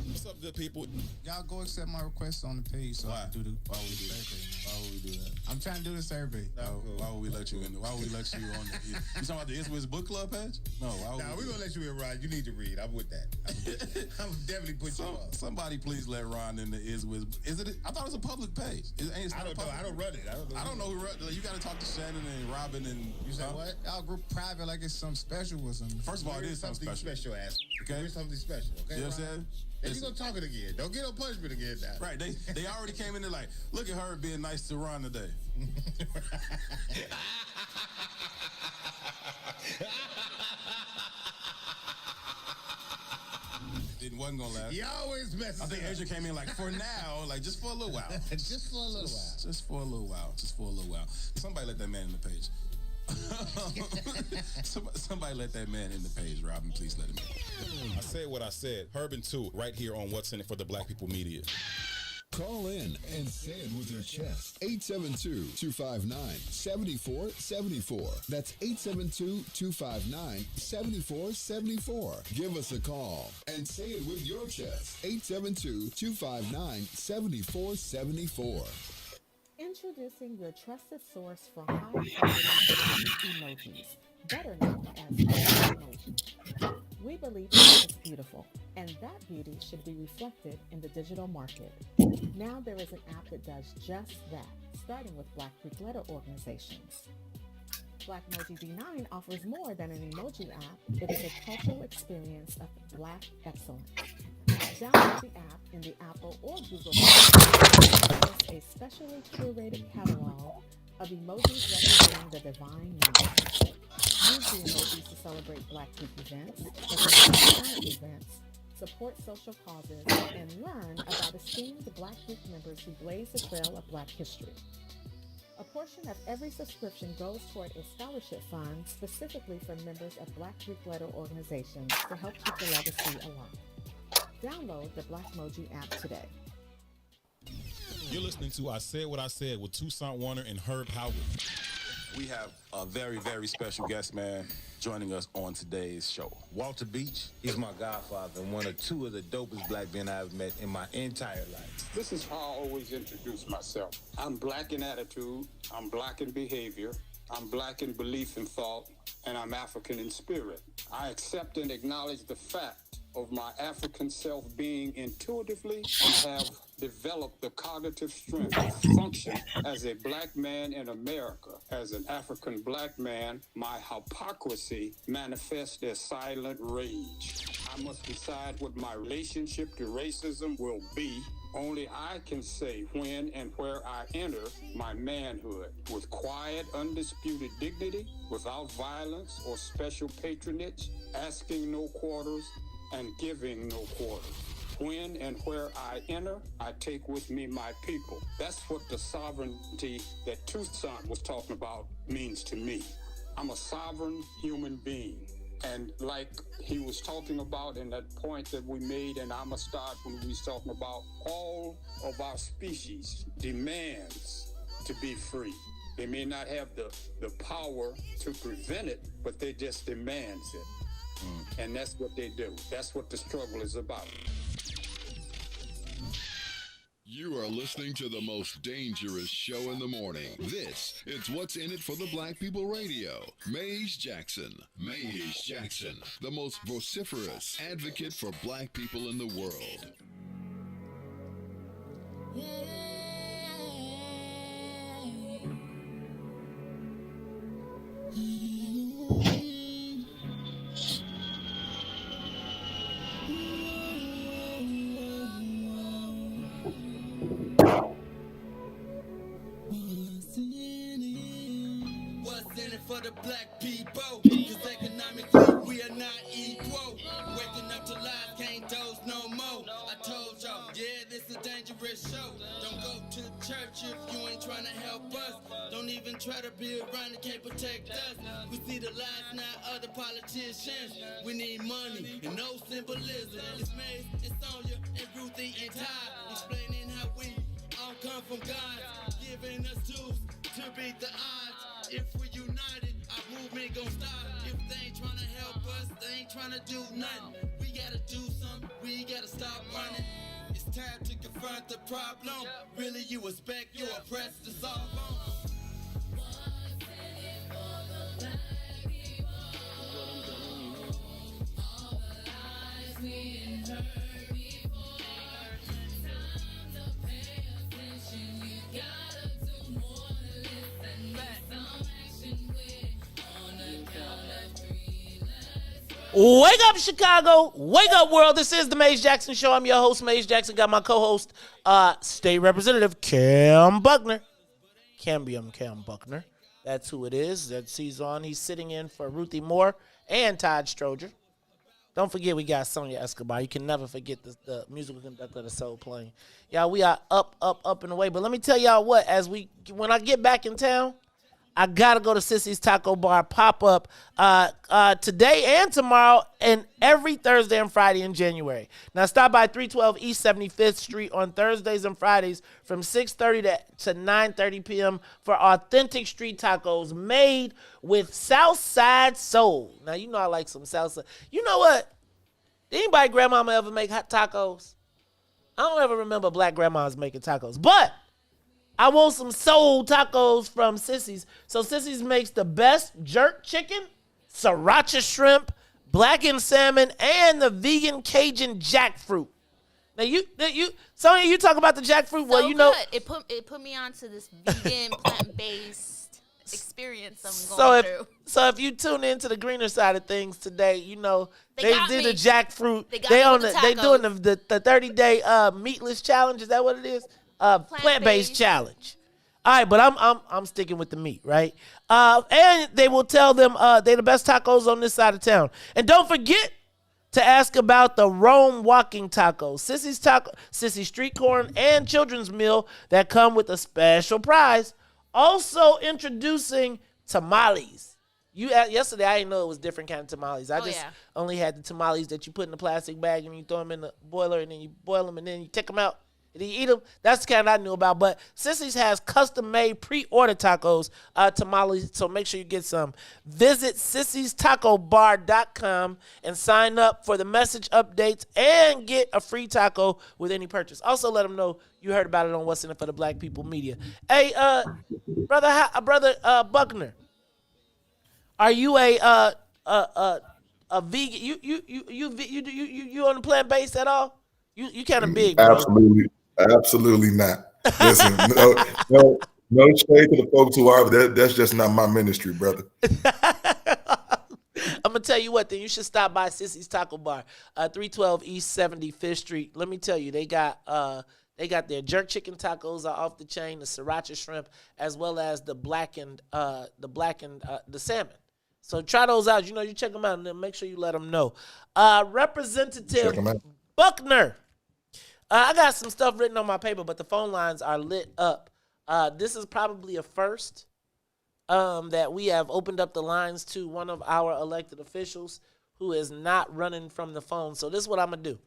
What's up, good people? Y'all go accept my request on the page so I can do the Why would we do that? Why would we do that? I'm trying to do the survey. Why would we let you in? Why would we let you on the... You talking about the Iswiz Book Club page? No, why would we're going to let you in, Ron. You need to read. I'm with that. I'm definitely put you on. Somebody please let Ron in the Iswiz. I thought it was a public page. I don't know. I don't run it. I don't know who run it. You got to talk to Shannon and Robin and... You said what? Y'all group private like it's something special or something. First of all, it is something special. Ass. Okay? There's something special. Okay, you know what I'm saying? Then you gonna talk it again. Don't get no punishment again now. Right. They already came in there like, look at her being nice to Ron today. It wasn't gonna last. You always mess. I think Asia came in like, for now, like just for a little while. Just for a little while. Just for a little while. Just for a little while. Somebody let that man in the page. Somebody let that man in the page, Robin. Please let him in. I said what I said. Herb too, right here on What's in It for the Black People Media. Call in and say it with your chest. 872-259-7474. That's 872-259-7474. Give us a call and say it with your chest. 872-259-7474. Introducing your trusted source for high-quality emojis, better known as emoji. We believe art is beautiful, and that beauty should be reflected in the digital market. Now there is an app that does just that, starting with Black Greek letter organizations. Blackmoji D9 offers more than an emoji app. It is a cultural experience of Black excellence. Download the app in the Apple or Google Play. A specially curated catalog of emojis representing the divine number. Use the emojis to celebrate Black Greek events, current events, support social causes, and learn about esteemed Black Greek members who blaze the trail of Black history. A portion of every subscription goes toward a scholarship fund specifically for members of Black Greek letter organizations to help keep the legacy alive. Download the Blackmoji app today. You're listening to I Said What I Said with Toussaint Warner and Herb Howard. We have a very, very special guest, man, joining us on today's show. Walter Beach, he's my godfather and one of two of the dopest black men I've met in my entire life. This is how I always introduce myself. I'm black in attitude, I'm black in behavior, I'm black in belief and thought, and I'm African in spirit. I accept and acknowledge the fact of my African self being intuitively and have developed the cognitive strength to function as a black man in America. As an African black man, my hypocrisy manifests as silent rage. I must decide what my relationship to racism will be. Only I can say when and where I enter my manhood with quiet, undisputed dignity, without violence or special patronage, asking no quarters and giving no quarters. When and where I enter, I take with me my people. That's what the sovereignty that Toussaint was talking about means to me. I'm a sovereign human being. And like he was talking about in that point that we made in Amistad when we was talking about all of our species demands to be free. They may not have the power to prevent it, but they just demands it. And that's what they do. That's what the struggle is about. You are listening to the most dangerous show in the morning. This is What's in It for the Black People Radio. Maze Jackson. Maze Jackson, the most vociferous advocate for black people in the world. For the black people, cause economically we are not equal. Waking up to lies, can't doze no more. I told y'all, yeah, this is a dangerous show. Don't go to church if you ain't trying to help us. Don't even try to be around and can't protect us. We see the lies, not other politicians. We need money and no symbolism. It's Maze, it's Sonia, and Ruthie, and Todd, explaining how we all come from God, giving us tools to beat the odds. If we're united, our movement gon' stop. If they ain't tryna help us, they ain't tryna do nothing. We gotta do something, we gotta stop running. It's time to confront the problem. Really, you expect your oppressed to solve on. Wake up, Chicago. Wake up, world. This is the Maze Jackson Show. I'm your host, Maze Jackson. Got my co-host, State Representative Kam Buckner. Kam Buckner. That's who it is. That's he's on. He's sitting in for Ruthie Moore and Todd Stroger. Don't forget we got Sonia Escobar. You can never forget the musical conductor of the soul playing. Y'all, we are up and away. But let me tell y'all what, when I get back in town, I gotta go to Sissy's Taco Bar pop-up today and tomorrow and every Thursday and Friday in January. Now stop by 312 East 75th Street on Thursdays and Fridays from 6:30 to 9:30 p.m. for authentic street tacos made with Southside soul. Now you know I like some salsa. You know what? Did anybody grandmama ever make hot tacos? I don't ever remember black grandmas making tacos, but I want some soul tacos from Sissy's. So Sissy's makes the best jerk chicken, sriracha shrimp, blackened salmon, and the vegan Cajun jackfruit. Now you, Sonia, you talk about the jackfruit. Well, So you know, good. It put me onto this vegan plant-based experience I'm so going if through. so if you tune into the greener side of things today, you know They they got did me. the jackfruit. They got They me on with the they doing tacos. the 30-day meatless challenge. Is that what it is? Plant-based challenge. All right, but I'm sticking with the meat, right? And they will tell them they're the best tacos on this side of town. And don't forget to ask about the Rome walking tacos, Sissy street corn, and children's meal that come with a special prize. Also introducing tamales. Yesterday I didn't know it was different kind of tamales. I just only had the tamales that you put in the plastic bag and you throw them in the boiler and then you boil them and then you take them out and you eat them. That's the kind I knew about. But Sissy's has custom-made pre-order tacos, tamales, so make sure you get some. Visit sissystacobar.com and sign up for the message updates and get a free taco with any purchase. Also, let them know you heard about it on What's in It for the Black People Media. Hey, brother Buckner, are you a vegan? You on the plant based at all? You kind of big, bro. Absolutely not. Listen, no shade to the folks who are, but that's just not my ministry, brother. I'm gonna tell you what. Then you should stop by Sissy's Taco Bar, 312 East 75th Street. Let me tell you, they got their jerk chicken tacos are off the chain, the sriracha shrimp, as well as the blackened salmon. So try those out. You know, you check them out and then make sure you let them know. Representative Buckner. I got some stuff written on my paper, but the phone lines are lit up. This is probably a first that we have opened up the lines to one of our elected officials who is not running from the phone. So this is what I'm going to do.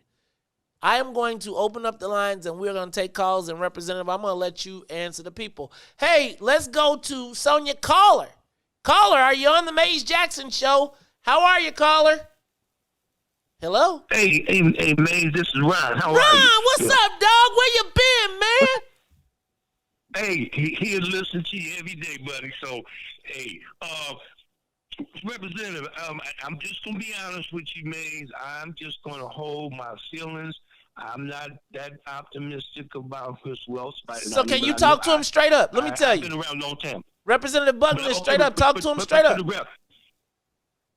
I am going to open up the lines, and we're going to take calls. And Representative, I'm going to let you answer the people. Hey, let's go to Sonia. Caller, are you on the Maze Jackson Show? How are you, caller? Hello? Hey, Maze, this is Ron. How are you? Ron, what's up, dog? Where you been, man? Hey, here to listen to you every day, buddy. So, hey, Representative, I'm just going to be honest with you, Maze. I'm just going to hold my feelings. I'm not that optimistic about Chris Welch right now. So can you talk to him straight up? Let me tell you. I've been around a long time. Representative Buckner, straight up. Talk to him straight up.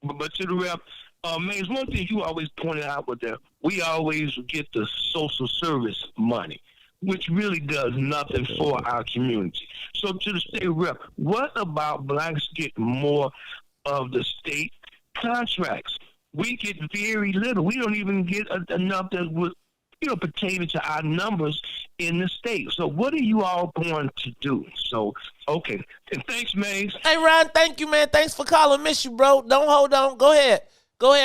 But to the rep, Maze, one thing you always pointed out was that we always get the social service money, which really does nothing for our community. So to the state rep, what about blacks get more of the state contracts? We get very little. We don't even get enough that would, pertaining to our numbers in the state. So what are you all going to do? So, okay. And thanks, Maze. Hey, Ron, thank you, man. Thanks for calling. Miss you, bro. Don't hold on. Go ahead,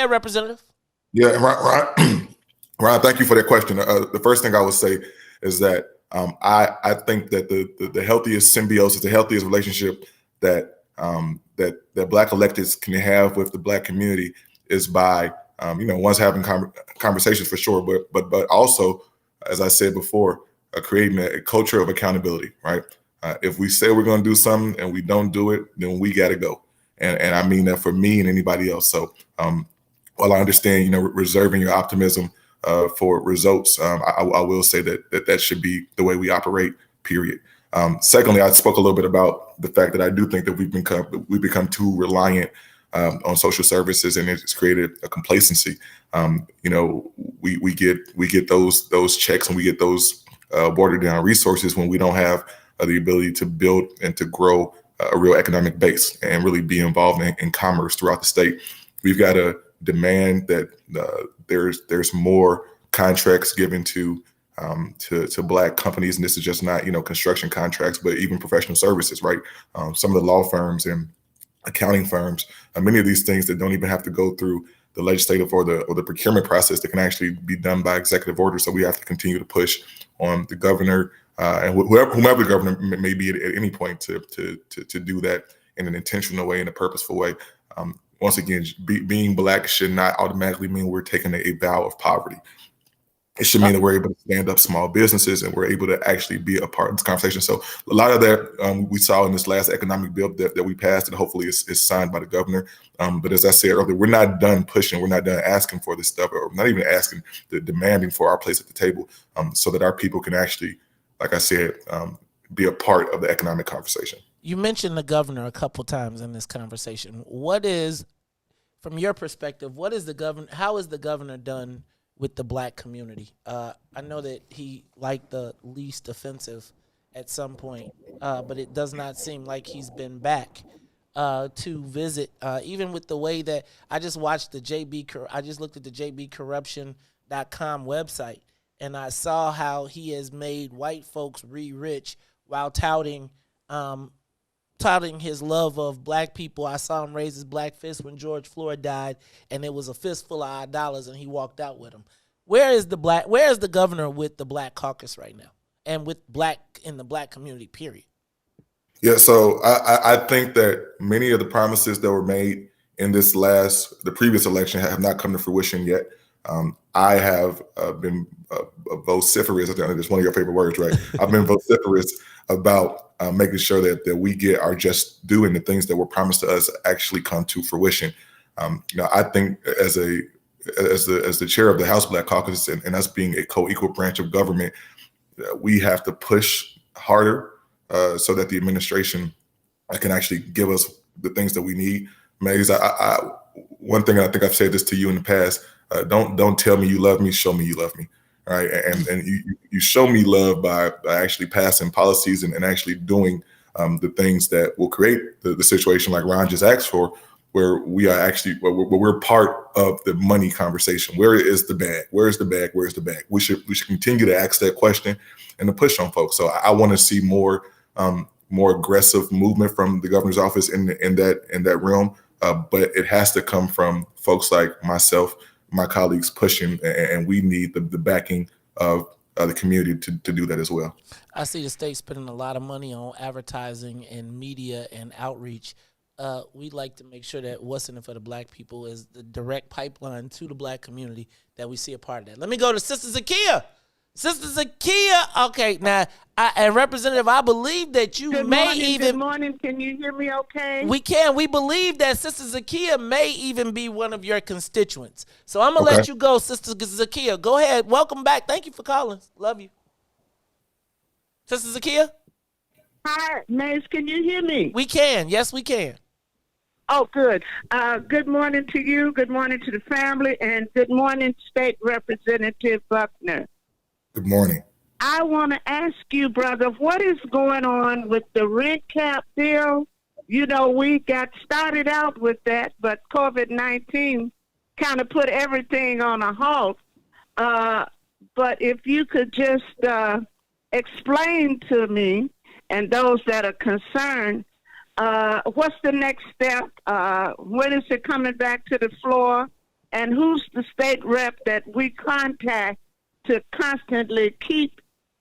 Representative. Yeah, Ron, thank you for that question. The first thing I would say is that I think that the healthiest symbiosis, the healthiest relationship that Black electeds can have with the Black community is by one's having conversations for sure, but also, as I said before, creating a culture of accountability. Right? If we say we're going to do something and we don't do it, then we got to go. And I mean that for me and anybody else. So while I understand, reserving your optimism for results, I will say that should be the way we operate, period. Secondly, I spoke a little bit about the fact that I do think that we've become too reliant on social services, and it's created a complacency. We get those checks and we get those watered down resources when we don't have the ability to build and to grow a real economic base and really be involved in commerce throughout the state. We've got to demand that there's more contracts given to Black companies, and this is just not construction contracts, but even professional services, right? Some of the law firms and accounting firms, many of these things that don't even have to go through the legislative or the procurement process, that can actually be done by executive order. So we have to continue to push on the governor and whomever the governor may be at any point to do that in an intentional way, in a purposeful way. Once again, being Black should not automatically mean we're taking a vow of poverty. it should mean that we're able to stand up small businesses and we're able to actually be a part of this conversation. So a lot of that we saw in this last economic bill that we passed, and hopefully is signed by the governor. But as I said earlier, we're not done pushing. We're not done asking for this stuff, or not even asking, demanding for our place at the table, so that our people can actually, like I said, be a part of the economic conversation. You mentioned the governor a couple times in this conversation. What is, from your perspective, how is the governor done with the black community? I know that he liked the least offensive at some point, but it does not seem like he's been back to visit, even with the way that I just watched I just looked at the jbcorruption.com website, and I saw how he has made white folks re-rich while touting his love of black people. I saw him raise his black fist when George Floyd died, and it was a fistful of odd dollars, and he walked out with them. Where is the governor with the Black Caucus right now, and with in the black community, period? Yeah, so I think that many of the promises that were made in the previous election have not come to fruition yet. I have been vociferous. I think that's one of your favorite words, right? I've been vociferous about making sure that we get our just due, and the things that were promised to us actually come to fruition. I think as the chair of the House Black Caucus, and us being a co-equal branch of government, we have to push harder so that the administration can actually give us the things that we need. Maze, one thing, I think I've said this to you in the past, don't tell me you love me, show me you love me. All right. And you show me love by actually passing policies and actually doing the things that will create the situation like Ron just asked for, where we are actually, where we're part of the money conversation. Where is the bag? Where's the bag? Where's the bag? We should continue to ask that question and to push on folks. So I want to see more aggressive movement from the governor's office in that realm. But it has to come from folks like myself, my colleagues pushing, and we need the backing of the community to do that as well. I see the state spending a lot of money on advertising and media and outreach. We'd like to make sure that what's in it for the black people is the direct pipeline to the black community, that we see a part of that. Let me go to Sister Zakiya. Sister Zakiya, okay, now, and Representative, I believe that you Good morning, can you hear me okay? We can. We believe that Sister Zakiya may even be one of your constituents. So I'm going to let you go, Sister Zakiya. Go ahead. Welcome back. Thank you for calling. Love you. Sister Zakiya? Hi, Maze, can you hear me? We can. Yes, we can. Oh, good. Good morning to you. Good morning to the family. And good morning, State Representative Buckner. Good morning. I want to ask you, brother, what is going on with the rent cap bill? You know, we got started out with that, but COVID-19 kind of put everything on a halt. But if you could just explain to me and those that are concerned, what's the next step? When is it coming back to the floor? And who's the state rep that we contact to constantly keep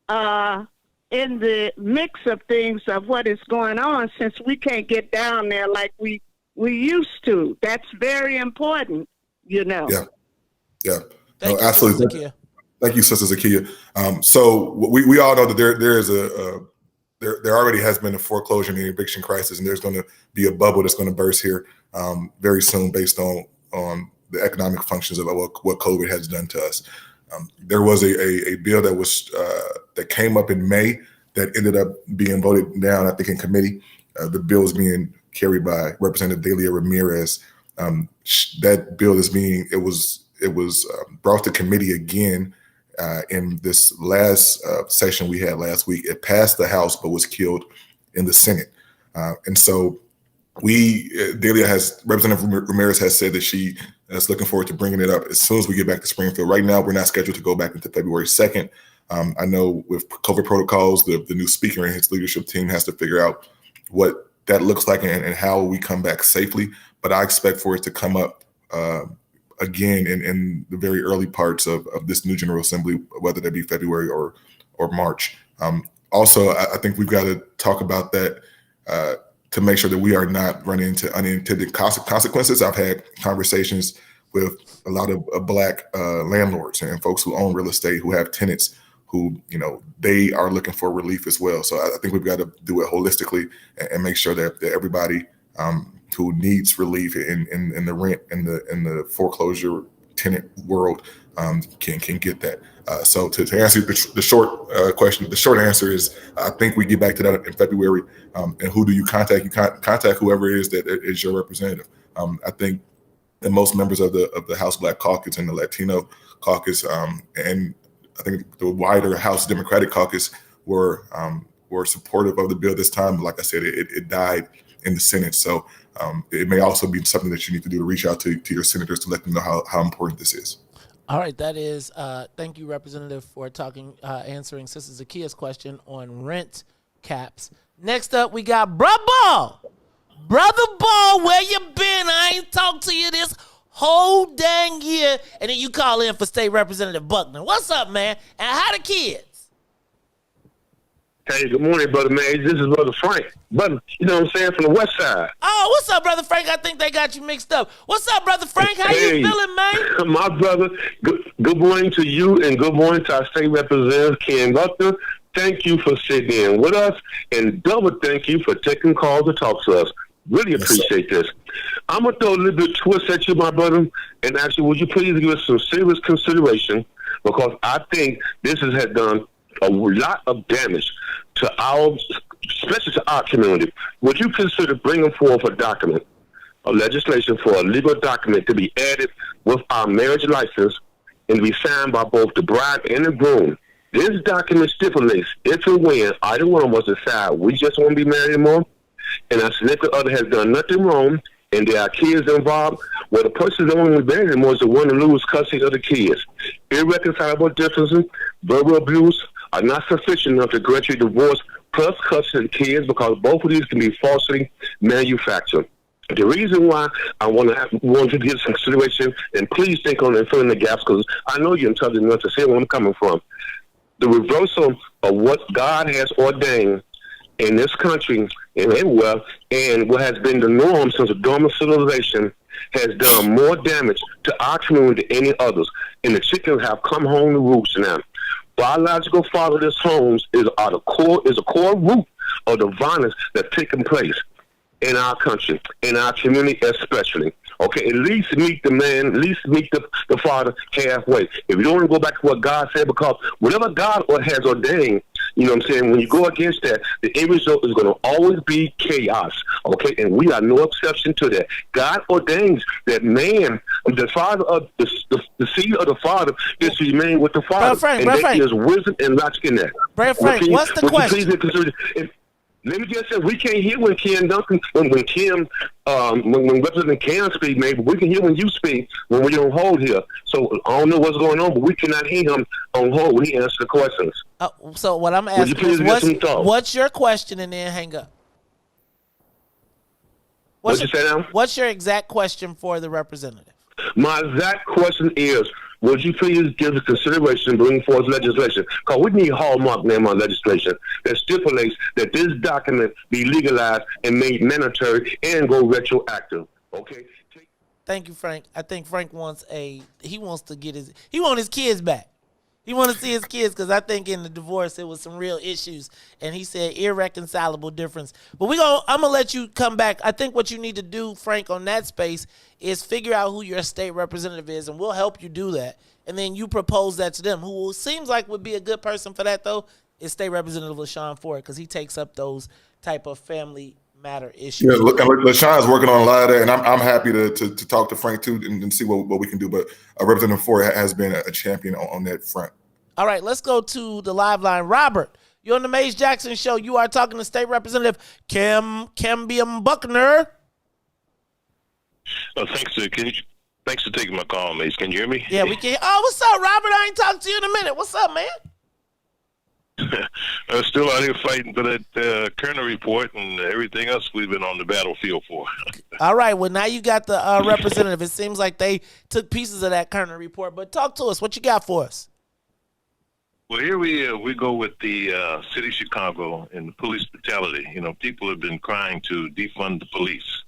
in the mix of things of what is going on, since we can't get down there like we used to? That's very important, you know. Yeah. No, absolutely. Thank you, Sister Zakiya. So we all know that there already has been a foreclosure and eviction crisis, and there's going to be a bubble that's going to burst here very soon based on the economic functions of what COVID has done to us. There was a bill that came up in May that ended up being voted down, I think, in committee. The bill is being carried by Representative Delia Ramirez. That bill was brought to committee again in this last session we had last week. It passed the House but was killed in the Senate. And so Representative Ramirez has said that she is looking forward to bringing it up as soon as we get back to Springfield. Right now, we're not scheduled to go back until February 2nd. I know with COVID protocols, the new speaker and his leadership team has to figure out what that looks like and how we come back safely. But I expect for it to come up again in the very early parts of this new General Assembly, whether that be February or March. Also, I think we've got to talk about that to make sure that we are not running into unintended consequences. I've had conversations with a lot of black landlords and folks who own real estate, who have tenants who, they are looking for relief as well. So I think we've got to do it holistically and make sure that everybody who needs relief in the rent and the foreclosure tenant world can get that. So to answer the short question, the short answer is I think we get back to that in February. And who do you contact? You contact whoever it is that is your representative. I think that most members of the House Black Caucus and the Latino Caucus, and I think the wider House Democratic Caucus were supportive of the bill this time. Like I said, it died in the Senate. So it may also be something that you need to do to reach out to your senators to let them know how important this is. All right, that is, thank you, Representative, for answering Sister Zakia's question on rent caps. Next up, we got Brother Ball. Brother Ball, where you been? I ain't talked to you this whole dang year. And then you call in for State Representative Buckner. What's up, man? And how the kids? Hey, good morning, Brother Mays. This is Brother Frank. Brother, you know what I'm saying, from the west side. Oh, what's up, Brother Frank? I think they got you mixed up. What's up, Brother Frank? How you feeling, man? My brother, good morning to you and good morning to our State Representative, Kam Buckner. Thank you for sitting in with us, and double thank you for taking calls to talk to us. Really appreciate this. I'm going to throw a little bit of twist at you, my brother, and ask you, would you please give us some serious consideration, because I think this has done a lot of damage to especially to our community. Would you consider bringing forth a legislation for a legal document to be added with our marriage license and be signed by both the bride and the groom? This document stipulates if and when either one of us decide we just want to be married anymore, and our significant other has done nothing wrong, and there are kids involved, well, the person that don't want to be married anymore is the one to lose custody of the kids. Irreconcilable differences, verbal abuse are not sufficient enough to grant you divorce plus custody of the kids, because both of these can be falsely manufactured. The reason why I want you to give some consideration, and please think on and fill in the gaps, because I know you're intelligent enough to see where I'm coming from. The reversal of what God has ordained in this country and everywhere, and what has been the norm since the dawn of civilization, has done more damage to our community than any others. And the chickens have come home to roost now. Biological fatherless homes is a core root of the violence that's taking place in our country, in our community especially. Okay, at least meet the man, at least meet the father halfway. If you don't want to go back to what God said, because whatever God has ordained, you know what I'm saying, when you go against that, the end result is going to always be chaos. Okay, and we are no exception to that. God ordains that man, the father of the seed of the father, is to remain with the father. Frank, and there is wisdom and logic in that. Frank, what's the question? Let me just say, we can't hear when Kim Duncan, when Representative Kam speak, maybe we can hear when you speak when we're on hold here. So I don't know what's going on, but we cannot hear him on hold when he answers the questions. So what I'm asking is, what's your question, and then hang up. What's your exact question for the representative? My exact question is, would you please give the consideration and bring forth legislation? Because we need hallmark name on legislation that stipulates that this document be legalized and made mandatory and go retroactive. Okay. Thank you, Frank. I think Frank wants his kids back. He wants to see his kids, because I think in the divorce there was some real issues, and he said irreconcilable difference. But I'm gonna let you come back. I think what you need to do, Frank, on that space is figure out who your state representative is, and we'll help you do that. And then you propose that to them. Who seems like would be a good person for that, though, is State Representative LaShawn Ford, because he takes up those type of family matter issues. Yeah, LaShawn's working on a lot of that, and I'm happy to talk to Frank too and see what we can do. But Representative Ford has been a champion on that front. All right, let's go to the live line. Robert, you're on the Mays Jackson Show. You are talking to State Representative Kam Buckner. Thanks for taking my call, Mace. Can you hear me? Yeah, we can. Oh, what's up, Robert? I ain't talked to you in a minute. What's up, man? Still out here fighting for that Kerner report and everything else we've been on the battlefield for. All right, well, now you got the representative. It seems like they took pieces of that Kerner report, but talk to us. What you got for us? Well, here we go with the city of Chicago and the police brutality. You know, people have been crying to defund the police.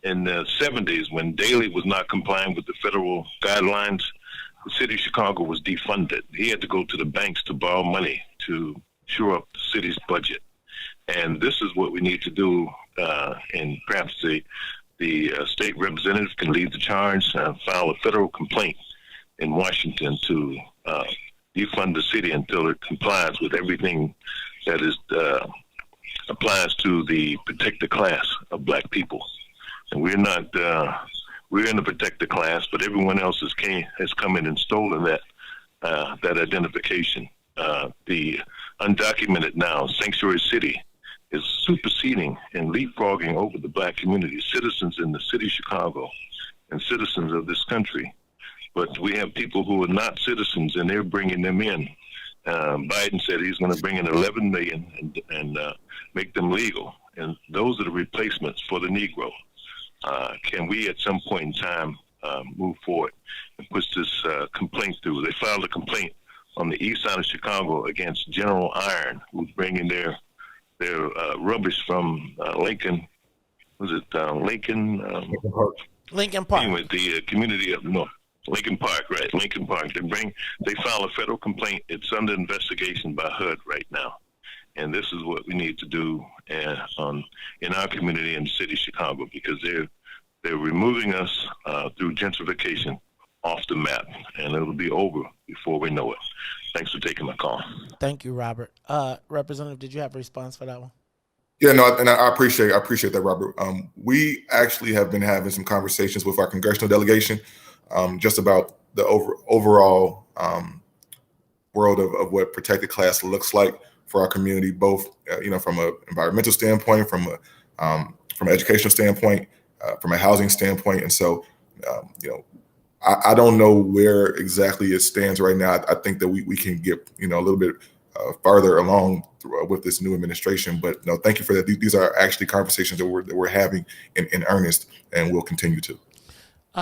in the 70s, when Daley was not complying with the federal guidelines, the city of Chicago was defunded. He had to go to the banks to borrow money to shore up the city's budget. And this is what we need to do, and perhaps the state representative can lead the charge, file a federal complaint in Washington to defund the city until it complies with everything that is applies to the protected class of black people. And we're not, we're in the protected class, but everyone else has come in and stolen that identification. The undocumented now, Sanctuary City, is superseding and leapfrogging over the black community, citizens in the city of Chicago and citizens of this country. But we have people who are not citizens, and they're bringing them in. Biden said he's going to bring in 11 million and make them legal. And those are the replacements for the Negro. Can we at some point in time move forward and push this complaint through? They filed a complaint on the east side of Chicago against General Iron, who's bringing their rubbish from Lincoln. Was it Lincoln? Lincoln Park. Anyway, the community up north. Lincoln Park, right? Lincoln Park. They file a federal complaint. It's under investigation by HUD right now, and this is what we need to do in our community in the city of Chicago, because they're removing us through gentrification off the map, and it'll be over before we know it. Thanks for taking my call. Thank you, Robert. Representative, did you have a response for that one? Yeah, no, and I appreciate that, Robert. We actually have been having some conversations with our congressional delegation just about the overall world of what protected class looks like for our community, both from an environmental standpoint, from an educational standpoint, from a housing standpoint. And so, I don't know where exactly it stands right now. I think that we can get a little bit farther along with this new administration. But no, thank you for that. These are actually conversations that we're having in earnest, and we'll continue to.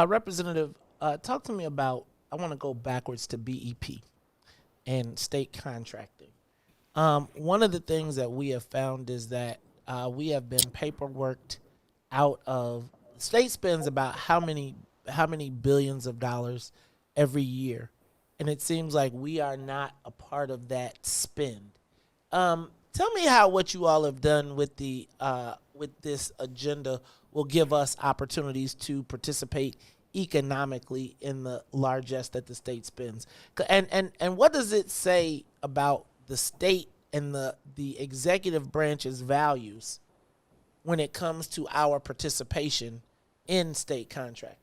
Representative, talk to me about, I want to go backwards to BEP and state contracting. One of the things that we have found is that we have been paperworked out of, the state spends about how many billions of dollars every year, and it seems like we are not a part of that spend. Tell me how what you all have done with this agenda will give us opportunities to participate economically in the largesse that the state spends, and what does it say about the state and the executive branch's values when it comes to our participation in state contracting?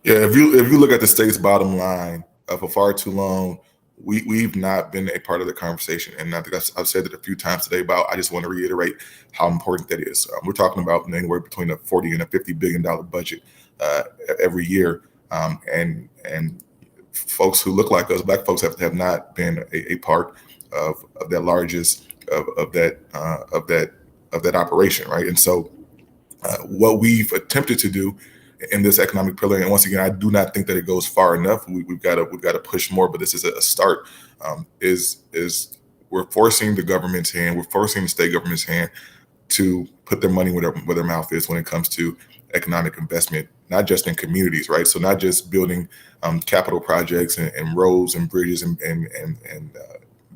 Yeah, if you look at the state's bottom line, for far too long, we've not been a part of the conversation. And I think I've said it a few times today, but I just want to reiterate how important that is. We're talking about anywhere between a $40 and a $50 billion budget every year, and folks who look like us, black folks, have not been a part of that largest of that operation, right? And so, what we've attempted to do in this economic pillar, and once again, I do not think that it goes far enough. We've got to push more, but this is a start. Is we're forcing the government's hand, we're forcing the state government's hand to put their money where their mouth is when it comes to economic investment, not just in communities, right? So not just building capital projects and roads and bridges and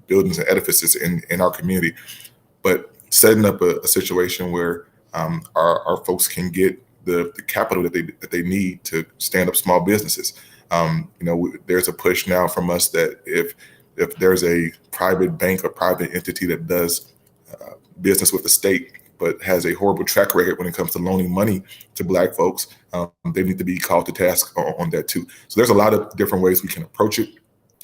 buildings and edifices in our community, but setting up a situation where our folks can get the capital that they need to stand up small businesses. There's a push now from us that if there's a private bank or private entity that does business with the state but has a horrible track record when it comes to loaning money to black folks, they need to be called to task on that too. So there's a lot of different ways we can approach it.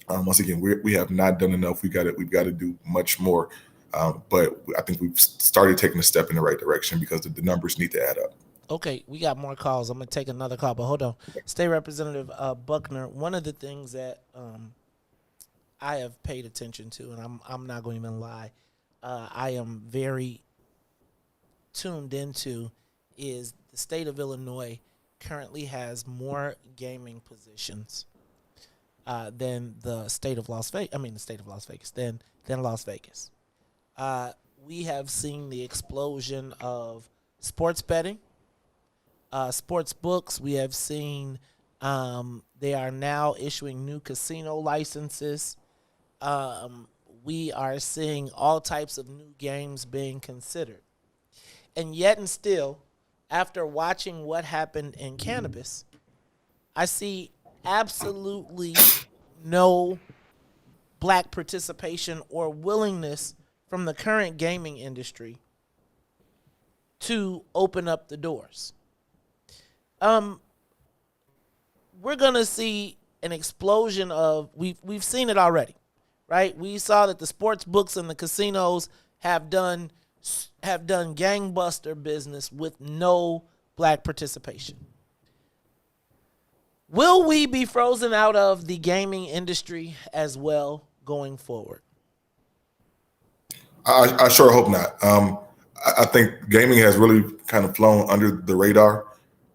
Once again, we have not done enough. We've got to do much more. But I think we've started taking a step in the right direction because the numbers need to add up. Okay, we got more calls. I'm going to take another call, but hold on. State Representative Buckner, one of the things that I have paid attention to, and I'm not going to even lie, I am very tuned into, is the state of Illinois currently has more gaming positions than the state of Las Vegas. Than Las Vegas. We have seen the explosion of sports betting. sports books. We have seen they are now issuing new casino licenses. We are seeing all types of new games being considered. And yet and still, after watching what happened in cannabis, I see absolutely no black participation or willingness from the current gaming industry to open up the doors. We're gonna see an explosion of we've seen it already, right? We saw that the sports books and the casinos have done gangbuster business with no black participation. Will we be frozen out of the gaming industry as well going forward? I sure hope not. I think gaming has really kind of flown under the radar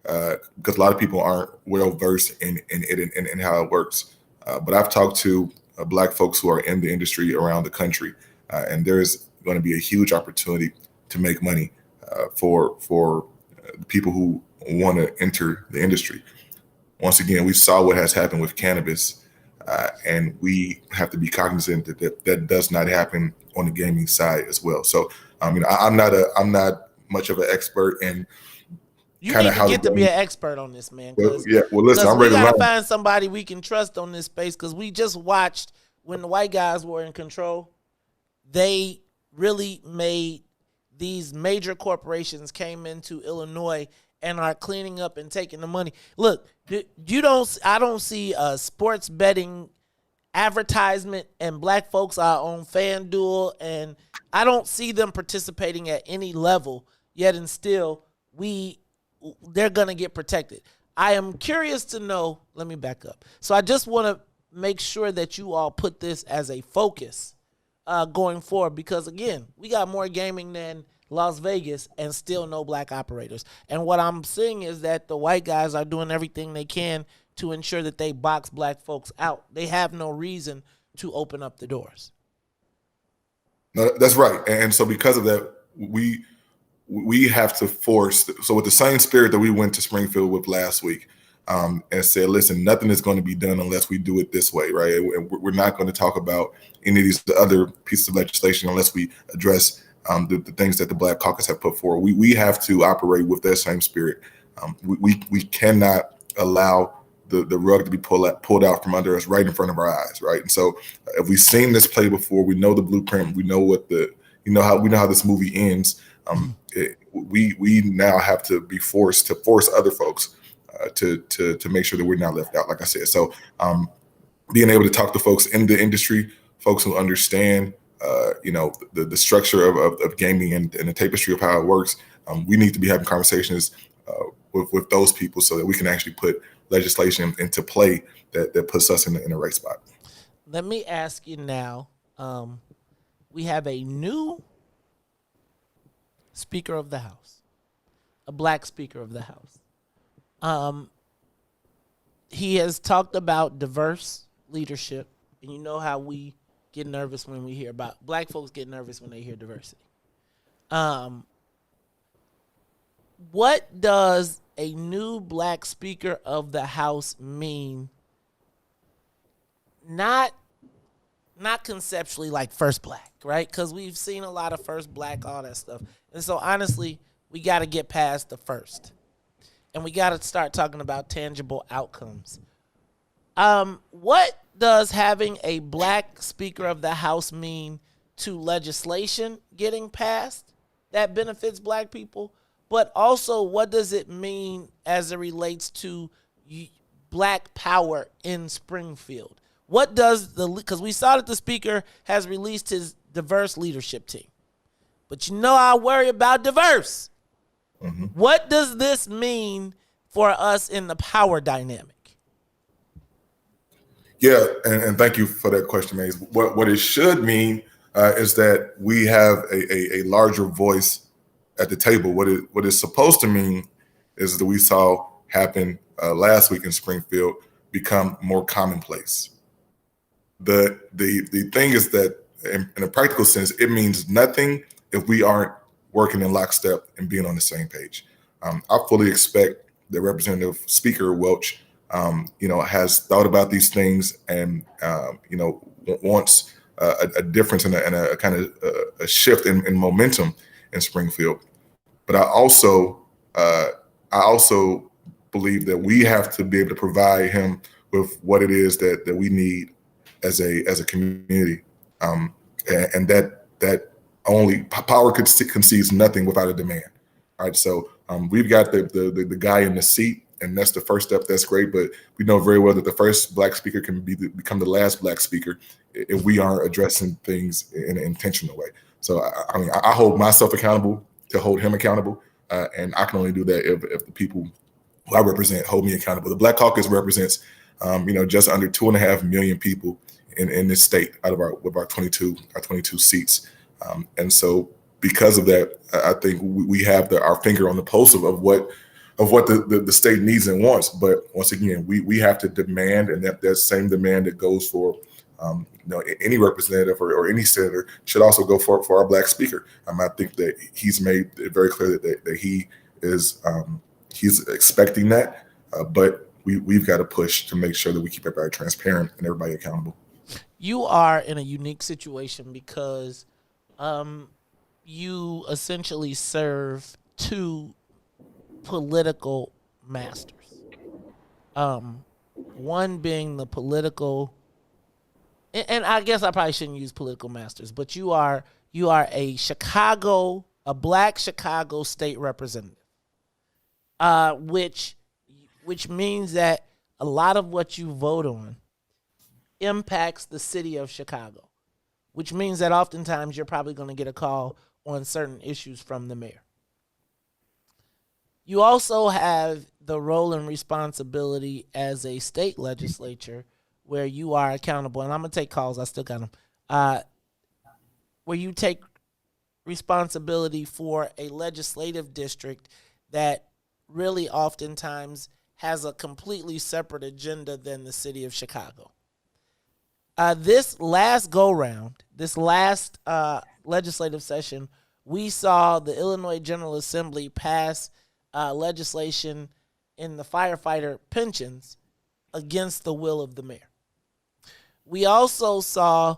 because a lot of people aren't well versed in it and how it works. But I've talked to black folks who are in the industry around the country, and there's going to be a huge opportunity to make money for people who want to enter the industry. Once again, we saw what has happened with cannabis, and we have to be cognizant that does not happen on the gaming side as well. So, I'm not much of an expert in you kind need of how to get to be an expert on this, man. Well, listen, I'm ready to learn. We gotta find somebody we can trust on this space because we just watched when the white guys were in control. They really made these major corporations came into Illinois and are cleaning up and taking the money. Look, I don't see a sports betting advertisement and black folks are on FanDuel, and I don't see them participating at any level yet, and still they're gonna get protected. I am curious to know, let me back up. So I just want to make sure that you all put this as a focus going forward, because again, we got more gaming than Las Vegas and still no black operators. And what I'm seeing is that the white guys are doing everything they can to ensure that they box black folks out. They have no reason to open up the doors. No, that's right. And so because of that, we have to force. So with the same spirit that we went to Springfield with last week, and said, listen, nothing is going to be done unless we do it this way, right? And we're not going to talk about any of these other pieces of legislation unless we address the things that the Black Caucus have put forward. We have to operate with that same spirit. We cannot allow the rug to be pulled out from under us right in front of our eyes, right? And so if we've seen this play before, we know the blueprint, we know how this movie ends. We now have to be forced to force other folks to make sure that we're not left out, like I said. So being able to talk to folks in the industry, folks who understand the structure of gaming and the tapestry of how it works, we need to be having conversations with those people so that we can actually put legislation into play that puts us in the right spot. Let me ask you now, we have a new Speaker of the House, a black Speaker of the House. He has talked about diverse leadership, and you know how we get nervous when we hear about black folks get nervous when they hear diversity. What does a new black Speaker of the House mean? Not conceptually like first black, right? Because we've seen a lot of first black, all that stuff. And so honestly, we got to get past the first. And we got to start talking about tangible outcomes. What does having a black Speaker of the House mean to legislation getting passed that benefits black people? But also, what does it mean as it relates to black power in Springfield? What does because we saw that the Speaker has released his diverse leadership team. But you know I worry about diverse. Mm-hmm. What does this mean for us in the power dynamic? Yeah, and thank you for that question, Maze. What it should mean is that we have a larger voice at the table. What it's supposed to mean is that we saw happen last week in Springfield become more commonplace. The thing is that in a practical sense, it means nothing if we aren't working in lockstep and being on the same page. I fully expect the Representative Speaker Welch, has thought about these things and wants a difference and a kind of a shift in momentum in Springfield. But I also believe that we have to be able to provide him with what it is that we need as a community, and that only power concedes nothing without a demand. All right, so we've got the guy in the seat, and that's the first step. That's great, but we know very well that the first Black speaker can become the last Black speaker if we aren't addressing things in an intentional way. So I hold myself accountable to hold him accountable, and I can only do that if the people who I represent hold me accountable. The Black Caucus represents, just under 2.5 million people in this state out of our 22 seats, and so because of that, I think we have our finger on the pulse of what the state needs and wants. But once again, we have to demand, and that same demand that goes for any representative or any senator should also go for our Black speaker. I think that he's made it very clear that he is he's expecting that, but we've got to push to make sure that we keep everybody transparent and everybody accountable. You are in a unique situation because you essentially serve two political masters. One being the political, and I guess I probably shouldn't use political masters, but you are a Black Chicago state representative, which means that a lot of what you vote on impacts the city of Chicago, which means that oftentimes you're probably going to get a call on certain issues from the mayor. You also have the role and responsibility as a state legislature where you are accountable, and I'm going to take calls, I still got them, where you take responsibility for a legislative district that really oftentimes has a completely separate agenda than the city of Chicago. This last go-round, this last legislative session, we saw the Illinois General Assembly pass legislation in the firefighter pensions against the will of the mayor. We also saw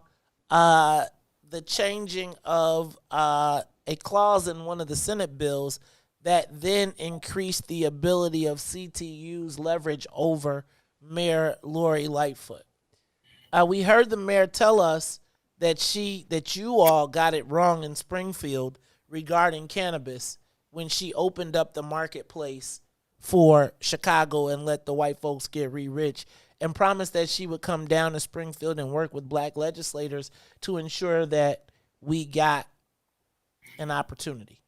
the changing of a clause in one of the Senate bills that then increased the ability of CTU's leverage over Mayor Lori Lightfoot. We heard the mayor tell us that you all got it wrong in Springfield regarding cannabis when she opened up the marketplace for Chicago and let the white folks get rich, and promised that she would come down to Springfield and work with Black legislators to ensure that we got an opportunity.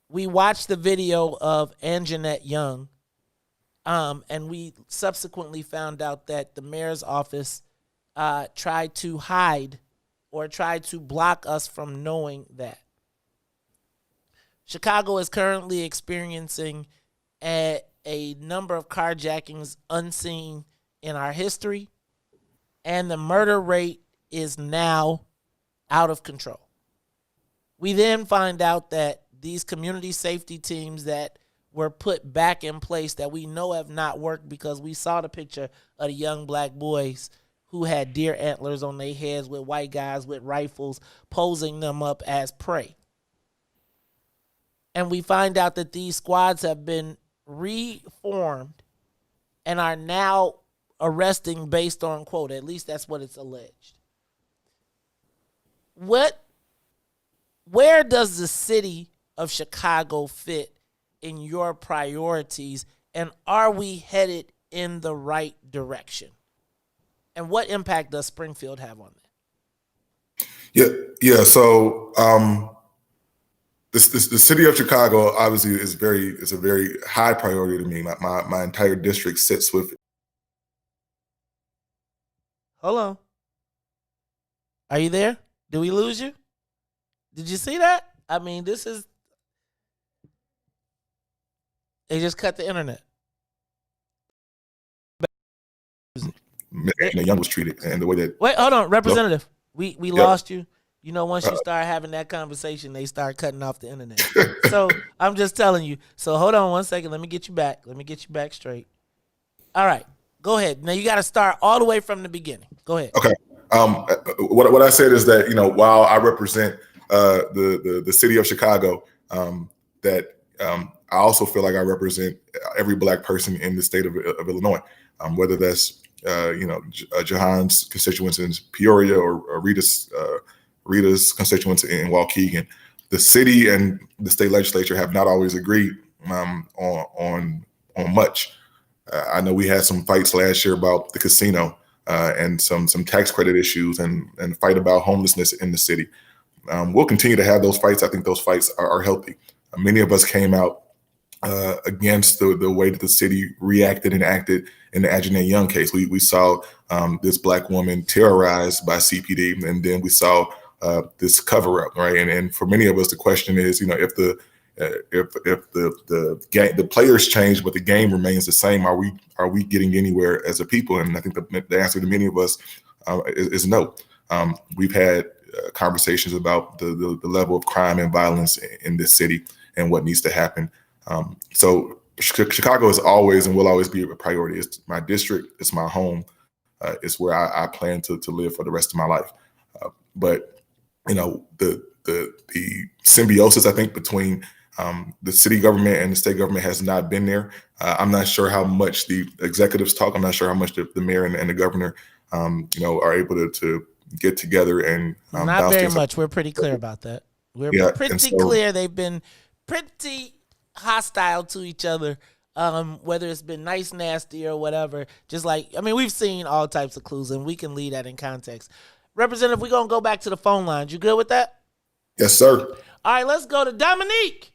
We watched the video of Anjanette Young, and we subsequently found out that the mayor's office tried to hide or tried to block us from knowing that. Chicago is currently experiencing a number of carjackings unseen in our history, and the murder rate is now out of control. We then find out that these community safety teams that were put back in place that we know have not worked, because we saw the picture of the young Black boys who had deer antlers on their heads with white guys with rifles posing them up as prey. And we find out that these squads have been reformed and are now arresting based on quote. At least that's what it's alleged. Where does the city of Chicago fit in your priorities, and are we headed in the right direction? And what impact does Springfield have on that? Yeah. So the city of Chicago obviously is a very high priority to me. My entire district sits with. Hold on. Are you there? Did we lose you? Did you see that? I mean, they just cut the internet. Young was treated and the way that. Wait, hold on, Representative. We lost you. You know, once you start having that conversation, they start cutting off the internet. So I'm just telling you. So hold on one second. Let me get you back. Let me get you back straight. All right. Go ahead. Now you got to start all the way from the beginning. Go ahead. Okay. What I said is that, you know, while I represent the city of Chicago, I also feel like I represent every Black person in the state of Illinois, whether that's Jahan's constituents in Peoria or Rita's constituents in Waukegan. The city and the state legislature have not always agreed on much. I know we had some fights last year about the casino and some tax credit issues and fight about homelessness in the city. We'll continue to have those fights. I think those fights are healthy. Many of us came out against the way that the city reacted and acted in the Ajane Young case. We saw this Black woman terrorized by CPD, and then we saw this cover up, right? And for many of us, the question is, if the players change but the game remains the same, are we getting anywhere as a people? And I think the answer to many of us is no. We've had conversations about the level of crime and violence in this city and what needs to happen. So Chicago is always and will always be a priority. It's my district. It's my home. It's where I plan to live for the rest of my life. But the symbiosis, I think, between the city government and the state government has not been there. I'm not sure how much the executives talk. I'm not sure how much the mayor and the governor, are able to get together and not very much. We're pretty clear about that. We're pretty clear. They've been pretty hostile to each other, whether it's been nice, nasty, or whatever. Just like, we've seen all types of clues, and we can leave that in context. Representative, we're going to go back to the phone lines. You good with that? Yes, sir. All right, let's go to Dominique.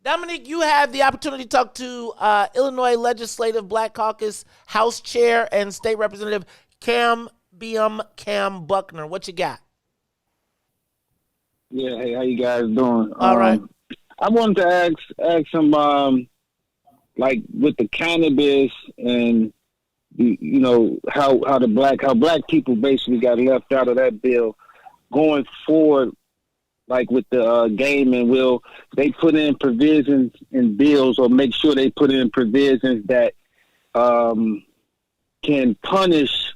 Dominique, you have the opportunity to talk to Illinois Legislative Black Caucus House Chair and State Representative Kam Buckner. What you got? Yeah, hey, how you guys doing? All right. I wanted to ask some, like with the cannabis and how black people basically got left out of that bill going forward, like with the gaming. Will they put in provisions in bills, or make sure they put in provisions that can punish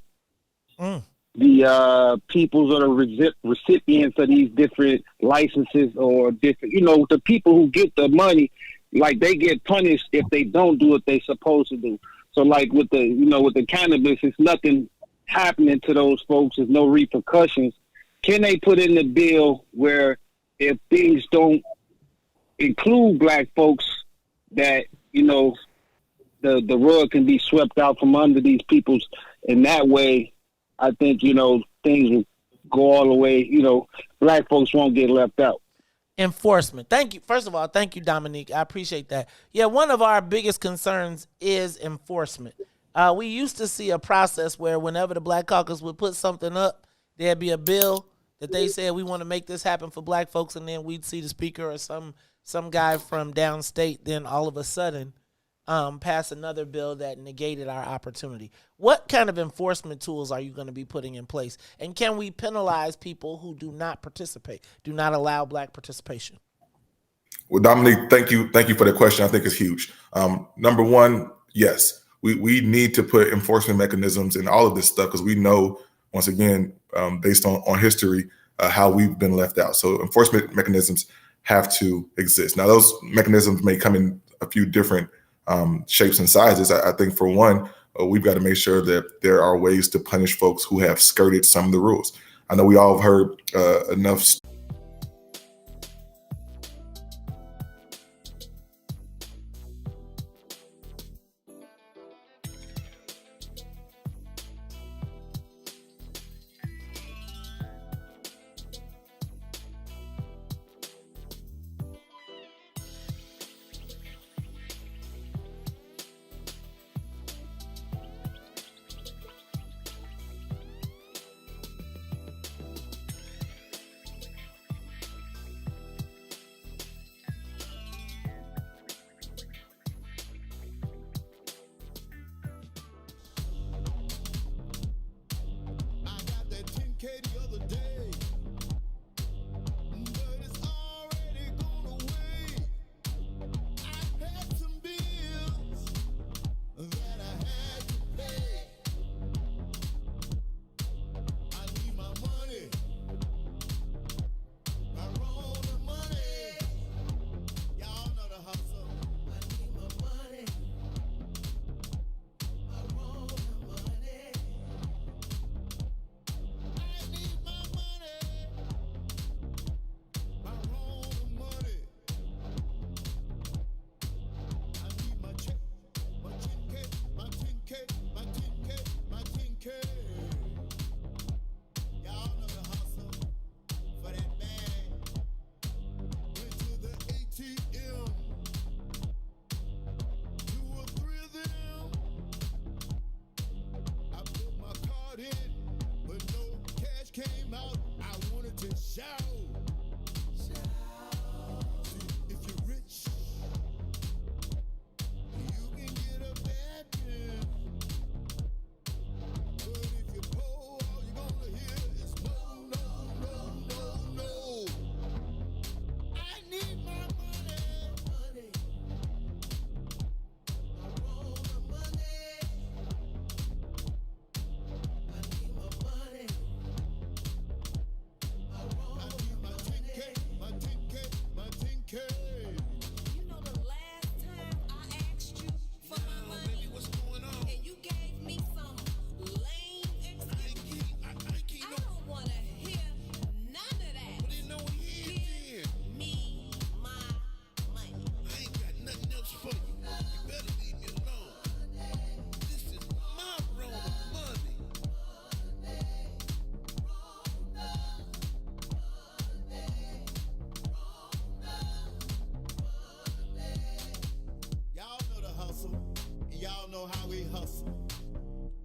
the peoples or the recipients of these different licenses, or different, the people who get the money, like they get punished if they don't do what they're supposed to do. So like with the cannabis, it's nothing happening to those folks. There's no repercussions. Can they put in the bill where if things don't include black folks, that, the rug can be swept out from under these peoples? And that way, I think, things will go all the way, black folks won't get left out. Enforcement. Thank you. First of all, thank you, Dominique. I appreciate that. Yeah, one of our biggest concerns is enforcement. We used to see a process where whenever the Black Caucus would put something up, there'd be a bill that they said, we want to make this happen for black folks, and then we'd see the speaker or some guy from downstate then all of a sudden pass another bill that negated our opportunity. What kind of enforcement tools are you going to be putting in place? And can we penalize people who do not participate, do not allow black participation? Well, Dominique, thank you for the question. I think it's huge. Number one, yes, we need to put enforcement mechanisms in all of this stuff, because we know, once again, based on history, how we've been left out. So enforcement mechanisms have to exist. Now, those mechanisms may come in a few different shapes and sizes. I think for one, we've got to make sure that there are ways to punish folks who have skirted some of the rules. I know we all have heard enough.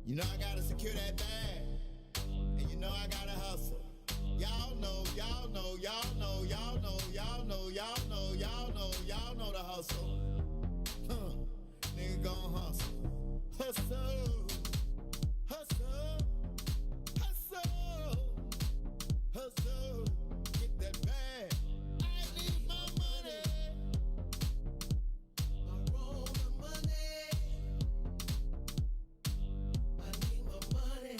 You know I gotta secure that bag, and you know I gotta hustle. Y'all know the hustle. Nigga gon' hustle. Hustle. Get that bag. I need my money. I roll the money. I need my money.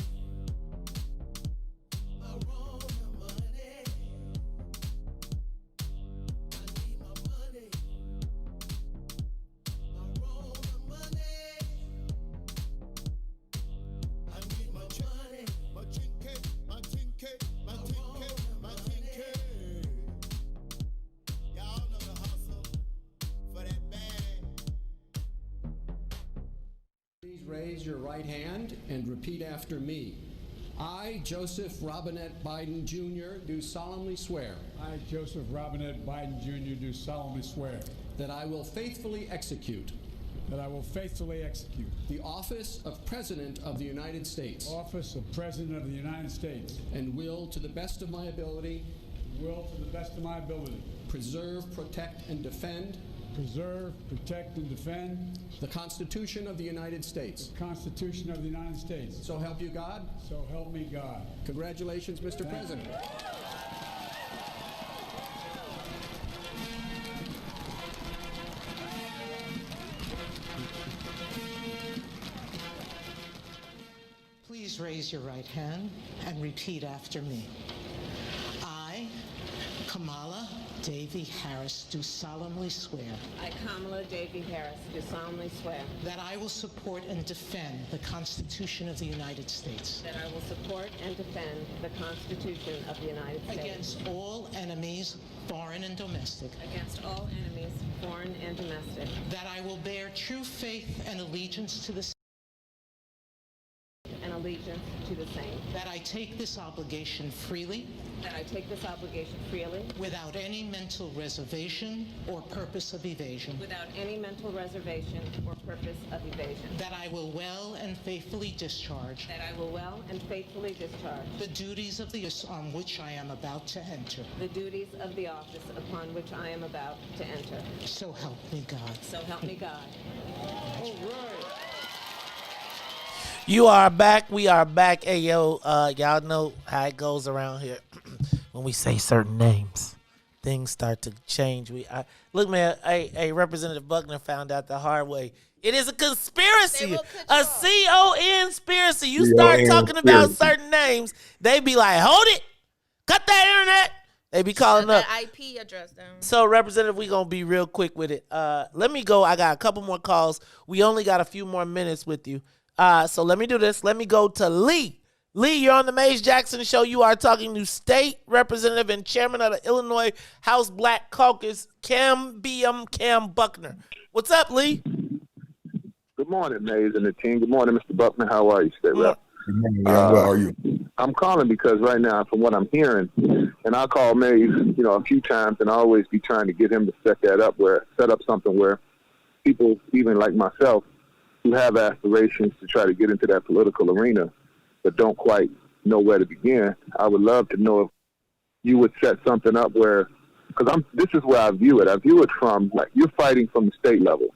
I roll the money. I need my money. I roll the money. I need my money. My 10K, my 10K, my 10K, my 10K. Y'all know the hustle for that bag. Please raise your right hand and repeat after me. I, Joseph Robinette Biden Jr., do solemnly swear. I, Joseph Robinette Biden Jr., do solemnly swear. That I will faithfully execute. That I will faithfully execute. The office of President of the United States. Office of President of the United States. And will, to the best of my ability. Will, to the best of my ability. Preserve, protect, and defend. Preserve, protect, and defend. The Constitution of the United States. The Constitution of the United States. So help you God. So help me God. Congratulations, Mr. President. Please raise your right hand and repeat after me. I, Kamala Davy Harris, do solemnly swear. I, Kamala Davy Harris, do solemnly swear. That I will support and defend the Constitution of the United States. That I will support and defend the Constitution of the United States. Against all enemies, foreign and domestic. Against all enemies, foreign and domestic. That I will bear true faith and allegiance to the and allegiance to the same. That I take this obligation freely. That I take this obligation freely. Without any mental reservation or purpose of evasion. Without any mental reservation or purpose of evasion. That I will well and faithfully discharge. That I will well and faithfully discharge. The duties of the office on which I am about to enter. The duties of the office upon which I am about to enter. So help me God. So help me God. All right. You are back. We are back. Hey, yo, y'all know how it goes around here. When we say certain names, things start to change. Look, man, Representative Buckner found out the hard way. It is a conspiracy, a C-O-N-spiracy. You start talking about certain names, they be like, hold it, cut that internet. They be calling up. That IP address down. So, Representative, we going to be real quick with it. Let me go. I got a couple more calls. We only got a few more minutes with you. So let me do this. Let me go to Lee. Lee, you're on the Maze Jackson Show. You are talking to State Representative and Chairman of the Illinois House Black Caucus, Kam Buckner. What's up, Lee? Good morning, Maze and the team. Good morning, Mr. Buckner. How are you, State Rep? Good morning. How are you? I'm calling because right now, from what I'm hearing, and I call Maze, a few times, and I always be trying to get him to set up something where people, even like myself, who have aspirations to try to get into that political arena but don't quite know where to begin. I would love to know if you would set something up where, because this is where I view it. I view it from, like, you're fighting from the state level.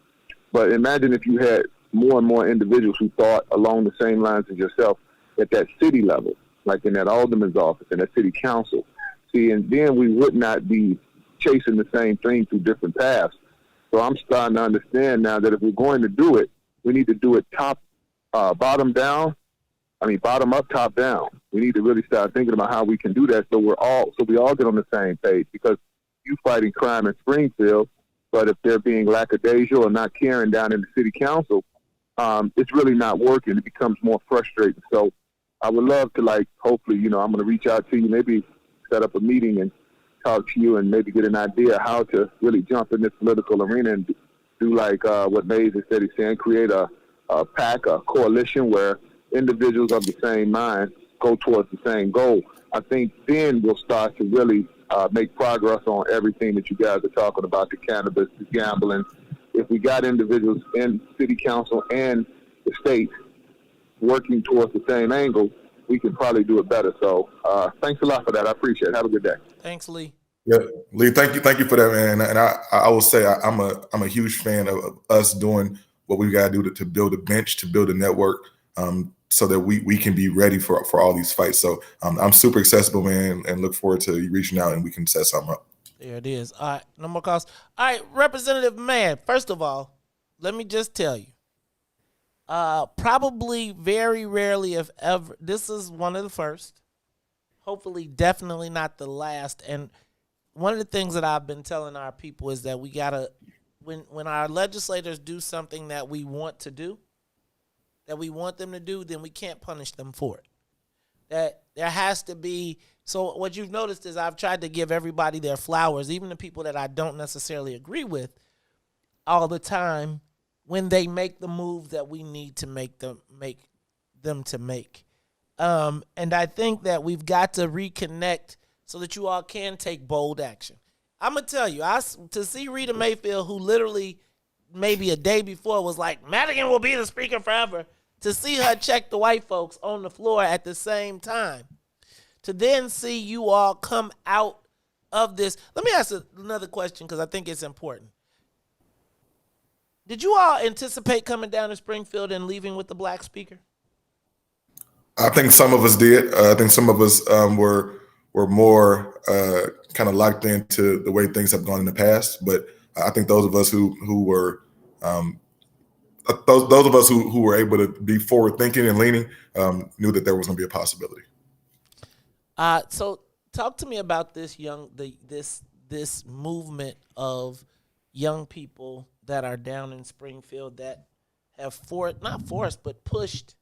But imagine if you had more and more individuals who thought along the same lines as yourself at that city level, like in that alderman's office and that city council. See, and then we would not be chasing the same thing through different paths. So I'm starting to understand now that if we're going to do it, we need to do it bottom up, top down. We need to really start thinking about how we can do that so we all get on the same page. Because you fighting crime in Springfield, but if they're being lackadaisical or not caring down in the city council, it's really not working. It becomes more frustrating. So I would love to, hopefully, I'm going to reach out to you, maybe set up a meeting and talk to you and maybe get an idea how to really jump in this political arena and do what Mays has said he's saying, create a pack, a coalition where individuals of the same mind go towards the same goal. I think then we'll start to really make progress on everything that you guys are talking about, the cannabis, the gambling. If we got individuals in city council and the state working towards the same angle, we can probably do it better. So thanks a lot for that. I appreciate it. Have a good day. Thanks, Lee. Yeah, Lee, thank you for that, man. And I will say I'm a huge fan of us doing what we got to do to build a bench, to build a network, so that we can be ready for all these fights. So I'm super accessible, man, and look forward to you reaching out and we can set something up. There it is. All right, no more calls. All right, Representative Mann, first of all, let me just tell you, probably very rarely, if ever, this is one of the first, hopefully definitely not the last. And one of the things that I've been telling our people is that we gotta, when our legislators do something that we want to do, that we want them to do, then we can't punish them for it. That there has to be, so what you've noticed is I've tried to give everybody their flowers, even the people that I don't necessarily agree with, all the time when they make the move that we need to make them to make. And I think that we've got to reconnect so that you all can take bold action. I'm going to tell you, to see Rita Mayfield, who literally maybe a day before was like, Madigan will be the speaker forever, to see her check the white folks on the floor at the same time, to then see you all come out of this. Let me ask another question because I think it's important. Did you all anticipate coming down to Springfield and leaving with the black speaker? I think some of us did. I think some of us were more kind of locked into the way things have gone in the past. But I think those of us who were those of us who were able to be forward thinking and leaning knew that there was going to be a possibility. So talk to me about this this movement of young people that are down in Springfield that have pushed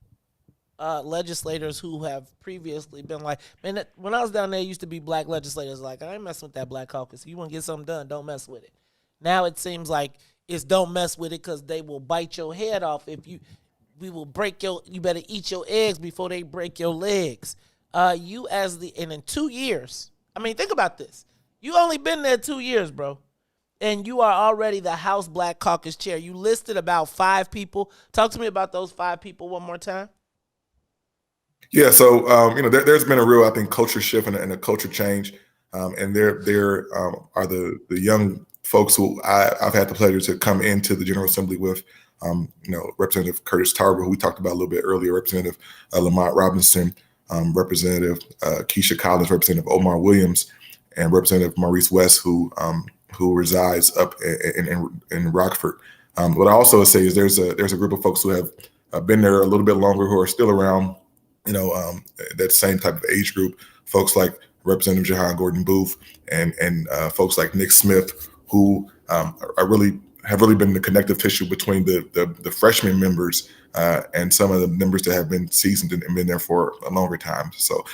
legislators who have previously been like, man, when I was down there, used to be black legislators like, I ain't messing with that black caucus. If you want to get something done, don't mess with it. Now it seems like it's don't mess with it because they will bite your head off you better eat your eggs before they break your legs. And in 2 years, I mean, think about this. You only been there 2 years, bro. And you are already the House Black Caucus chair. You listed about 5 people. Talk to me about those 5 people one more time. Yeah, so there's been a real, I think, culture shift and a culture change, and there are the young folks who I've had the pleasure to come into the General Assembly with. Representative Curtis Tarver, who we talked about a little bit earlier, Representative Lamont Robinson, Representative Keisha Collins, Representative Omar Williams, and Representative Maurice West, who resides up in Rockford. What I also say is there's a group of folks who have been there a little bit longer, who are still around. That same type of age group, folks like Representative Jahan Gordon Booth and folks like Nick Smith, who have really been the connective tissue between the freshman members and some of the members that have been seasoned and been there for a longer time. So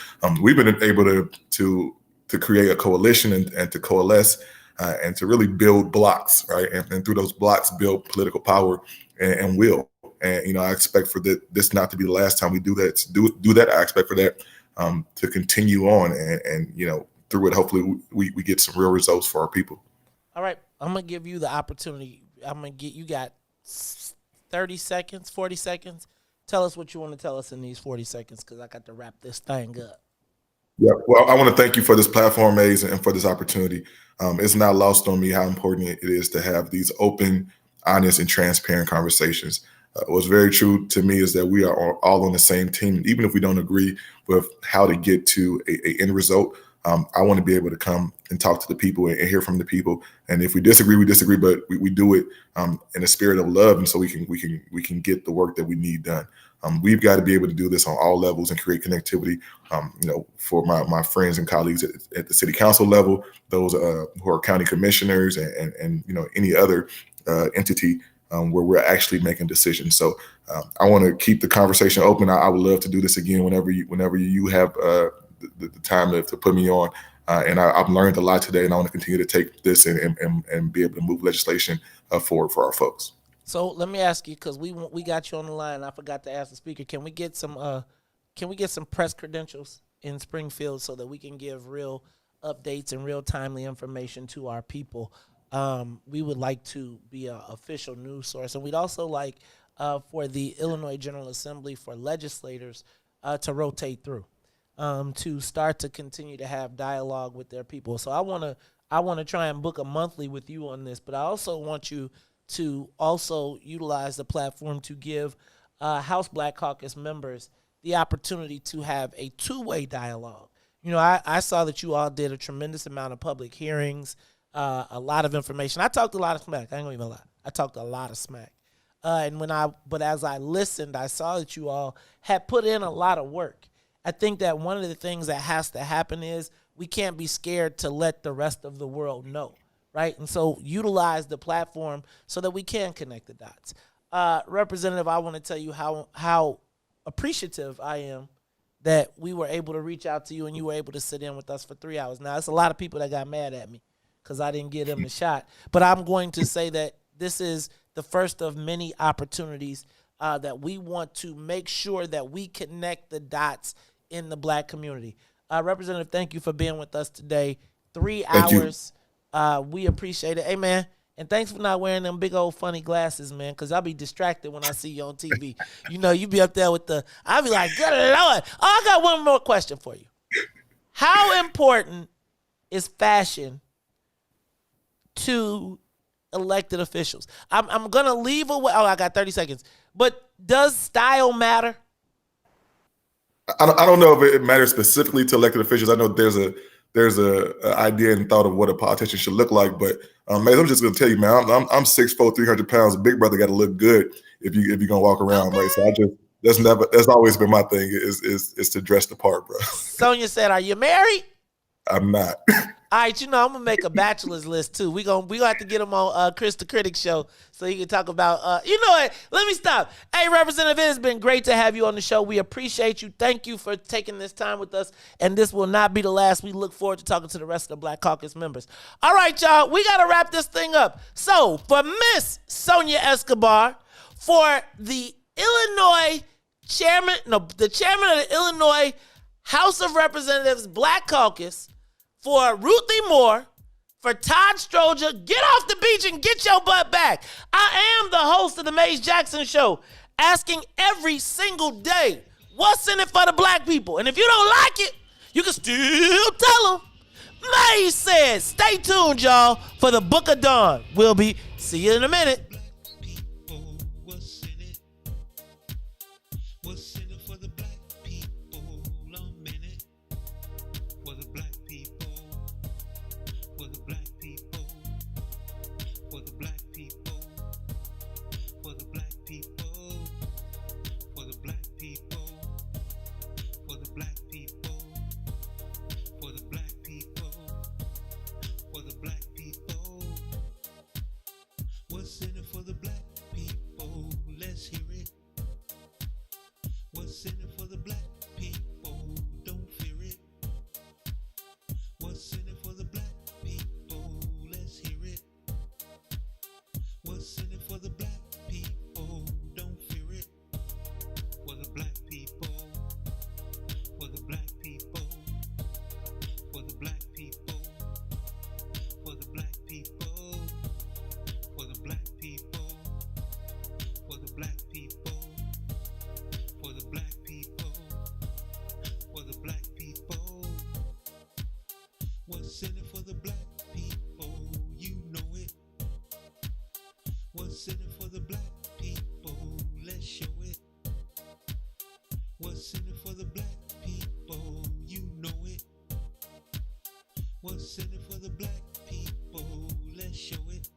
we've been able to create a coalition and to coalesce and to really build blocks, right? And through those blocks, build political power and will. And I expect for this not to be the last time we do that. Do that. I expect for that to continue on, and through it, hopefully we get some real results for our people. All right, I'm gonna give you the opportunity. You got 30 seconds, 40 seconds. Tell us what you want to tell us in these 40 seconds, because I got to wrap this thing up. Yeah, well, I want to thank you for this platform, Maze, and for this opportunity. It's not lost on me how important it is to have these open, honest, and transparent conversations. What's very true to me is that we are all on the same team. Even if we don't agree with how to get to a end result, I want to be able to come and talk to the people and hear from the people. And if we disagree, we disagree, but we do it in a spirit of love, and so we can get the work that we need done. We've got to be able to do this on all levels and create connectivity. For my friends and colleagues at the city council level, those who are county commissioners, and any other entity. Where we're actually making decisions. So I want to keep the conversation open. I would love to do this again whenever you have the time to put me on. And I've learned a lot today, and I want to continue to take this and be able to move legislation forward for our folks. So let me ask you, because we got you on the line. I forgot to ask the speaker. Can we get some press credentials in Springfield so that we can give real updates and real timely information to our people? We would like to be an official news source, and we'd also like for the Illinois General Assembly for legislators to rotate through, to start to continue to have dialogue with their people. So I want to try and book a monthly with you on this, but I also want you to also utilize the platform to give House Black Caucus members the opportunity to have a two-way dialogue. You know, I saw that you all did a tremendous amount of public hearings, a lot of information. I talked a lot of smack. I ain't gonna even lie. I talked a lot of smack. But as I listened, I saw that you all had put in a lot of work. I think that one of the things that has to happen is we can't be scared to let the rest of the world know, right? And so utilize the platform so that we can connect the dots. Representative, I want to tell you how appreciative I am that we were able to reach out to you and you were able to sit in with us for 3 hours. Now, it's a lot of people that got mad at me because I didn't give them the shot. But I'm going to say that this is the first of many opportunities that we want to make sure that we connect the dots in the black community. Representative, thank you for being with us today. 3 hours. We appreciate it. Hey, man. And thanks for not wearing them big old funny glasses, man, because I'll be distracted when I see you on TV. You know, you be up there with I'll be like, good Lord. Oh, I got one more question for you. How important is fashion to elected officials? I'm going to leave away. Oh, I got 30 seconds. But does style matter? I don't know if it matters specifically to elected officials. I know there's a idea and thought of what a politician should look like, but man, I'm just gonna tell you, man, I'm 6'4", 300 pounds. Big brother got to look good if you're gonna walk around, right? So that's always been my thing is to dress the part, bro. Sonia said, "Are you married?" I'm not. All right, you know I'm gonna make a bachelor's list too. We gonna have to get him on Chris the Critic show so he can talk about. You know what? Let me stop. Hey, Representative, it has been great to have you on the show. We appreciate you. Thank you for taking this time with us, and this will not be the last. We look forward to talking to the rest of the Black Caucus members. All right, y'all, we gotta wrap this thing up. So for Miss Sonia Escobar, for the chairman of the Illinois House of Representatives Black Caucus. For Ruthie Moore, for Todd Stroger, get off the beach and get your butt back. I am the host of the Maze Jackson Show, asking every single day, what's in it for the black people? And if you don't like it, you can still tell them. Maze says, stay tuned, y'all, for the Book of Dawn. We'll see you in a minute. What's in it for the black people? You know it. What's in it for the black people? Let's show it. What's in it for the black people? You know it. What's in it for the black people? Let's show it.